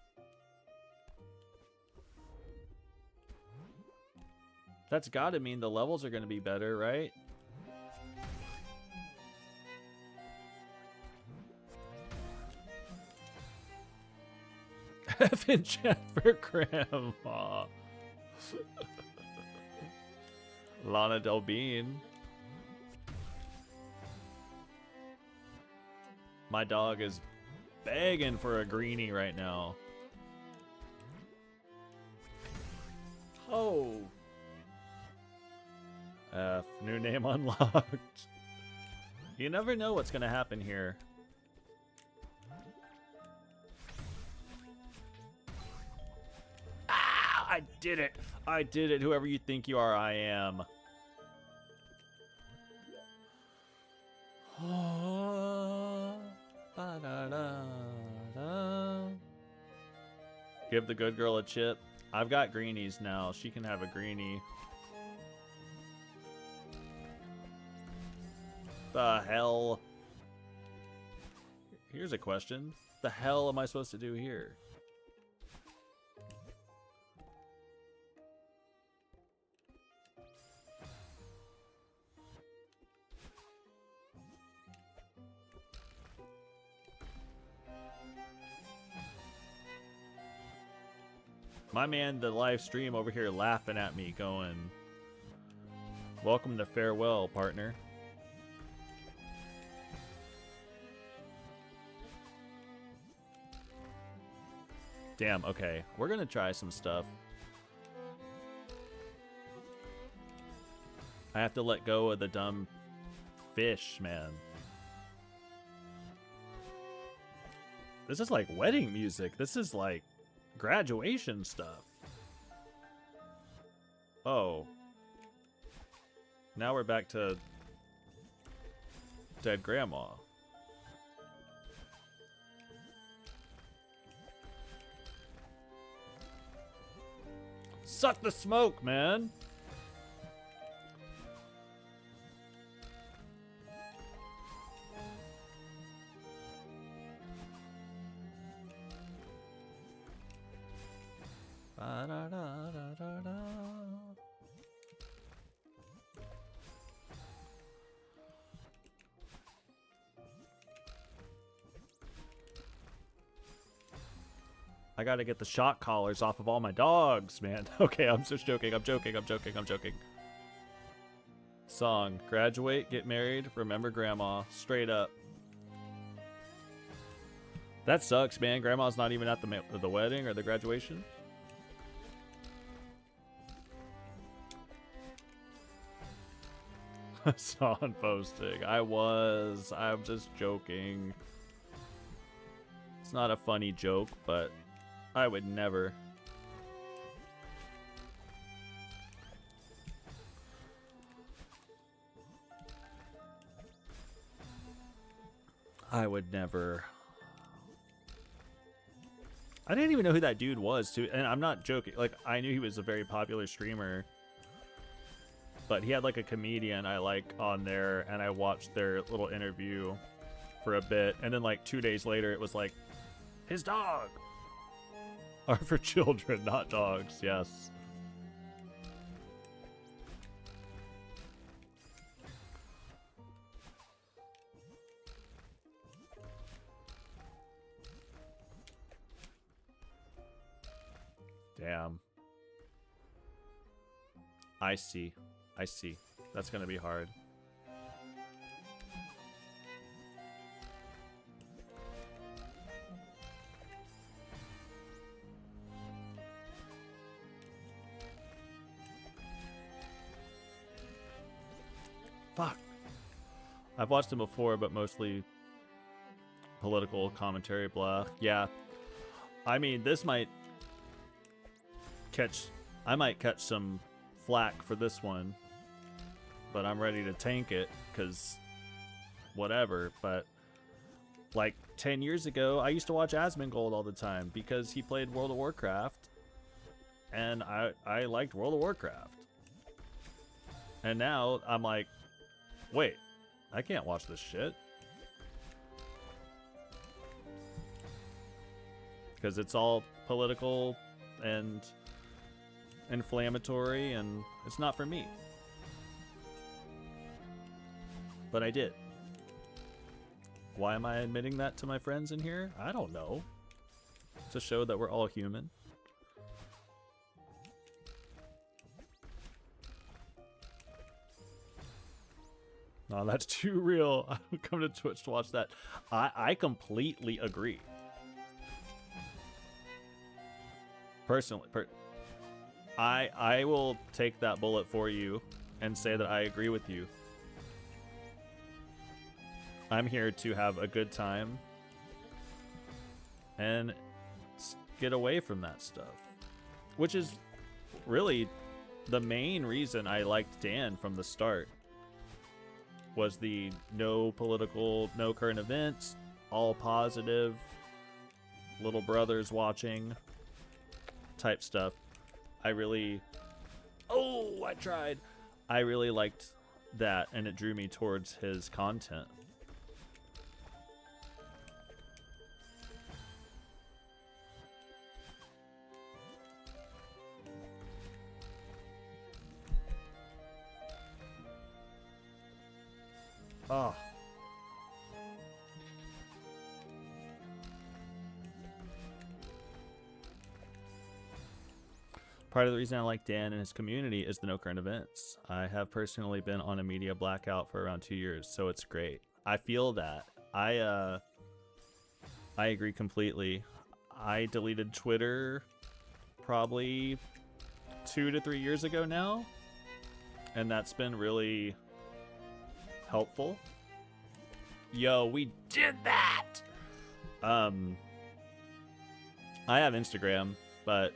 That's gotta mean the levels are gonna be better, right? Heaven chat for grandma. Lana Del Bean. My dog is begging for a greenie right now. Oh. F. New name unlocked. You never know what's gonna happen here. I did it. I did it. Whoever you think you are, I am. Give the good girl a chip. I've got greenies now. She can have a greenie. The hell? Here's a question. The hell am I supposed to do here? My man, the live stream over here laughing at me going, welcome to farewell, partner. Damn, okay. We're gonna try some stuff. I have to let go of the dumb fish, man. This is like wedding music. This is like graduation stuff. Oh. Now we're back to dead grandma. Suck the smoke, man. Ba-da-da-da-da-da. I gotta get the shock collars off of all my dogs, man. Okay, I'm just joking. I'm joking. Song. Graduate, get married, remember grandma. Straight up. That sucks, man. Grandma's not even at the wedding or the graduation. I saw on posting. I'm just joking. It's not a funny joke, but I would never. I would never. I didn't even know who that dude was, too. And I'm not joking. Like, I knew he was a very popular streamer. But he had, like, a comedian I like on there. And I watched their little interview for a bit. And then, like, 2 days later, it was like, his dog are for children, not dogs. Yes. Damn. I see. That's gonna be hard. Fuck. I've watched him before, but mostly political commentary, blah. Yeah. I mean, this might I might catch some flack for this one, but I'm ready to tank it, because whatever. But like 10 years ago, I used to watch Asmongold all the time because he played World of Warcraft, and I liked World of Warcraft. And now I'm like, wait, I can't watch this shit because it's all political and inflammatory, and it's not for me. But I did. Why am I admitting that to my friends in here? I don't know. To show that we're all human. No, that's too real. I don't come to Twitch to watch that. I completely agree. Personally, I will take that bullet for you and say that I agree with you. I'm here to have a good time and get away from that stuff, which is really the main reason I liked Dan from the start. Was the no political, no current events, all positive, little brothers watching. type stuff, I really... Oh, I tried! I really liked that, and it drew me towards his content. Oh. Part of the reason I like Dan and his community is the no current events. I have personally been on a media blackout for around 2 years, so it's great. I feel that. I agree completely. I deleted Twitter probably 2 to 3 years ago now, and that's been really helpful. Yo, we did that! I have Instagram, but...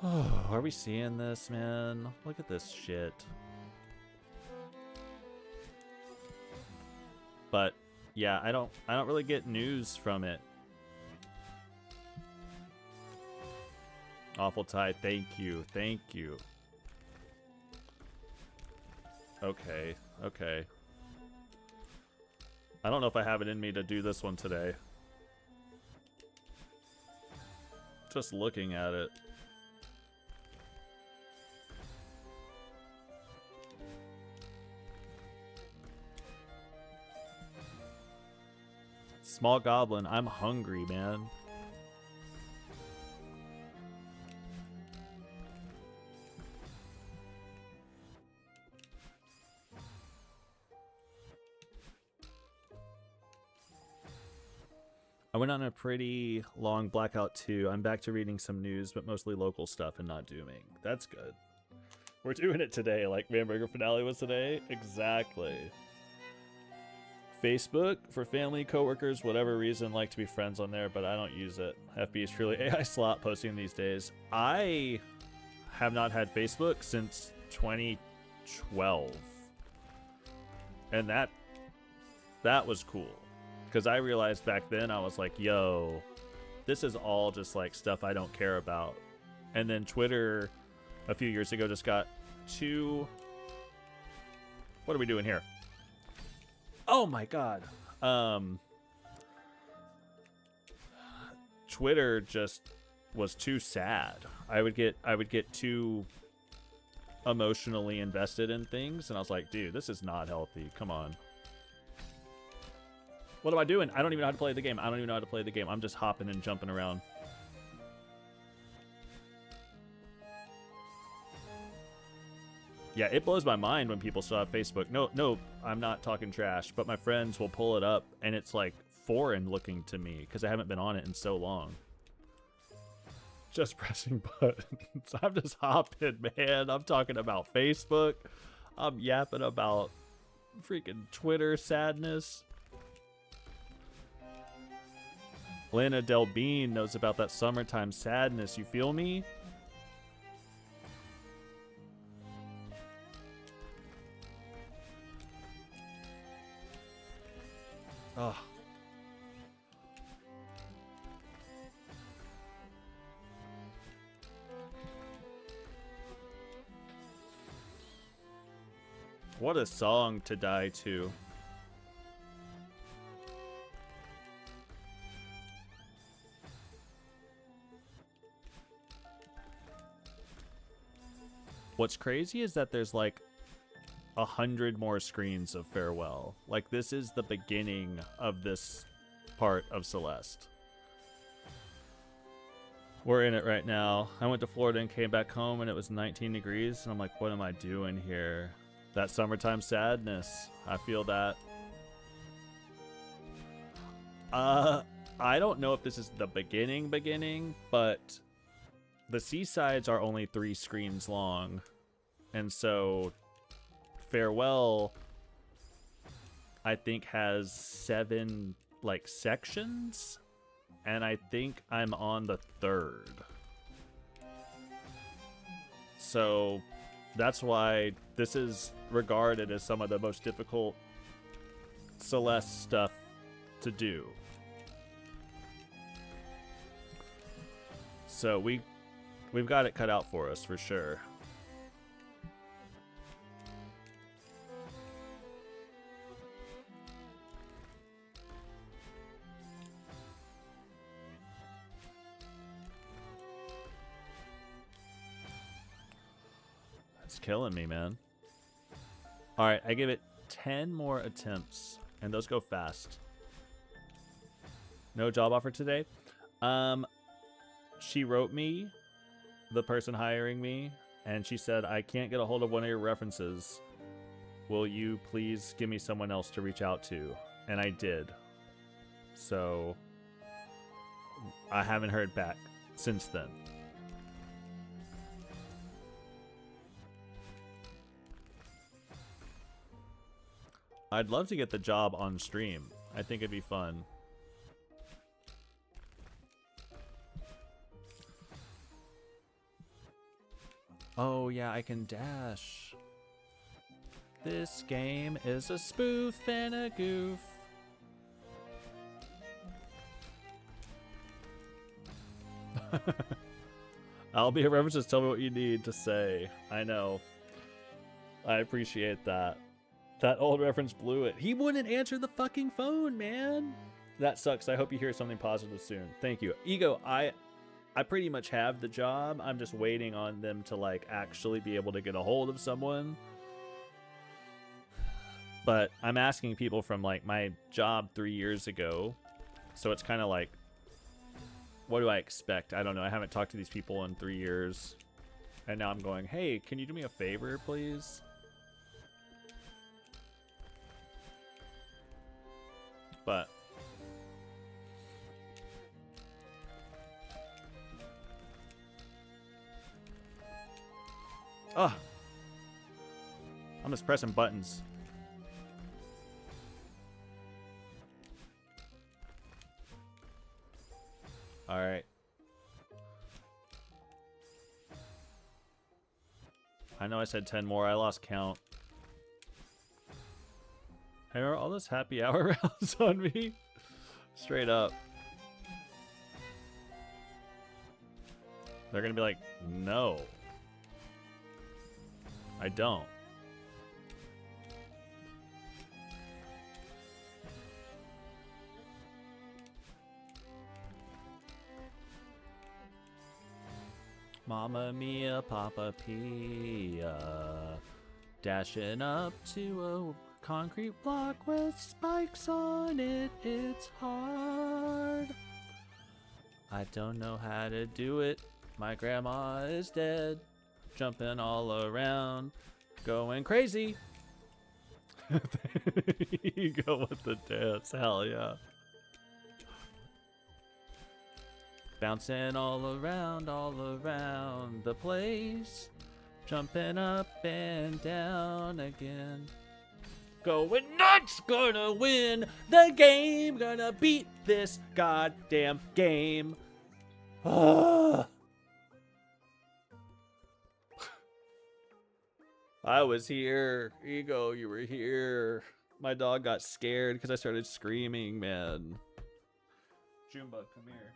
Oh, are we seeing this, man? Look at this shit. But yeah, I don't really get news from it. Awful Tide, thank you. Thank you. Okay, okay. I don't know if I have it in me to do this one today. Just looking at it. Small Goblin, I'm hungry, man. I went on a pretty long blackout too. I'm back to reading some news, but mostly local stuff and not dooming. That's good. We're doing it today, like Hamburger Finale was today. Exactly. Facebook, for family, coworkers, whatever reason, like to be friends on there, but I don't use it. FB is truly AI slot posting these days. I have not had Facebook since 2012. And that was cool. Because I realized back then, I was like, yo, this is all just like stuff I don't care about. And then Twitter, a few years ago, just got too... What are we doing here? Oh my god. Twitter just was too sad. I would get too emotionally invested in things, and I was like, dude, this is not healthy. Come on. What am I doing? I don't even know how to play the game. I don't even know how to play the game. I'm just hopping and jumping around. Yeah, it blows my mind when people still have Facebook. No, I'm not talking trash, but my friends will pull it up, and it's like foreign looking to me because I haven't been on it in so long. Just pressing buttons. I'm just hopping, man. I'm talking about Facebook. I'm yapping about freaking Twitter sadness. Lana Del Bean knows about that summertime sadness. You feel me? Oh. What a song to die to. What's crazy is that there's like 100 more screens of Farewell. Like, this is the beginning of this part of Celeste. We're in it right now. I went to Florida and came back home and it was 19 degrees. And I'm like, what am I doing here? That summertime sadness. I feel that. I don't know if this is the beginning, but the seasides are only 3 screens long. And so Farewell, I think, has 7 like sections, and I think I'm on the 3rd. So that's why this is regarded as some of the most difficult Celeste stuff to do. So we've got it cut out for us for sure. It's killing me, man. All right, I give it 10 more attempts, and those go fast. No job offer today. She wrote me, the person hiring me, and she said, I can't get a hold of one of your references. Will you please give me someone else to reach out to? And I did. So I haven't heard back since then. I'd love to get the job on stream. I think it'd be fun. Oh yeah, I can dash. This game is a spoof and a goof. I'll be a references. Tell me what you need to say. I know. I appreciate that. That old reference blew it. He wouldn't answer the fucking phone, man. That sucks. I hope you hear something positive soon. Thank you. Ego, I pretty much have the job. I'm just waiting on them to like actually be able to get a hold of someone. But I'm asking people from like my job 3 years ago. So it's kind of like, what do I expect? I don't know. I haven't talked to these people in 3 years. And now I'm going, hey, can you do me a favor, please? But oh, I'm just pressing buttons. All right. I know I said 10 more. I lost count. Hey, are all those happy hour rounds on me? Straight up. They're gonna be like, no. I don't. Mama Mia, Papa Pia, dashing up to a concrete block with spikes on it. It's hard. I don't know how to do it. My grandma is dead. Jumping all around, going crazy. You go with the dance, hell yeah. Bouncing all around the place. Jumping up and down again. Going nuts, gonna win the game. Gonna beat this goddamn game. I was here. Ego, you were here. My dog got scared because I started screaming, man. Junebug, come here.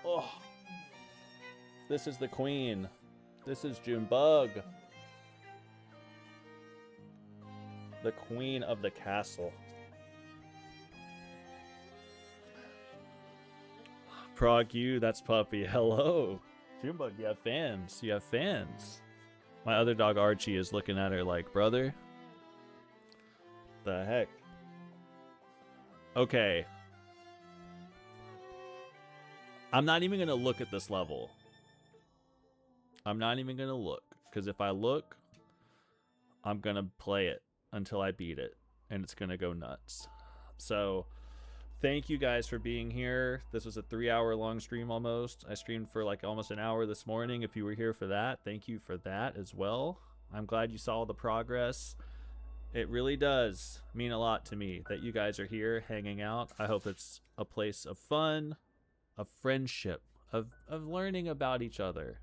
Oh. This is the queen. This is Junebug. The queen of the castle. Prog you, that's Puppy. Hello. Junebug, you have fans. You have fans. My other dog Archie is looking at her like, brother? The heck? Okay. I'm not even going to look at this level. I'm not even going to look. Because if I look, I'm going to play it until I beat it. And it's going to go nuts. So, thank you guys for being here. This was a 3-hour long stream almost. I streamed for like almost an hour this morning. If you were here for that, thank you for that as well. I'm glad you saw the progress. It really does mean a lot to me that you guys are here hanging out. I hope it's a place of fun, of friendship, of learning about each other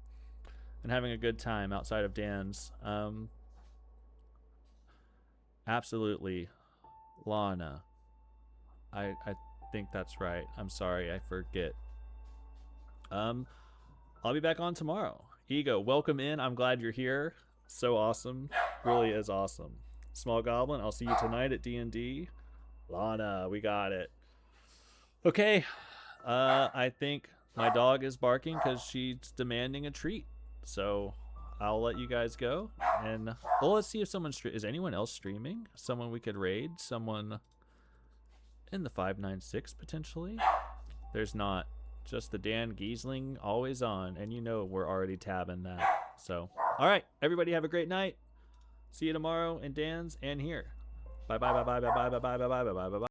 and having a good time outside of Dan's. Absolutely. Lana. think that's right. I'm sorry, I forget. I'll be back on tomorrow. Ego, welcome in. I'm glad you're here. So awesome. Really is awesome. Small Goblin, I'll see you tonight at D&D. Lana, we got it. Okay. I think my dog is barking because she's demanding a treat. So I'll let you guys go. And well, let's see if someone's is anyone else streaming? Someone we could raid? Someone in the 596 potentially? There's not. Just the Dan Giesling always on. And you know we're already tabbing that. So, all right. Everybody have a great night. See you tomorrow in Dan's and here. Bye bye bye bye bye bye bye bye bye bye bye bye bye.